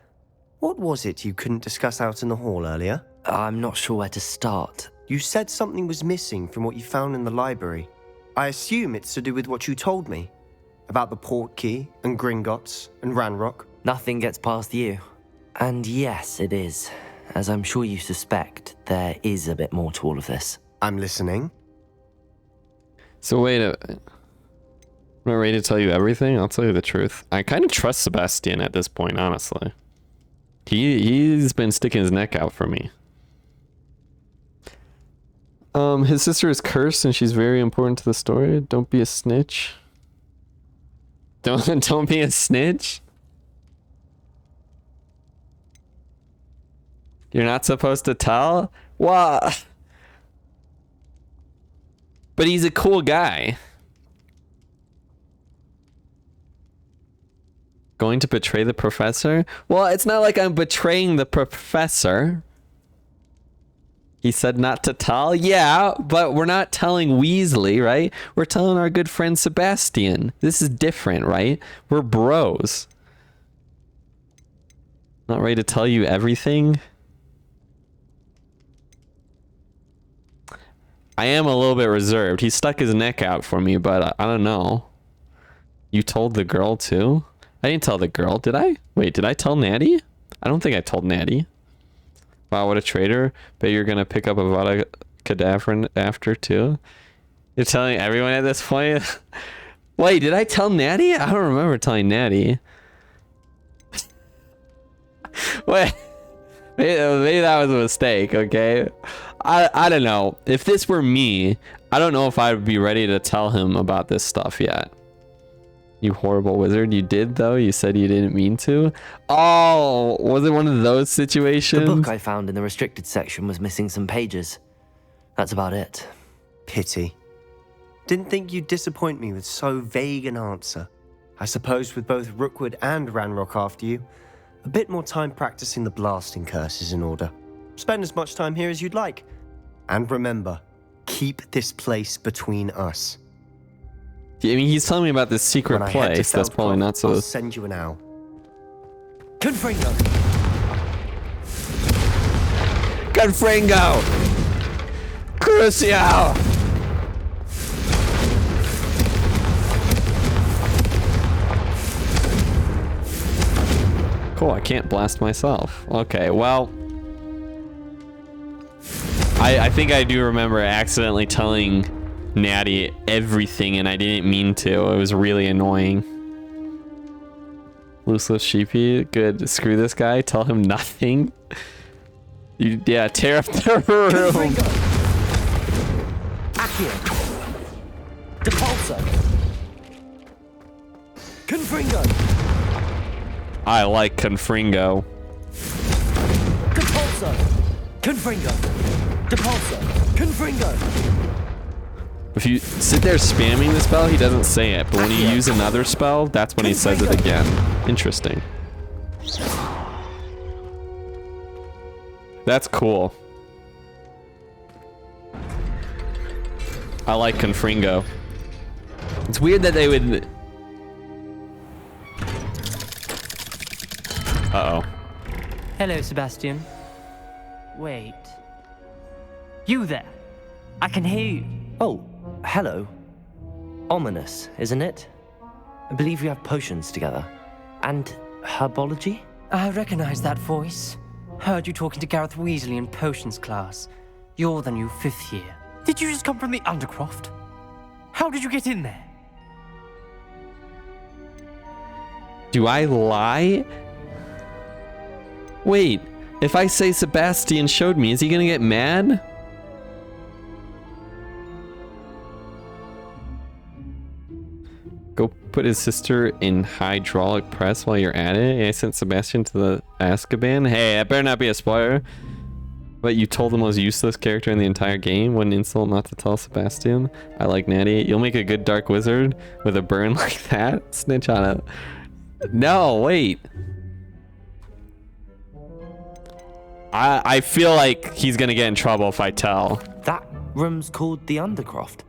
what was it you couldn't discuss out in the hall earlier? I'm not sure where to start. You said something was missing from what you found in the library. I assume it's to do with what you told me. About the port key, and Gringotts, and Ranrock. Nothing gets past you. And yes, it is. As I'm sure you suspect, there is a bit more to all of this. I'm listening. So wait a... I'm not ready to tell you everything. I'll tell you the truth. I kind of trust Sebastian at this point, honestly. He's been sticking his neck out for me. His sister is cursed and she's very important to the story. Don't be a snitch. Don't be a snitch. You're not supposed to tell? What? But he's a cool guy. Going to betray the professor? Well, it's not like I'm betraying the professor. He said not to tell? Yeah, but we're not telling Weasley, right? We're telling our good friend Sebastian. This is different, right? We're bros. Not ready to tell you everything? I am a little bit reserved. He stuck his neck out for me, but I don't know. You told the girl too? I didn't tell the girl, did I? Wait, did I tell Natty? I don't think I told Natty. Wow, what a traitor. Bet you're gonna pick up a Vada Kedavra after too? You're telling everyone at this point? Wait, did I tell Natty? I don't remember telling Natty. Wait, maybe that was a mistake, okay? I don't know. If this were me, I don't know if I would be ready to tell him about this stuff yet. You horrible wizard. You did, though? You said you didn't mean to? Oh, was it one of those situations? The book I found in the restricted section was missing some pages. That's about it. Pity. Didn't think you'd disappoint me with so vague an answer. I suppose with both Rookwood and Ranrock after you, a bit more time practicing the blasting curse is in order. Spend as much time here as you'd like. And remember, keep this place between us. I mean, he's telling me about this secret place. That's probably not so... I'll send you an owl. Confringo! Confringo! Crucio! Cool, I can't blast myself. Okay, well... I think I do remember accidentally telling Natty everything and I didn't mean to. It was really annoying. Loose lips sheepy. Good. Screw this guy. Tell him nothing. Yeah, tear up the room. Accio. Depulso. Confringo. I like Confringo. Depulso. Confringo. Depulso. Confringo. If you sit there spamming the spell, he doesn't say it. But when you use another spell, that's when he says it again. Interesting. That's cool. I like Confringo. It's weird that they would... Uh-oh. Hello, Sebastian. Wait. You there? I can hear you. Oh, hello. Ominous, isn't it? I believe we have potions together. And herbology? I recognize that voice. Heard you talking to Gareth Weasley in potions class. You're the new 5th year. Did you just come from the Undercroft? How did you get in there? Do I lie? Wait, if I say Sebastian showed me, is he gonna get mad? Go put his sister in hydraulic press while you're at it. I sent Sebastian to the Azkaban. Hey, that better not be a spoiler. But you told the most useless character in the entire game. What an insult not to tell Sebastian. I like Natty. You'll make a good dark wizard with a burn like that. Snitch on it. No, wait. I feel like he's gonna get in trouble if I tell. That room's called the Undercroft.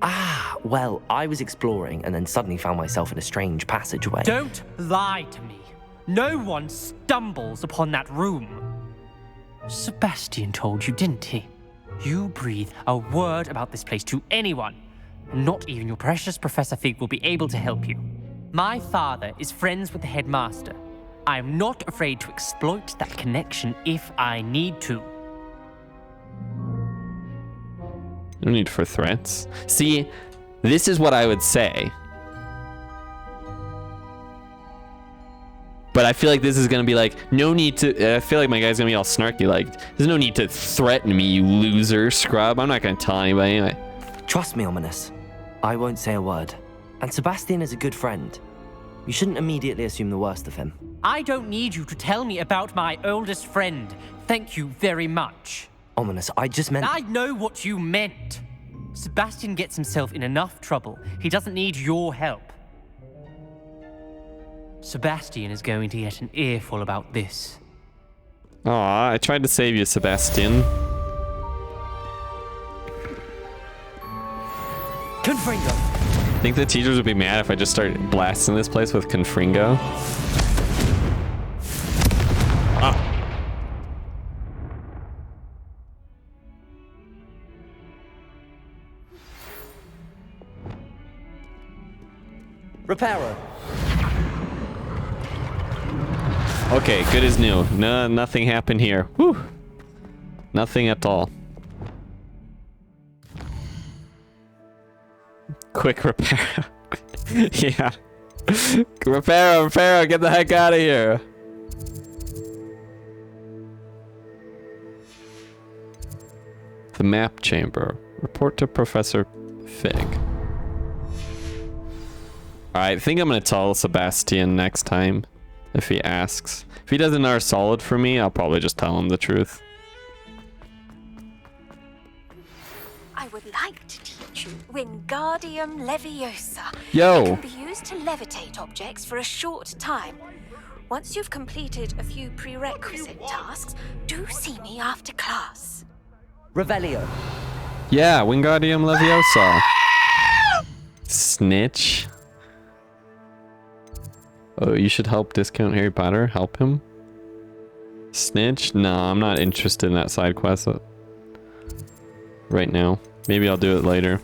Ah, well, I was exploring and then suddenly found myself in a strange passageway. Don't lie to me. No one stumbles upon that room. Sebastian told you, didn't he? You breathe a word about this place to anyone, and not even your precious Professor Fig will be able to help you. My father is friends with the headmaster. I am not afraid to exploit that connection if I need to. No need for threats. See, this is what I would say. But I feel like this is gonna be like, no need to, I feel like my guy's gonna be all snarky, like, there's no need to threaten me, you loser scrub. I'm not gonna tell anybody anyway. Trust me, Ominous. I won't say a word. And Sebastian is a good friend. You shouldn't immediately assume the worst of him. I don't need you to tell me about my oldest friend. Thank you very much. Ominous, I just meant... I know what you meant. Sebastian gets himself in enough trouble. He doesn't need your help. Sebastian is going to get an earful about this. Aw, I tried to save you, Sebastian. Confringo. Think the teachers would be mad if I just started blasting this place with Confringo? Ah. Reparo. Okay, good as new. No, nothing happened here. Whew. Nothing at all. Quick repair. Yeah. Reparo, get the heck out of here. The map chamber. Report to Professor Fig. Alright, I think I'm gonna tell Sebastian next time if he asks. If he does another solid for me, I'll probably just tell him the truth. I would like to teach you Wingardium Leviosa. Yo! It can be used to levitate objects for a short time. Once you've completed a few prerequisite tasks, do see me after class. Revelio. Yeah, Wingardium Leviosa. Snitch. Oh, you should help discount Harry Potter. Help him. Snitch? No, I'm not interested in that side quest right now. Maybe I'll do it later.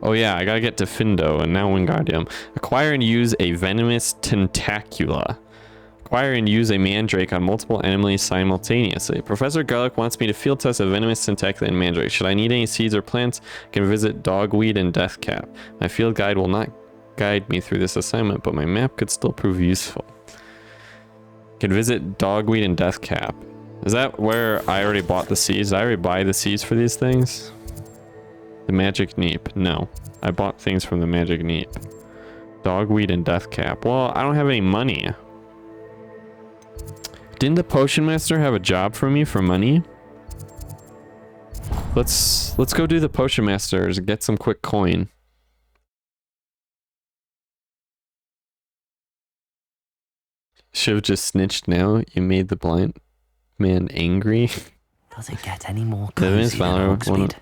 Oh yeah, I gotta get to Findo and now Wingardium. Acquire and use a venomous tentacula. Acquire and use a mandrake on multiple enemies simultaneously. Professor Garlic wants me to field test a venomous tentacula and mandrake. Should I need any seeds or plants, I can visit Dogweed and Deathcap. My field guide will not guide me through this assignment, but my map could still prove useful. Can visit Dogweed and Deathcap. Is that where I already bought the seeds? Did I already buy the seeds for these things? The Magic Neep. No. I bought things from the Magic Neep. Dogweed and Deathcap. Well, I don't have any money. Didn't the Potion Master have a job for me for money? Let's go do the Potion Masters and get some quick coin. Should have just snitched now. You made the blind man angry. Does it get any more Venomous cozy than Valor Hogsmeade?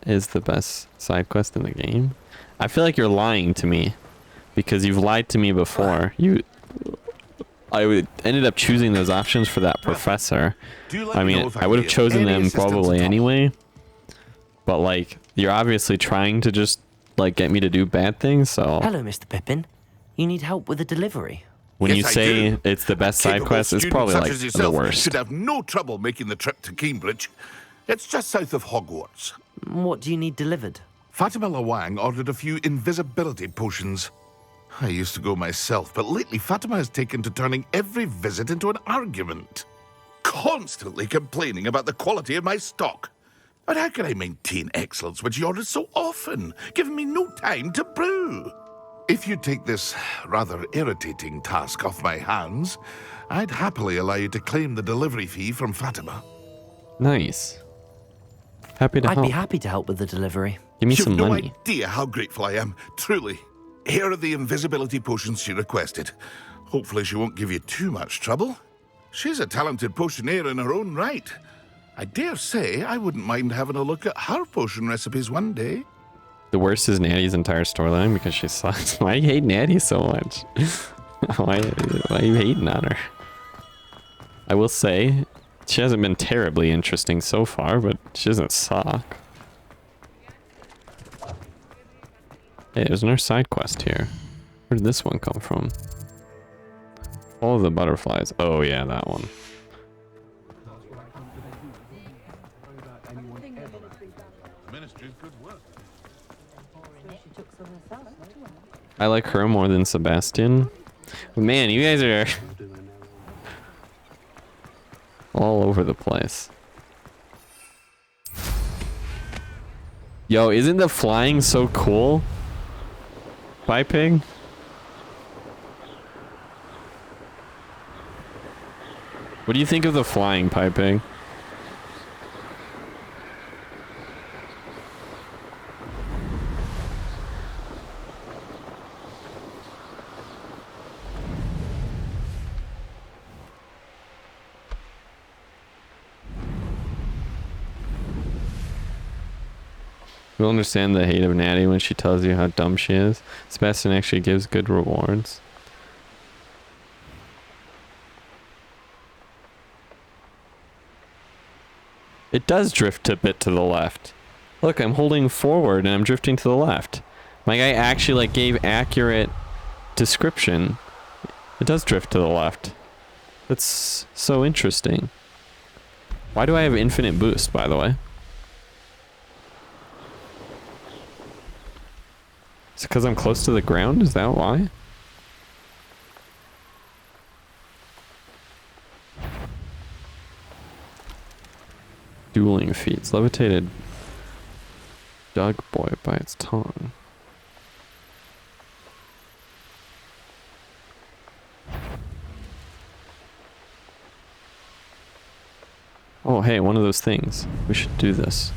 is the best side quest in the game. I feel like you're lying to me because you've lied to me before. I ended up choosing those options for that professor. I mean, I would have chosen them probably anyway. But like, you're obviously trying to just like get me to do bad things. So Hello, Mr. Pippin. You need help with a delivery. when you say it's the best side quest, it's probably like the worst. Should have no trouble making the trip to Cambridge. It's just south of Hogwarts. What do you need delivered? Fatima Lawang ordered a few invisibility potions. I used to go myself, but lately Fatima has taken to turning every visit into an argument. Constantly complaining about the quality of my stock. But how can I maintain excellence when she orders so often, giving me no time to brew? If you take this rather irritating task off my hands, I'd happily allow you to claim the delivery fee from Fatima. Nice. Happy to help. I'd be happy to help with the delivery. Give me You've some no money. idea how grateful I am, truly. Here are the invisibility potions she requested. Hopefully she won't give you too much trouble. She's a talented potioneer in her own right. I dare say I wouldn't mind having a look at her potion recipes one day. The worst is Natty's entire storyline because she sucks. Why do you hate Natty so much? why are you hating on her? I will say, she hasn't been terribly interesting so far, but she doesn't suck. Hey, there's another side quest here. Where did this one come from? Follow the butterflies. Oh yeah, that one. I like her more than Sebastian. Man, you guys are all over the place. Yo, isn't the flying so cool? Piping? What do you think of the flying, Piping? You'll understand the hate of Natty when she tells you how dumb she is. Sebastian actually gives good rewards. It does drift a bit to the left. Look, I'm holding forward and I'm drifting to the left. My guy actually like gave accurate description. It does drift to the left. That's so interesting. Why do I have infinite boost, by the way? Is it because I'm close to the ground? Is that why? Dueling feats. Levitated Doug Boy by its tongue. Oh, hey, one of those things. We should do this.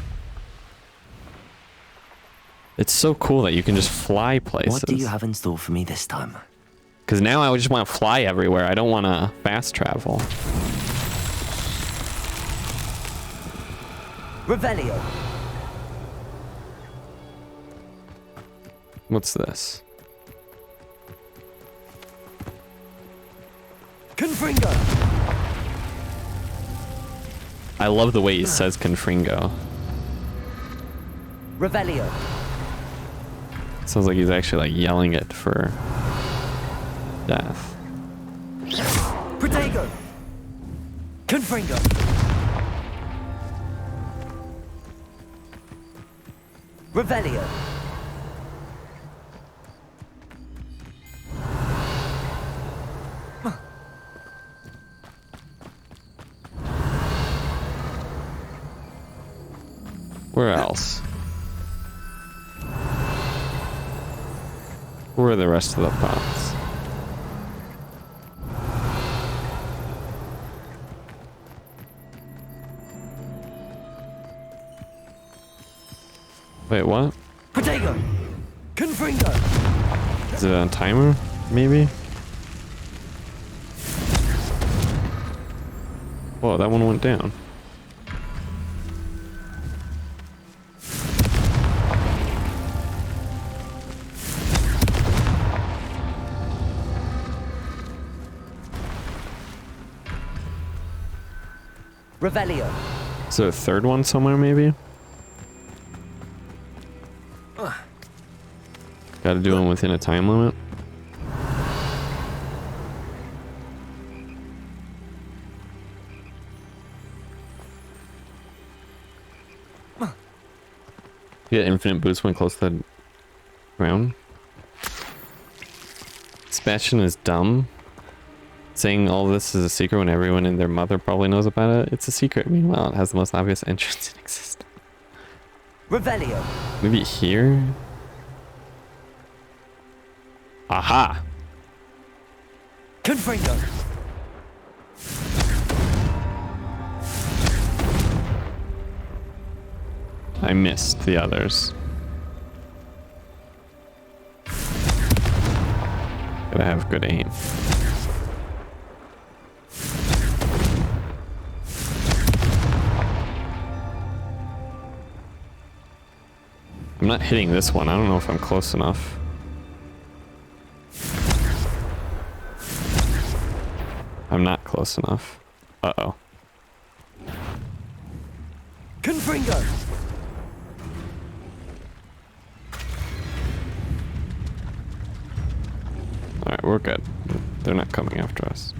It's so cool that you can just fly places. What do you have in store for me this time? Because now I just want to fly everywhere. I don't want to fast travel. Revelio. What's this? Confringo. I love the way he says Confringo. Revelio. Sounds like he's actually like yelling it for death. Protego! Confringo! Revelio! Where else? Where are the rest of the pots? Wait, what? Protego! Confringo! Is it on timer? Maybe? Whoa, that one went down. Revelio! Is there a third one somewhere, maybe? Gotta do them within a time limit. You get infinite boost when close to the ground. Sebastian is dumb. Saying all this is a secret when everyone and their mother probably knows about it. It's a secret. Meanwhile, it has the most obvious entrance in existence. Revelio! Maybe here? Aha! Confringo! I missed the others. Gotta have good aim. I'm not hitting this one. I don't know if I'm close enough. I'm not close enough. Uh-oh. Confringo! Alright, we're good. They're not coming after us.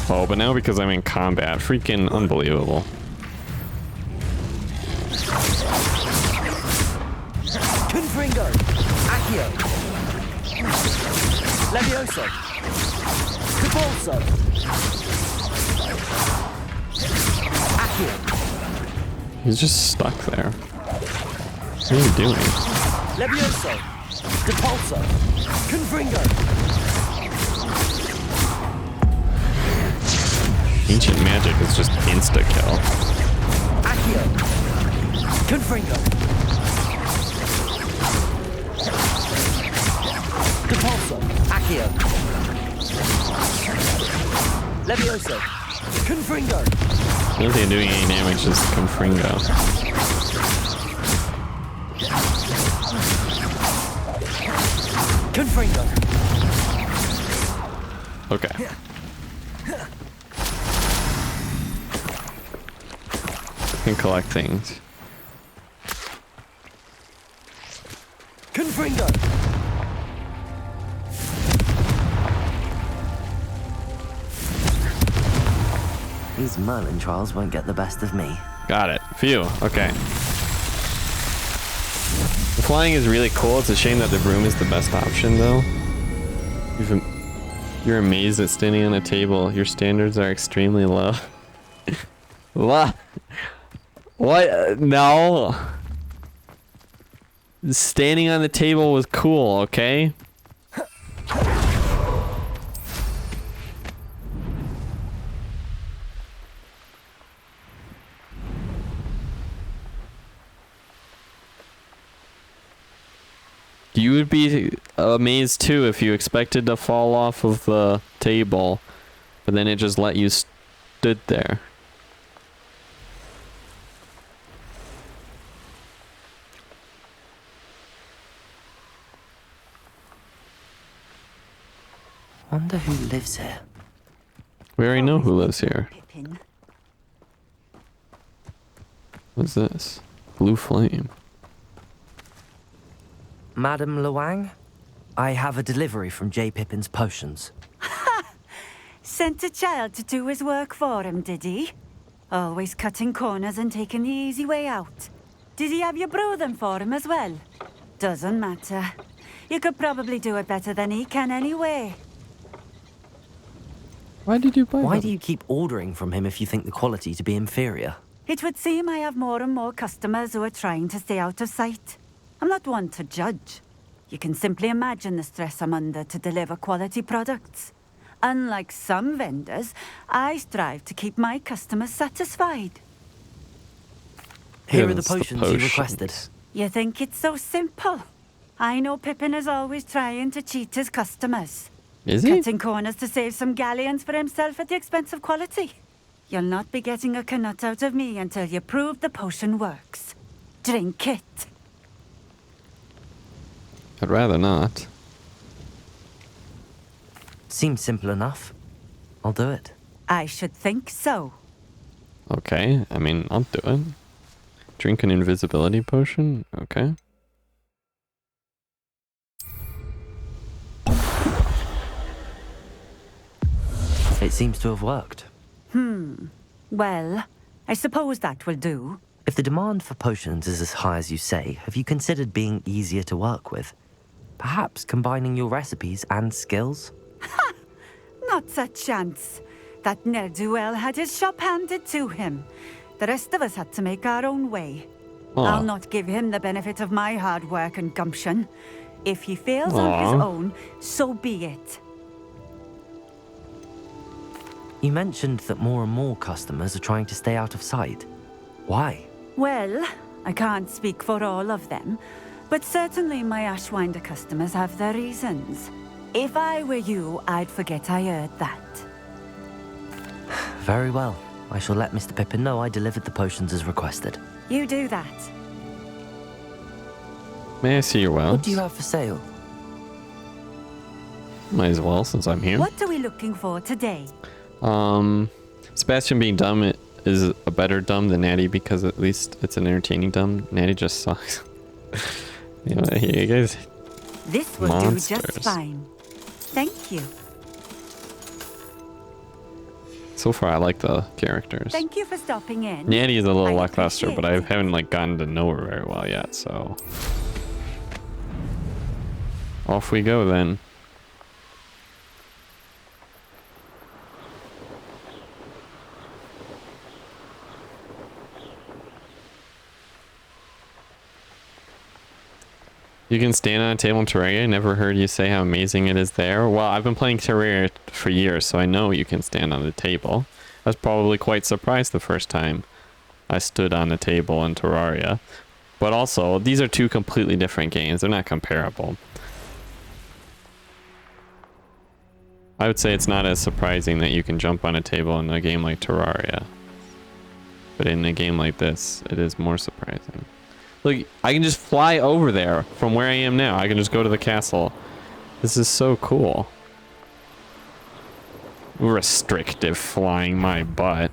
Oh, but now because I'm in combat, freaking unbelievable. Confringo! Accio! Levioso! Cabalso! Accio! He's just stuck there. What are you doing? Levioso! Depulso! Confringo! Ancient magic is just insta-kill. Accio! Confringo! Depulso! Accio! Levioso! Confringo! I don't think I'm doing any damage, just Confringo. Confringo! Okay. I can collect things. Confringo! These Merlin trials won't get the best of me. Got it. Phew. Okay. The flying is really cool. It's a shame that the broom is the best option, though. You're amazed at standing on a table. Your standards are extremely low. What? What? No. Standing on the table was cool, okay? You would be amazed too if you expected to fall off of the table, but then it just let you stood there. Wonder who lives here. We already know who lives here. Pippin. What's this? Blue flame. Madam Luang, I have a delivery from J. Pippin's potions. Sent a child to do his work for him, did he? Always cutting corners and taking the easy way out. Did he have you brew them for him as well? Doesn't matter. You could probably do it better than he can anyway. Why did you buy Why them? do you keep ordering from him if you think the quality to be inferior? It would seem I have more and more customers who are trying to stay out of sight. I'm not one to judge. You can simply imagine the stress I'm under to deliver quality products. Unlike some vendors, I strive to keep my customers satisfied. Here are the potions you requested. You think it's so simple? I know Pippin is always trying to cheat his customers. Is he? Cutting corners to save some galleons for himself at the expense of quality. You'll not be getting a canut out of me until you prove the potion works. Drink it. I'd rather not. Seems simple enough. I'll do it. I should think so. Okay, I mean, I'll do it. Drink an invisibility potion? Okay. It seems to have worked. Well, I suppose that will do. If the demand for potions is as high as you say, have you considered being easier to work with? Perhaps combining your recipes and skills? Not a chance. That ne'er-do-well had his shop handed to him. The rest of us had to make our own way. I'll not give him the benefit of my hard work and gumption. If he fails on his own, so be it. You mentioned that more and more customers are trying to stay out of sight. Why? Well, I can't speak for all of them, but certainly my Ashwinder customers have their reasons. If I were you, I'd forget I heard that. Very well. I shall let Mr. Pippin know I delivered the potions as requested. You do that. May I see your wells? What do you have for sale? Might as well, since I'm here. What are we looking for today? Sebastian being dumb is a better dumb than Natty because at least it's an entertaining dumb. Natty just sucks. You know, you guys. This will do just fine. Thank you. So far, I like the characters. Thank you for stopping in. Natty is a little lackluster, but I haven't like gotten to know her very well yet. So off we go then. You can stand on a table in Terraria. Never heard you say how amazing it is there. Well, I've been playing Terraria for years, so I know you can stand on the table. I was probably quite surprised the first time I stood on the table in Terraria. But also, these are two completely different games. They're not comparable. I would say it's not as surprising that you can jump on a table in a game like Terraria. But in a game like this, it is more surprising. Look, I can just fly over there from where I am now. I can just go to the castle. This is so cool. Restrictive flying my butt.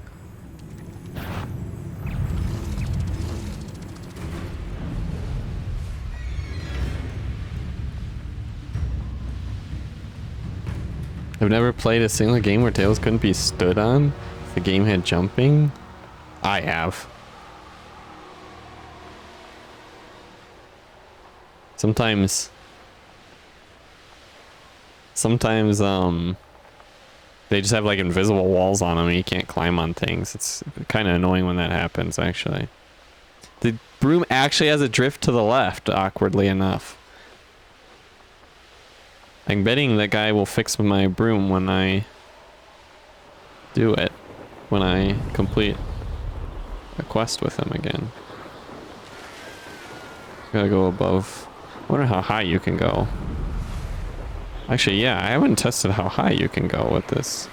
I've never played a single game where tails couldn't be stood on if the game had jumping. I have. Sometimes they just have like invisible walls on them and you can't climb on things. It's kind of annoying when that happens, actually. The broom actually has a drift to the left, awkwardly enough. I'm betting that guy will fix my broom when I do it, when I complete a quest with him again. Gotta go above. I wonder how high you can go. Actually, yeah, I haven't tested how high you can go with this.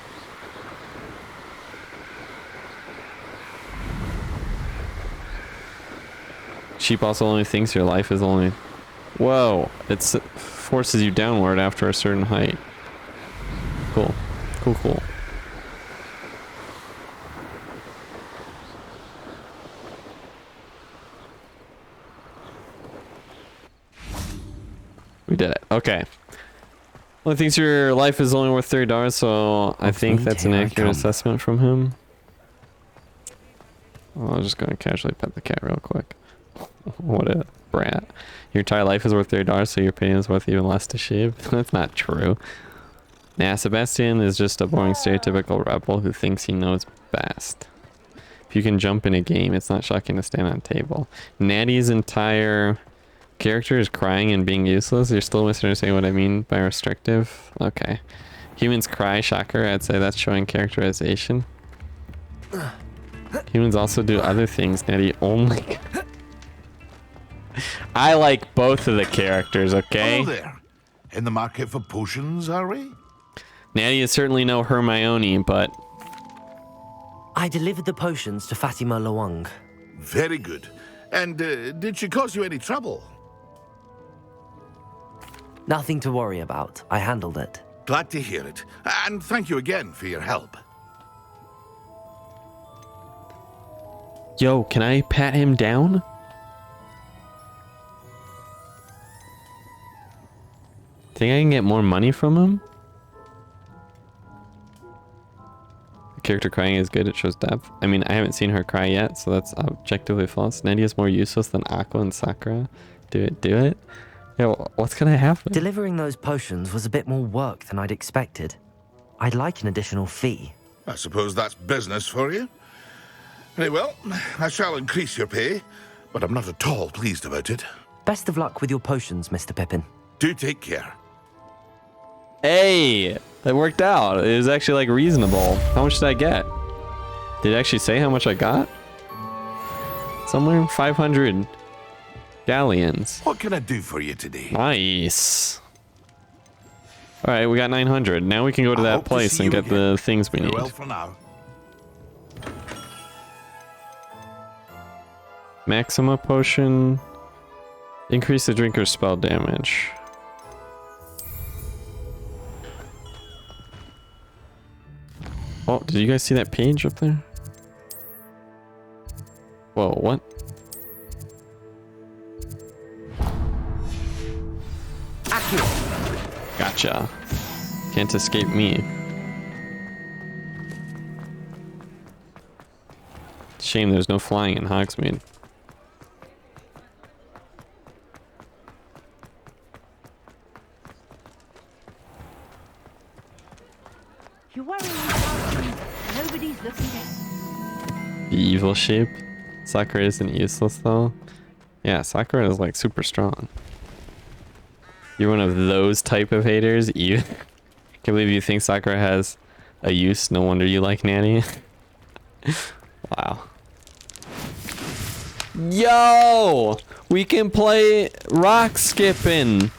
Sheep also only thinks your life is only... Whoa, it forces you downward after a certain height. Cool. Cool, cool. We did it. Okay. Well, he thinks your life is only worth $30, so I think that's an accurate assessment from him. Well, I'm just gonna casually pet the cat real quick. What a brat. Your entire life is worth $30, so your opinion is worth even less to Sheep. That's not true. Nah, Sebastian is just a boring stereotypical rebel who thinks he knows best. If you can jump in a game, it's not shocking to stand on a table. Natty's entire character is crying and being useless. You're still misunderstanding what I mean by restrictive? Okay. Humans cry, shocker. I'd say that's showing characterization. Humans also do other things. Natty only... I like both of the characters, okay? Hello there. In the market for potions, are we? Natty is certainly no Hermione, but... I delivered the potions to Fatima Lawang. Very good. And did she cause you any trouble? Nothing to worry about. I handled it. Glad to hear it. And thank you again for your help. Yo, can I pat him down? Think I can get more money from him? The character crying is good, it shows depth. I mean, I haven't seen her cry yet, so that's objectively false. Nadia is more useless than Aqua and Sakura. Do it. Yeah, what's gonna happen? Delivering those potions was a bit more work than I'd expected. I'd like an additional fee. I suppose that's business for you. Very well, I shall increase your pay, but I'm not at all pleased about it. Best of luck with your potions, Mr. Pippin. Do take care. Hey, that worked out. It was actually like reasonable. How much did I get? Did it actually say how much I got? Somewhere 500 galleons. What can I do for you today? Nice. All right, we got 900. Now we can go to that place and get the things we need. Well for now. Maxima potion. Increase the drinker's spell damage. Oh, did you guys see that page up there? Whoa, what? Gotcha. Can't escape me. Shame there's no flying in Hogsmeade. You're worrying about me. Nobody's looking at The evil shape. Sakura isn't useless though. Yeah, Sakura is like super strong. You're one of those type of haters. You can't believe you think Sakura has a use. No wonder you like Nanny. Wow. Yo! We can play rock skipping.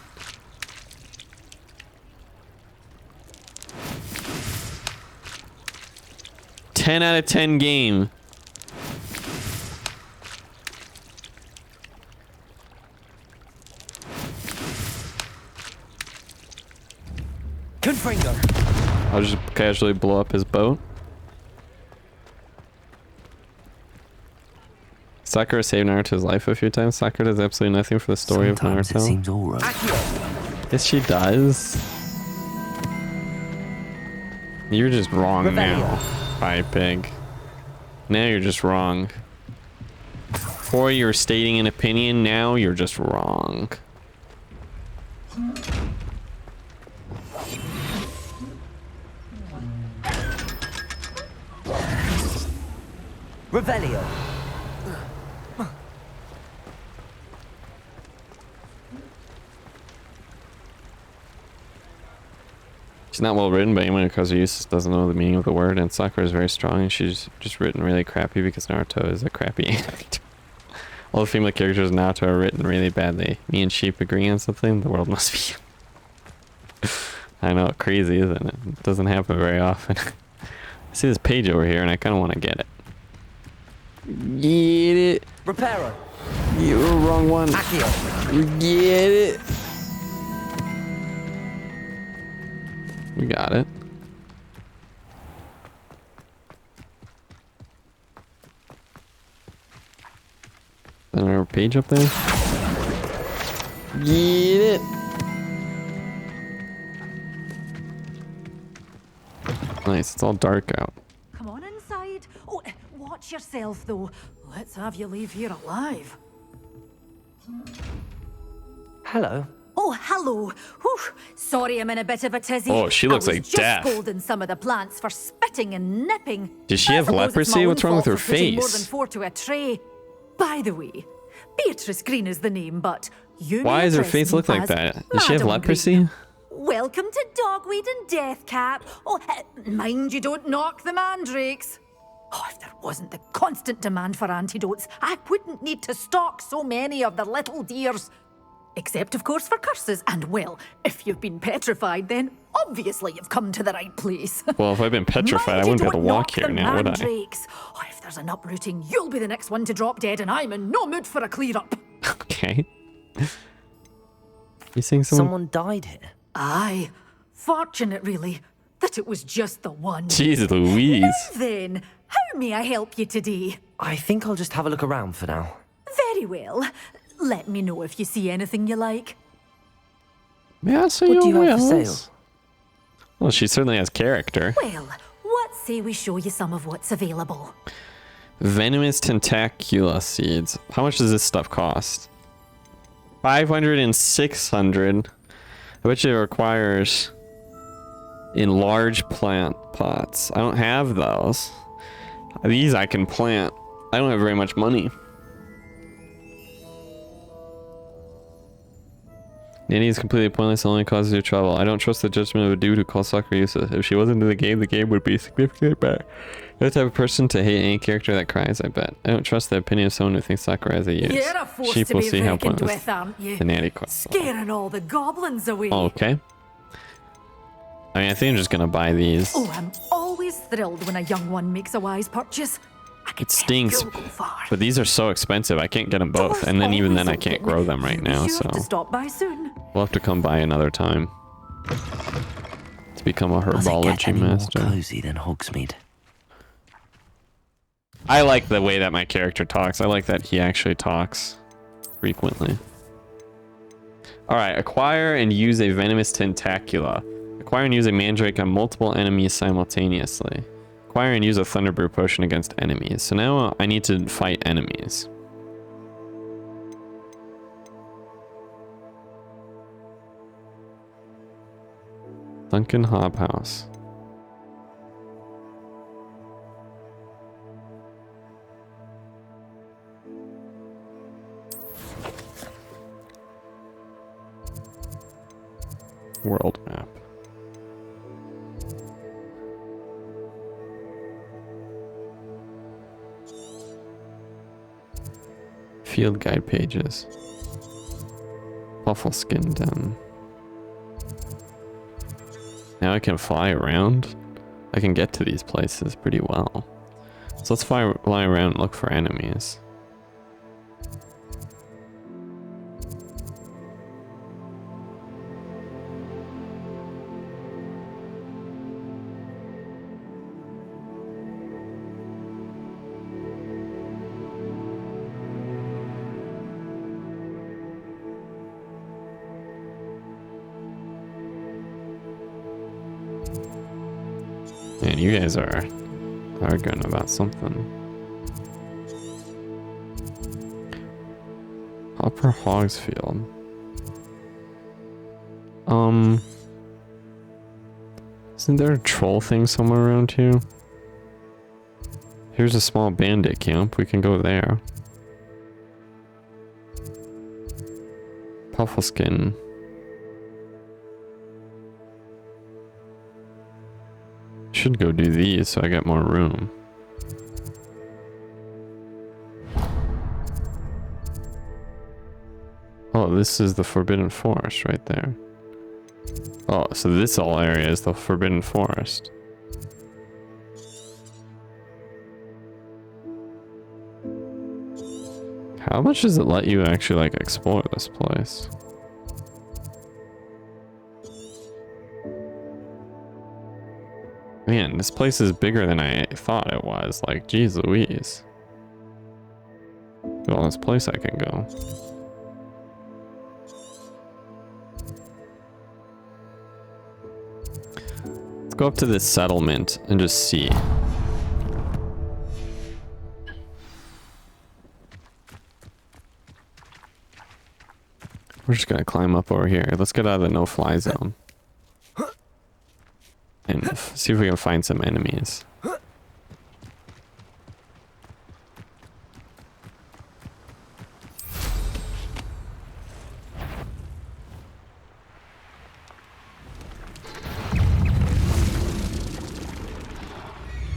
Ten out of 10 game. Confringo. I'll just casually blow up his boat. Sakura saved Naruto's life a few times. Sakura does absolutely nothing for the story of Naruto. It seems all right. Yes, she does. You're just wrong now, Pie Pig. Now you're just wrong. Before you were stating an opinion, now you're just wrong. Revelio. She's not well written by anyone because Useless doesn't know the meaning of the word, and Sakura is very strong, and she's just written really crappy because Naruto is a crappy actor. All the female characters in Naruto are written really badly. Me and Sheep agree on something, the world must be... I know, crazy, isn't it? It doesn't happen very often. I see this page over here, and I kind of want to get it. Get it. Reparo. You were wrong one. Accio. Get it. We got it. Another page up there. Get it. nice. It's all dark out. Come on inside. Oh, watch yourself, though. Let's have you leave here alive. Hello. Oh, hello. Whew. Sorry I'm in a bit of a tizzy. Oh, she looks I was like just death. scolding some of the plants for spitting and nipping. Does she have I suppose it's leprosy? my What's own wrong with fault her for putting More face? than 4 to a tray. By the way, Beatrice Green is the name, but you Why may does her address face me look like as that? Does she have Madam leprosy? Green. Welcome to Dogweed and Deathcap. Oh, mind you don't knock the mandrakes. Oh, if there wasn't the constant demand for antidotes, I wouldn't need to stock so many of the little dears. Except, of course, for curses. And, well, if you've been petrified, then obviously you've come to the right place. Well, if I've been petrified, I Mind you wouldn't be able to don't walk knock here the now, would I? mandrakes. Oh, if there's an uprooting, you'll be the next one to drop dead, and I'm in no mood for a clear-up. Okay. You seeing Someone died here. Aye. Fortunate, really, that it was just the one. Jeez Louise. Now then, how may I help you today? I think I'll just have a look around for now. Very well. Let me know if you see anything you like. Yeah, so What do you you have for will. sale? Well, she certainly has character. Well, what say we show you some of what's available? Venomous tentacula seeds. How much does this stuff cost? 500 and 600. I bet you it requires in large plant pots. I don't have those. These I can plant. I don't have very much money. Nanny is completely pointless and only causes you trouble. I don't trust the judgment of a dude who calls Sakura useless. If she wasn't in the game would be significantly better. You're the type of person to hate any character that cries, I bet. I don't trust the opinion of someone who thinks Sakura has a use. You're a force Sheep to will be see how reckoned pointless with, aren't you? the nanny quest. Scaring all the goblins away. Okay. I mean, I think I'm just gonna buy these. Oh, I'm always thrilled when a young one makes a wise purchase. It stings, but these are so expensive. I can't get them both, and then even then I can't grow them right now. Sure So to stop by soon. we'll have to come by another time to become a herbology master. More cozy than Hogsmeade. I like the way that my character talks. I like that he actually talks frequently. All right, acquire and use a venomous tentacula. Acquire and use a mandrake on multiple enemies simultaneously. Acquire and use a thunderbrew potion against enemies. So now I need to fight enemies. Duncan Hobhouse. World map. Field guide pages. Buffalo skin den. Now I can fly around. I can get to these places pretty well. So let's fly around and look for enemies. Man, you guys are arguing about something. Upper Hogsfield. Isn't there a troll thing somewhere around here? Here's a small bandit camp. We can go there. Puffleskin. Should go do these so I get more room. Oh, this is the Forbidden Forest right there. Oh, so this whole area is the Forbidden Forest. How much does it let you actually like explore this place? Man, this place is bigger than I thought it was. Like, geez Louise. Look at all this place I can go. Let's go up to this settlement and just see. We're just gonna climb up over here. Let's get out of the no-fly zone. And see if we can find some enemies.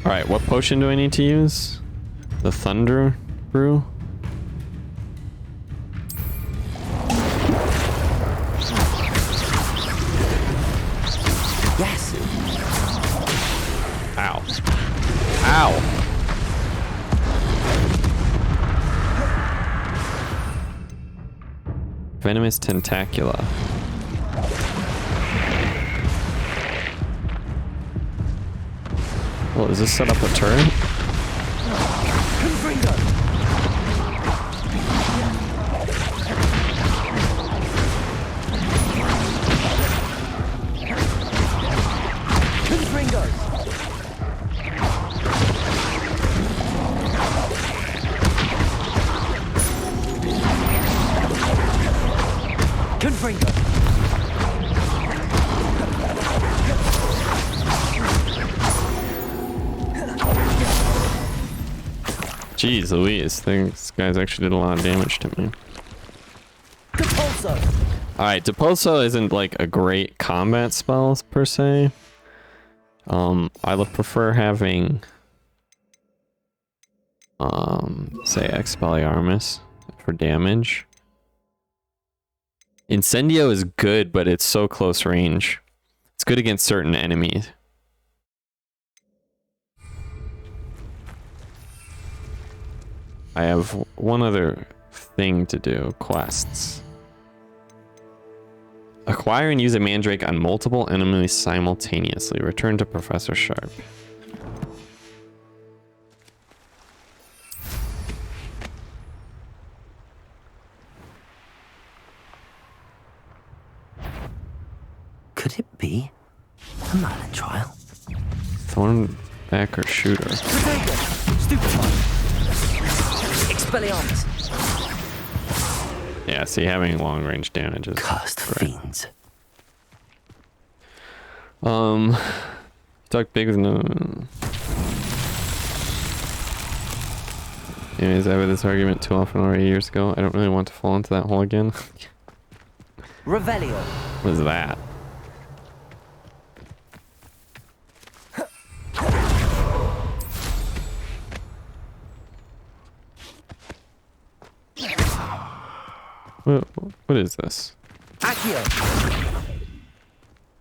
Alright, what potion do I need to use? The Thunder Brew? Yes. Ow. Ow. Venomous Tentacula. Well, does this set up a turret? Jeez Louise, this guy's actually did a lot of damage to me. Alright, Depulso isn't like a great combat spell per se. I would prefer having say Expelliarmus for damage. Incendio is good, but it's so close range. It's good against certain enemies. I have one other thing to do, quests. Acquire and use a mandrake on multiple enemies simultaneously. Return to Professor Sharp. Could it be a Merlin trial? Thornback or Shooter? Expelliarmus. Yeah, see, having long range damage is Cursed great. fiends. Talk big with no. Anyways, I had this argument too often already years ago. I don't really want to fall into that hole again. Revelio. What is that? What is this? Accio.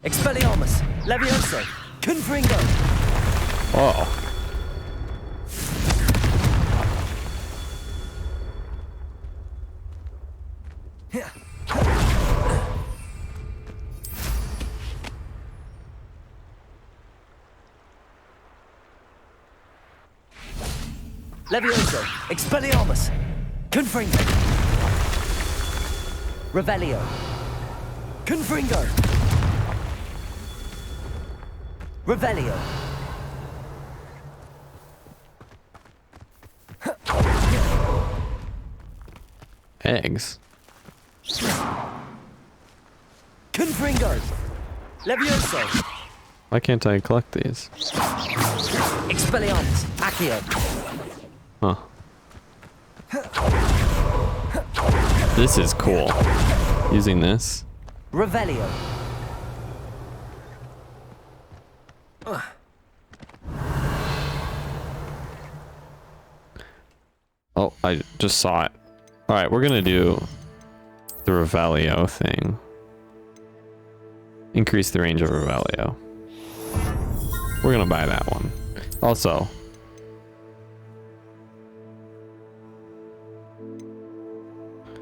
Expelliarmus. Levioso. Confringo. Oh. Levioso. Expelliarmus. Confringo. Revelio. Confringo. Revelio. Eggs. Confringo. Levioso. Why can't I collect these? Expelliarmus. Accio. Huh. This is cool. Using this. Revelio. Oh, I just saw it. Alright, we're gonna do the Revelio thing. Increase the range of Revelio. We're gonna buy that one. Also,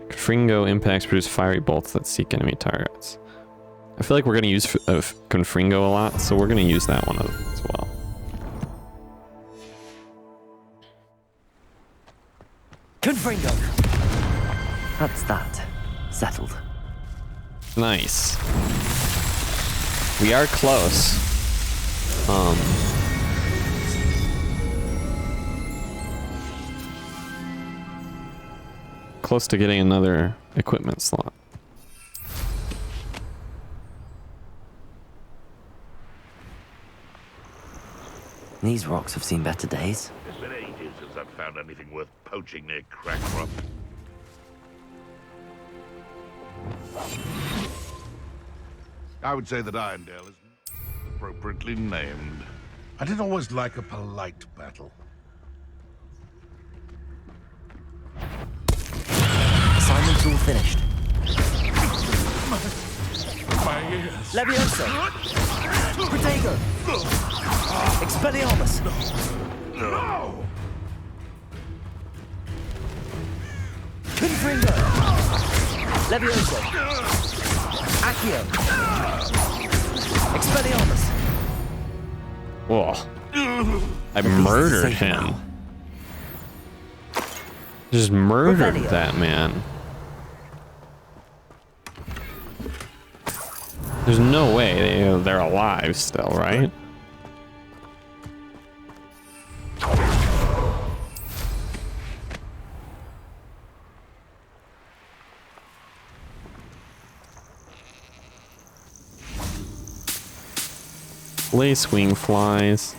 Confringo impacts produce fiery bolts that seek enemy targets. I feel like we're gonna use Confringo a lot, so we're gonna use that one as well. Confringo. That's that. Settled. Nice. We are close. Close to getting another equipment slot. These rocks have seen better days. It's been ages since I've found anything worth poaching near Crackcrop. I would say that Irondale is appropriately named. I did always like a polite battle. Assignment's all finished. My ears. Leviosa! Protego! Expelliarmus! No! Confringo! Leviosa! Accio! Expelliarmus! Whoa. I murdered him. Just murdered that man. There's no way they're alive still, right? Lacewing flies.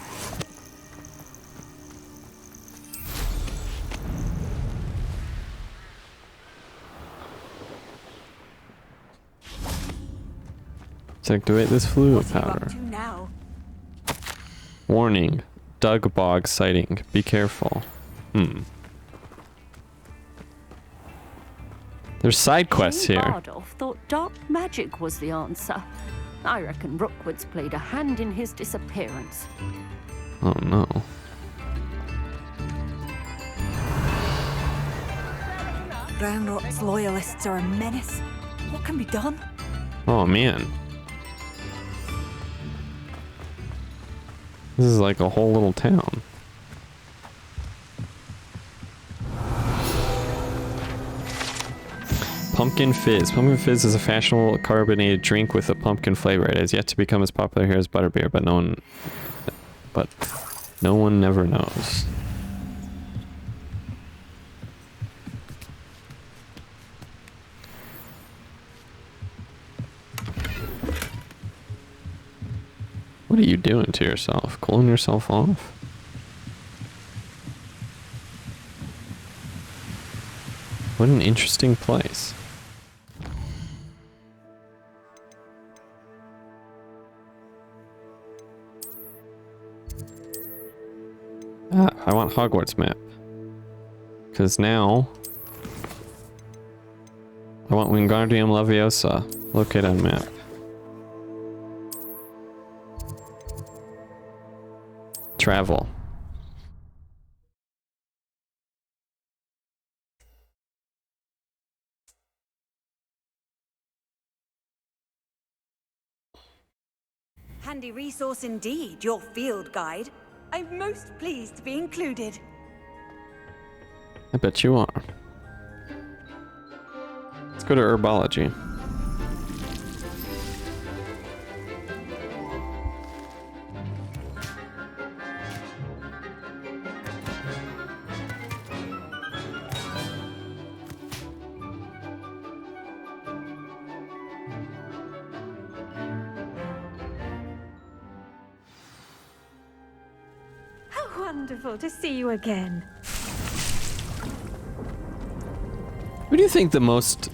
To activate this fluid powder. Now? Warning. Dug bog sighting. Be careful. There's side quests King here. Bardolph thought dark magic was the answer. I reckon Rookwood's played a hand in his disappearance. Oh no. Ranrock's loyalists are a menace. What can be done? Oh man. This is like a whole little town. Pumpkin Fizz. Pumpkin Fizz is a fashionable carbonated drink with a pumpkin flavor. It has yet to become as popular here as butterbeer, but no one never knows. What are you doing to yourself? Clone yourself off? What an interesting place. Ah, I want Hogwarts map. Because now I want Wingardium Leviosa. Locate on map. Travel. Handy resource indeed, your field guide. I'm most pleased to be included. I bet you are. Let's go to herbology. Wonderful to see you again. What do you think the most...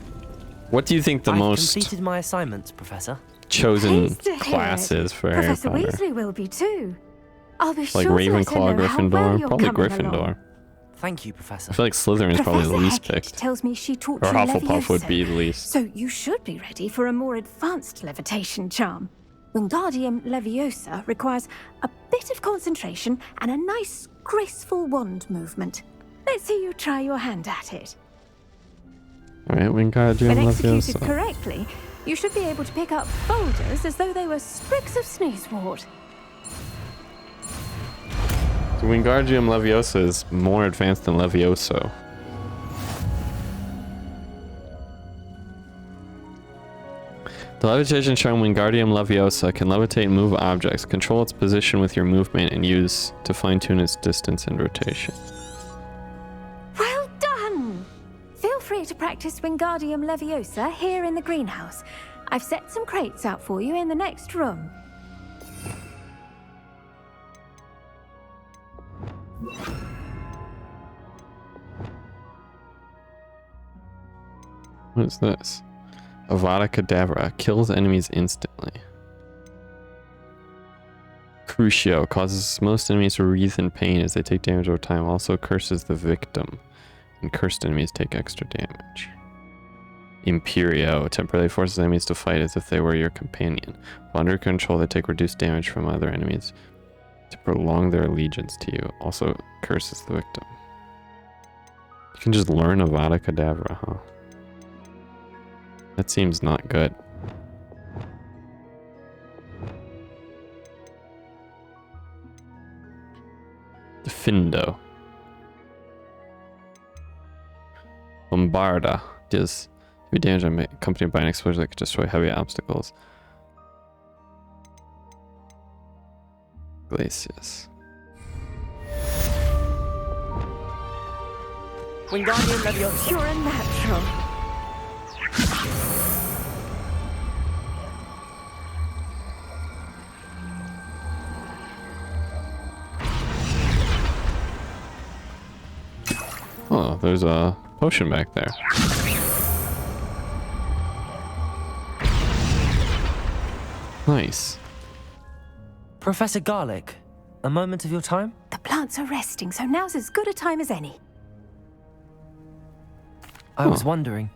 What do you think the most... completed my assignments, Professor. ...chosen Pleased to hear class it. is for Harry Professor Potter? Weasley will be too. I'll be Like sure to let Ravenclaw, her know how Gryffindor? well you're Probably coming Gryffindor. along. Thank you, Professor. I feel like Slytherin's probably the Professor least Hecat picked. tells me she taught Or you Hufflepuff would Levioso, be the least. So you should be ready for a more advanced levitation charm. Wingardium Leviosa requires a bit of concentration and a nice, graceful wand movement. Let's see you try your hand at it. Alright, Wingardium When executed Leviosa. correctly, you should be able to pick up boulders as though they were sprigs of sneezewort. So Wingardium Leviosa is more advanced than Levioso. The levitation charm Wingardium Leviosa can levitate and move objects. Control its position with your movement and use to fine-tune its distance and rotation. Well done! Feel free to practice Wingardium Leviosa here in the greenhouse. I've set some crates out for you in the next room. What is this? Avada Kedavra kills enemies instantly. Crucio causes most enemies to writhe in pain as they take damage over time. Also curses the victim, and cursed enemies take extra damage. Imperio temporarily forces enemies to fight as if they were your companion. While under control, they take reduced damage from other enemies to prolong their allegiance to you. Also curses the victim. You can just learn Avada Kedavra, huh? That seems not good. Defindo. Bombarda does heavy damage accompanied by an explosion that can destroy heavy obstacles. Glacius. Wingardium Leviosa. You're a natural. Oh, there's a potion back there. Nice. Professor Garlic, a moment of your time? The plants are resting, so now's as good a time as any. I was wondering,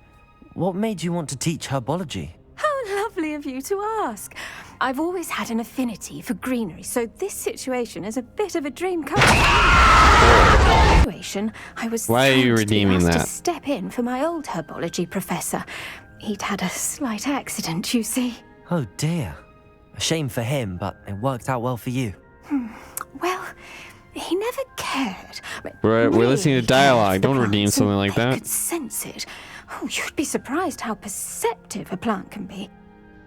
what made you want to teach herbology? How lovely of you to ask. I've always had an affinity for greenery, so this situation is a bit of a dream come true. I was Why are you thanked to be redeeming asked that? to step in for my old herbology professor. He'd had a slight accident, you see. Oh dear. A shame for him, but it worked out well for you. Well, he never cared. We're Really listening to cared dialogue. for the Don't redeem plants, something and like they that. could sense it. Oh, you'd be surprised how perceptive a plant can be.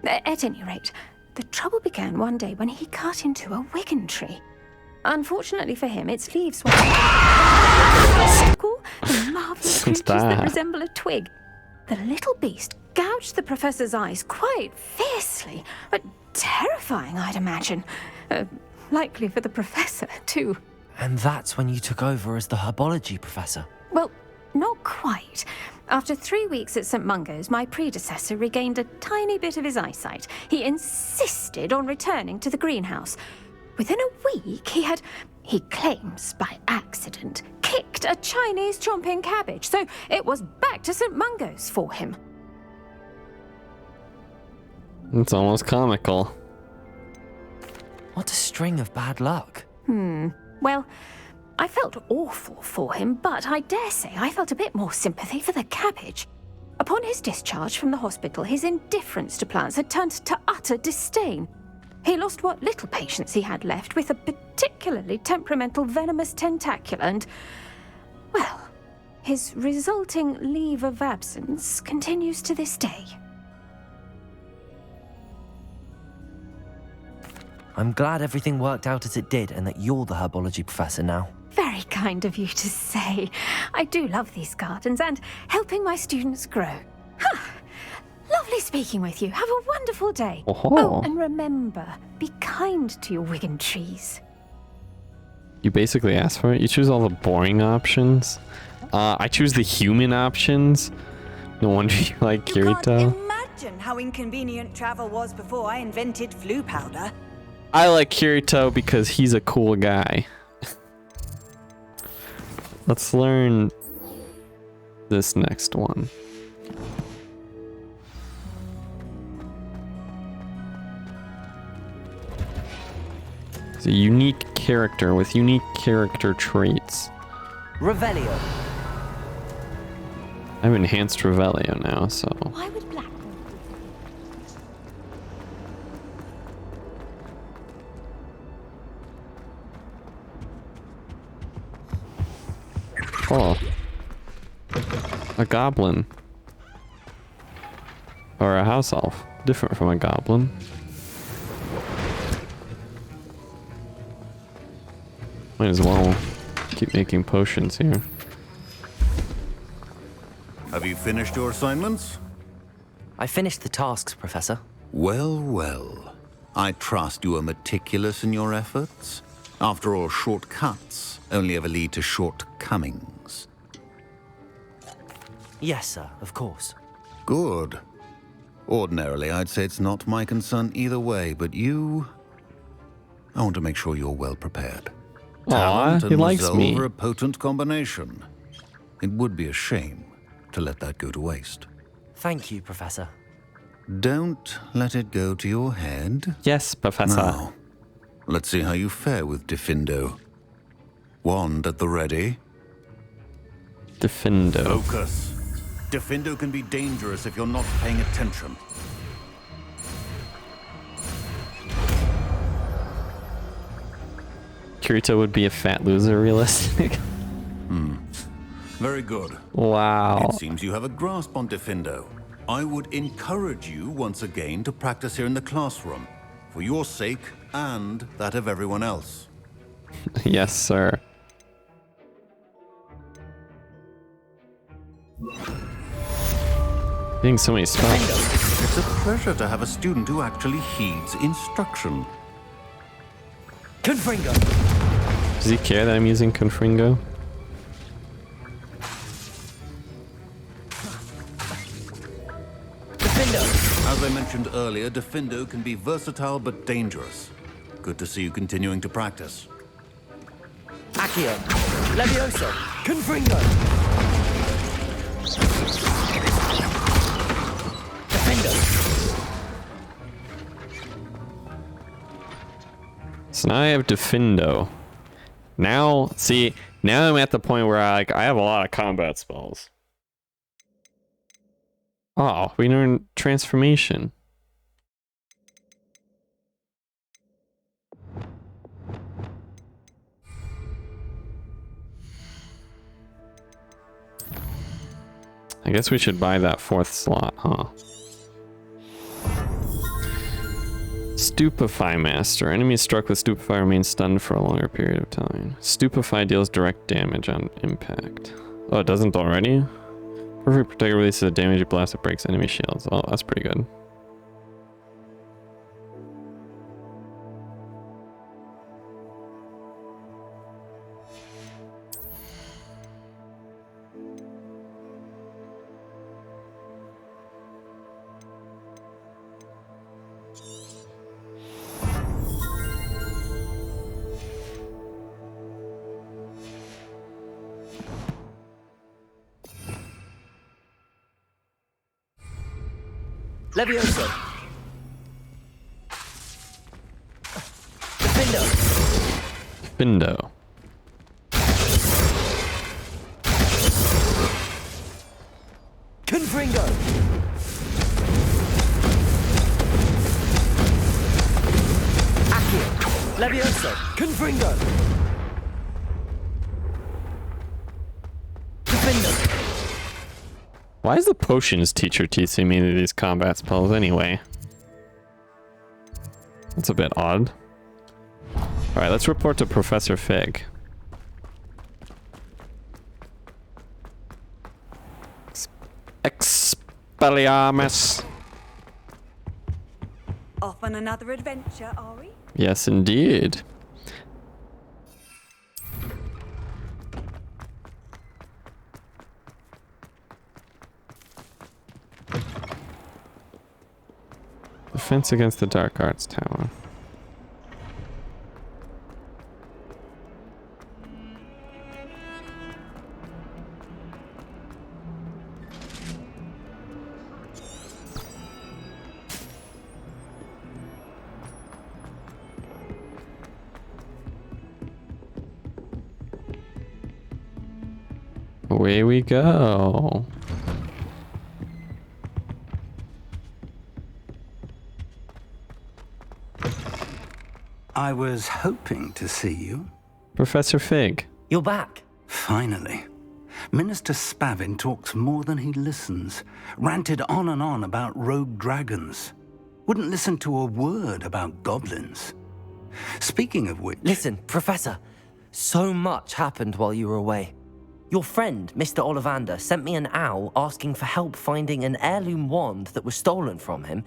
At any rate, the trouble began one day when he cut into a wigan tree. Unfortunately for him, its leaves were the marvelous creatures that resemble a twig. The little beast gouged the professor's eyes quite fiercely, but terrifying, I'd imagine. Likely for the professor, too. And that's when you took over as the herbology professor. Well, not quite. After 3 weeks at St. Mungo's, my predecessor regained a tiny bit of his eyesight. He insisted on returning to the greenhouse. Within a week, he claims by accident, kicked a Chinese chomping cabbage, so it was back to St. Mungo's for him. It's almost comical. What a string of bad luck. Well, I felt awful for him, but I dare say I felt a bit more sympathy for the cabbage. Upon his discharge from the hospital, his indifference to plants had turned to utter disdain. He lost what little patience he had left with a particularly temperamental venomous tentacula and, well, his resulting leave of absence continues to this day. I'm glad everything worked out as it did and that you're the herbology professor now. Very kind of you to say. I do love these gardens and helping my students grow. Lovely speaking with you. Have a wonderful day. Oh, and remember, be kind to your wigan trees. You basically asked for it. You choose all the boring options. I choose the human options. No wonder you like Kirito. Imagine how inconvenient travel was before I invented flu powder. I like Kirito because he's a cool guy. Let's learn this next one. It's a unique character with unique character traits. Revelio. I have enhanced Revelio now, so... Why would Black... Oh. A goblin. Or a house elf. Different from a goblin. Might as well keep making potions here. Have you finished your assignments? I finished the tasks, Professor. Well, well. I trust you are meticulous in your efforts. After all, shortcuts only ever lead to shortcomings. Yes, sir, of course. Good. Ordinarily, I'd say it's not my concern either way, but you... I want to make sure you're well prepared. Talent he and likes resolve me. are a potent combination. It would be a shame to let that go to waste. Thank you, Professor. Don't let it go to your head. Yes, Professor. Now, let's see how you fare with Diffindo. Wand at the ready. Diffindo. Focus. Diffindo can be dangerous if you're not paying attention. Kirito would be a fat loser, realistic. Very good. Wow. It seems you have a grasp on Diffindo. I would encourage you once again to practice here in the classroom, for your sake and that of everyone else. Yes, sir. Getting so many spells. It's a pleasure to have a student who actually heeds instruction. Confringo! Does he care that I'm using Confringo? As I mentioned earlier, Diffindo can be versatile but dangerous. Good to see you continuing to practice. Accio! Levioso! Confringo! Diffindo! So now I have Diffindo. Now, see, now I'm at the point where I have a lot of combat spells. Oh, we learned transformation. I guess we should buy that 4th slot, huh? Stupefy Master. Enemies struck with Stupefy remain stunned for a longer period of time. Stupefy deals direct damage on impact. Oh, it doesn't already? Perfect Protector releases a damage blast that breaks enemy shields. Oh, that's pretty good. Levioso! Diffindo! Diffindo. Confringo! Accio! Levioso! Confringo! Diffindo! Why is the potions teacher teaching me these combat spells anyway? That's a bit odd. Alright, let's report to Professor Fig. Expelliarmus. Off on another adventure, are we? Yes, indeed. Defense against the Dark Arts Tower. Away we go. I was hoping to see you. Professor Fig. You're back. Finally. Minister Spavin talks more than he listens. Ranted on and on about rogue dragons. Wouldn't listen to a word about goblins. Speaking of which... Listen, Professor. So much happened while you were away. Your friend, Mr. Ollivander, sent me an owl asking for help finding an heirloom wand that was stolen from him.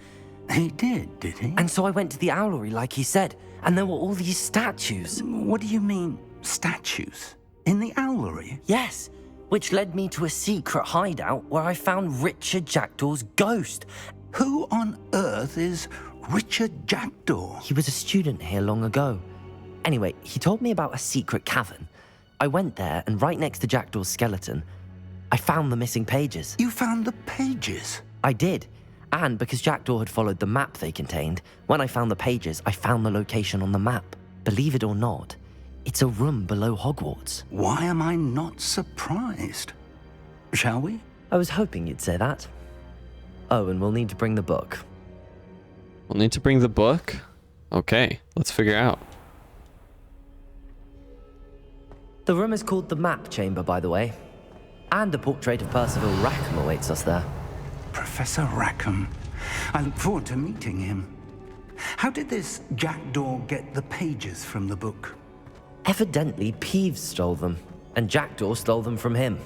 He did he? And so I went to the owlery like he said, and there were all these statues. What do you mean, statues? In the owlery? Yes, which led me to a secret hideout where I found Richard Jackdaw's ghost. Who on earth is Richard Jackdaw? He was a student here long ago. Anyway, he told me about a secret cavern. I went there, and right next to Jackdaw's skeleton, I found the missing pages. You found the pages? I did. And because Jackdaw had followed the map they contained, when I found the pages, I found the location on the map. Believe it or not, it's a room below Hogwarts. Why am I not surprised? Shall we? I was hoping you'd say that. Oh, and we'll need to bring the book. We'll need to bring the book? Okay, let's figure out. The room is called the Map Chamber, by the way. And a portrait of Percival Rackham awaits us there. Professor Rackham. I look forward to meeting him. How did this Jackdaw get the pages from the book? Evidently, Peeves stole them, and Jackdaw stole them from him.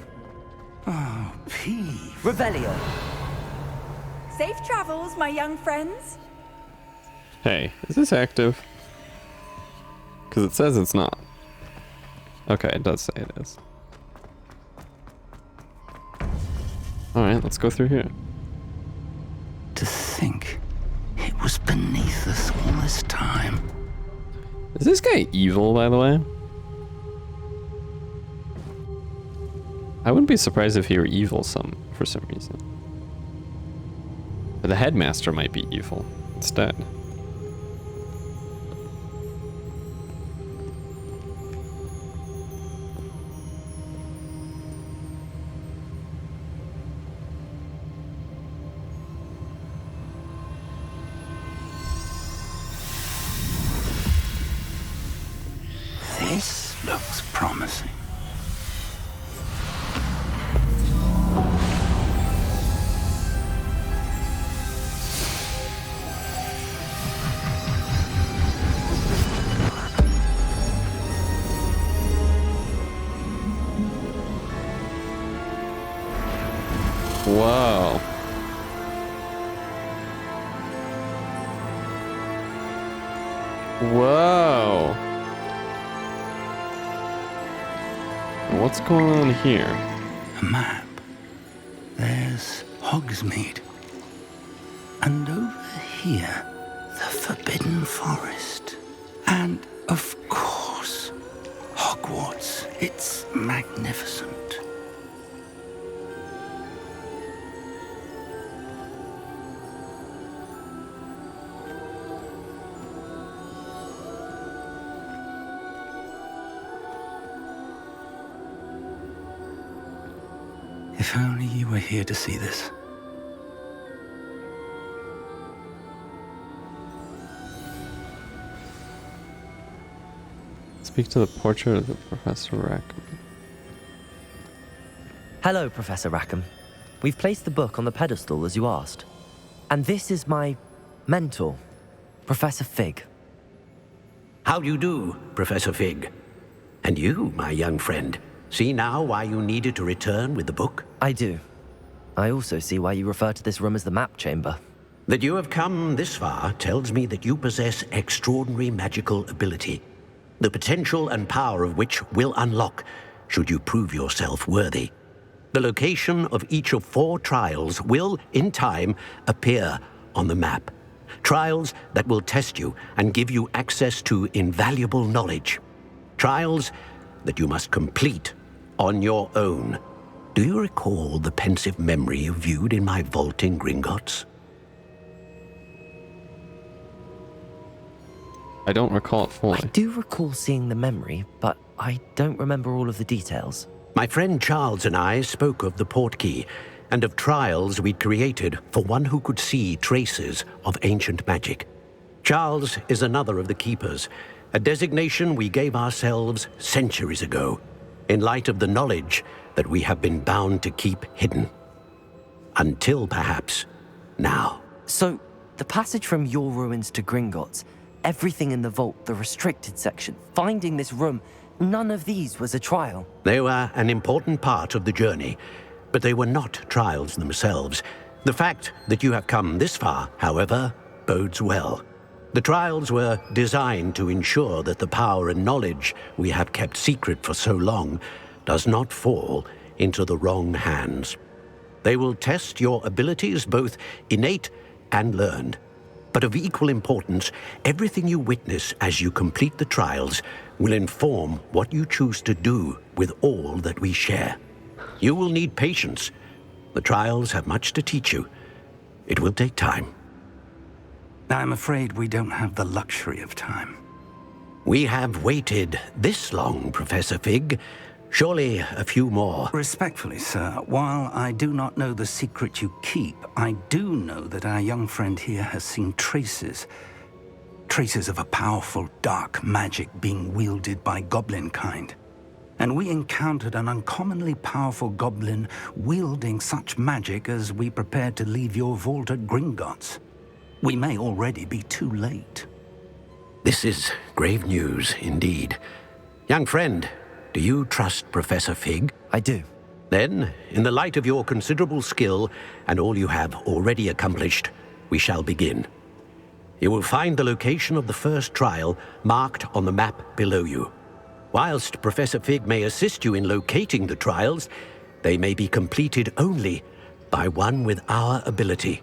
Oh, Peeves. Revelio. Safe travels, my young friends. Hey, is this active? Because it says it's not. Okay, it does say it is. Alright, let's go through here. To think it was beneath us all this time. Is this guy evil, by the way? I wouldn't be surprised if he were evil for some reason. But the headmaster might be evil instead. This looks promising. Whoa. Whoa. What's going on here? A map. There's Hogsmeade. And over here, the Forbidden Forest. And, of course, Hogwarts. It's magnificent. If only you were here to see this. Speak to the portrait of the Professor Rackham. Hello, Professor Rackham. We've placed the book on the pedestal as you asked. And this is my mentor, Professor Fig. How do you do, Professor Fig? And you, my young friend, see now why you needed to return with the book? I do. I also see why you refer to this room as the Map Chamber. That you have come this far tells me that you possess extraordinary magical ability, the potential and power of which will unlock should you prove yourself worthy. The location of each of 4 trials will, in time, appear on the map. Trials that will test you and give you access to invaluable knowledge. Trials that you must complete on your own. Do you recall the pensive memory you viewed in my vault in Gringotts? I don't recall it fully. I do recall seeing the memory, but I don't remember all of the details. My friend Charles and I spoke of the portkey and of trials we'd created for one who could see traces of ancient magic. Charles is another of the keepers, a designation we gave ourselves centuries ago, in light of the knowledge that we have been bound to keep hidden. Until perhaps now. So, The passage from your ruins to Gringotts, everything in the vault, the restricted section, finding this room, none of these was a trial. They were an important part of the journey, but they were not trials themselves. The fact that you have come this far, however, bodes well. The trials were designed to ensure that the power and knowledge we have kept secret for so long does not fall into the wrong hands. They will test your abilities, both innate and learned. But of equal importance, everything you witness as you complete the trials will inform what you choose to do with all that we share. You will need patience. The trials have much to teach you. It will take time. I'm afraid we don't have the luxury of time. We have waited this long, Professor Fig. Surely a few more. Respectfully, sir, while I do not know the secret you keep, I do know that our young friend here has seen traces of a powerful dark magic being wielded by goblin kind. And we encountered an uncommonly powerful goblin wielding such magic as we prepared to leave your vault at Gringotts. We may already be too late. This is grave news indeed. Young friend, do you trust Professor Fig? I do. Then, in the light of your considerable skill and all you have already accomplished, we shall begin. You will find the location of the first trial marked on the map below you. Whilst Professor Fig may assist you in locating the trials, they may be completed only by one with our ability.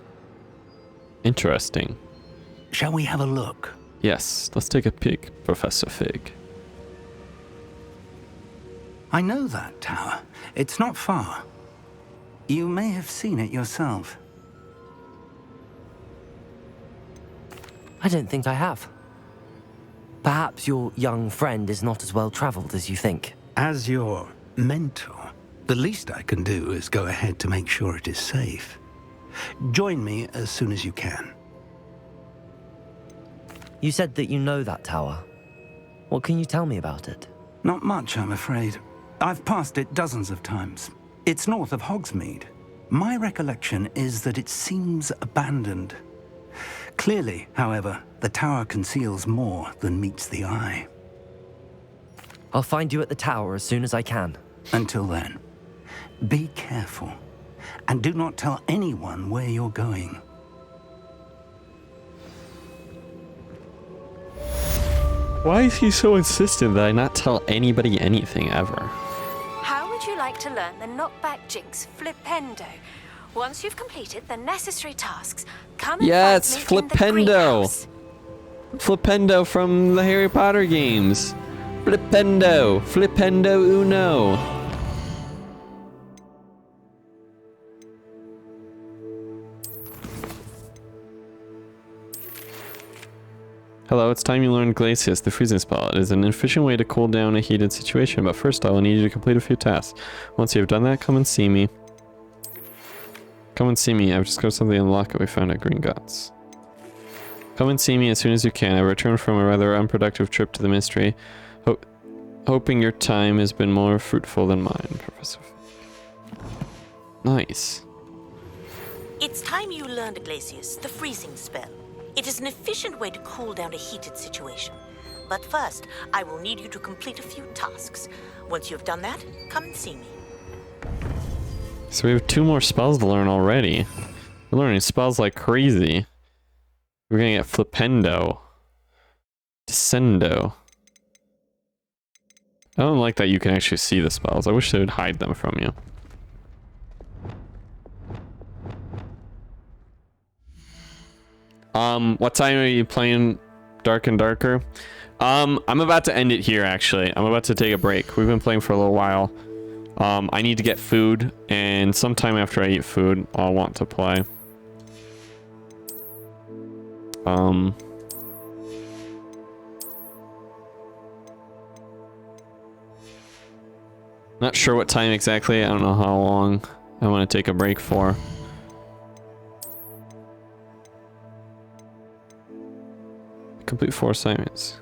Interesting. Shall we have a look? Yes, let's take a peek, Professor Fig. I know that tower. It's not far. You may have seen it yourself. I don't think I have. Perhaps your young friend is not as well traveled as you think. As your mentor, the least I can do is go ahead to make sure it is safe. Join me as soon as you can. You said that you know that tower. What can you tell me about it? Not much, I'm afraid. I've passed it dozens of times. It's north of Hogsmeade. My recollection is that it seems abandoned. Clearly, however, the tower conceals more than meets the eye. I'll find you at the tower as soon as I can. Until then, be careful, and do not tell anyone where you're going. Why is he so insistent that I not tell anybody anything ever? How would you like to learn the knockback jinx Flipendo? Once you've completed the necessary tasks, come and Yeah, find it's me in the Flipendo. greenhouse. Flipendo from the Harry Potter games. Flipendo. Flipendo Uno. Hello, it's time you learned Glacius, the freezing spell. It is an efficient way to cool down a heated situation, but first I will need you to complete a few tasks. Once you have done that, come and see me. Come and see me. I've discovered something in the locket we found at Gringotts. Come and see me as soon as you can. I returned from a rather unproductive trip to the Mystery, hoping your time has been more fruitful than mine, Professor. Nice. It's time you learned Glacius, the freezing spell. It is an efficient way to cool down a heated situation. But first, I will need you to complete a few tasks. Once you have done that, come and see me. So we have 2 more spells to learn already. We're learning spells like crazy. We're gonna get Flipendo. Descendo. I don't like that you can actually see the spells. I wish they would hide them from you. What time are you playing Dark and Darker? I'm about to end it here, actually. I'm about to take a break. We've been playing for a little while. I need to get food, and sometime after I eat food, I'll want to play. Not sure what time exactly. I don't know how long I want to take a break for. Complete 4 assignments.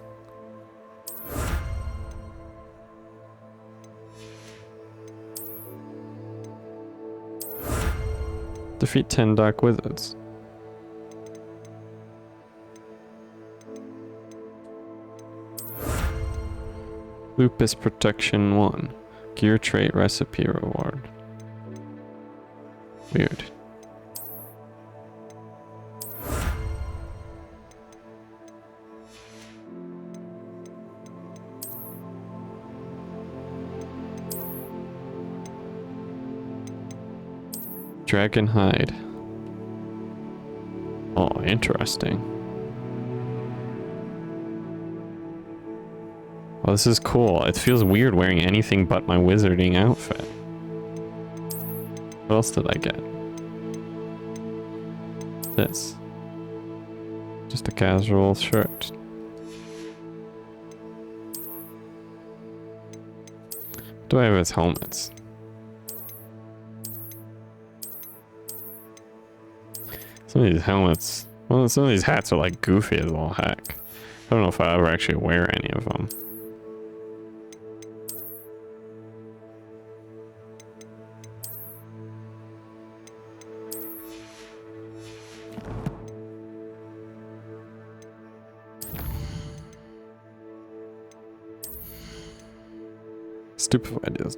Defeat 10 Dark Wizards. Lupus Protection 1. Gear trait recipe reward. Weird. Dragon hide. Oh, interesting. Oh, this is cool. It feels weird wearing anything but my wizarding outfit. What else did I get? This. Just a casual shirt. What do I have as helmets? Some of these helmets, well, some of these hats are like goofy as all heck. I don't know if I ever actually wear any of them. Stupid ideas.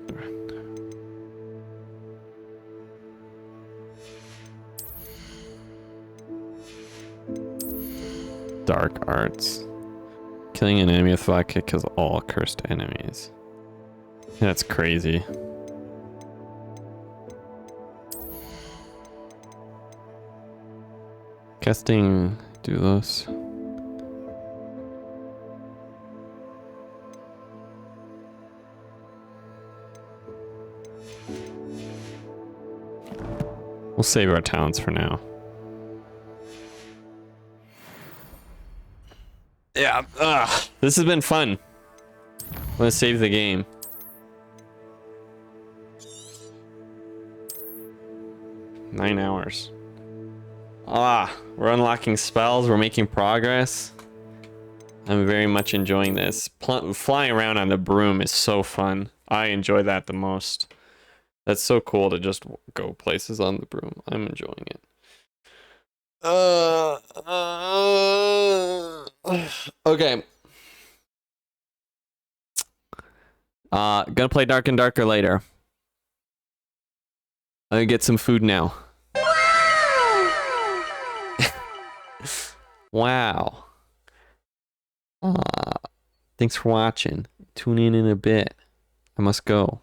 Dark arts. Killing an enemy with flat kick kills all cursed enemies. That's crazy. Casting Dulos. We'll save our talents for now. Yeah, this has been fun. I'm gonna save the game. Nine hours. We're unlocking spells. We're making progress. I'm very much enjoying this. Flying around on the broom is so fun. I enjoy that the most. That's so cool to just go places on the broom. I'm enjoying it. Okay. Gonna play Dark and Darker later. I'm gonna get some food now. Wow. Thanks for watching. Tune in a bit. I must go.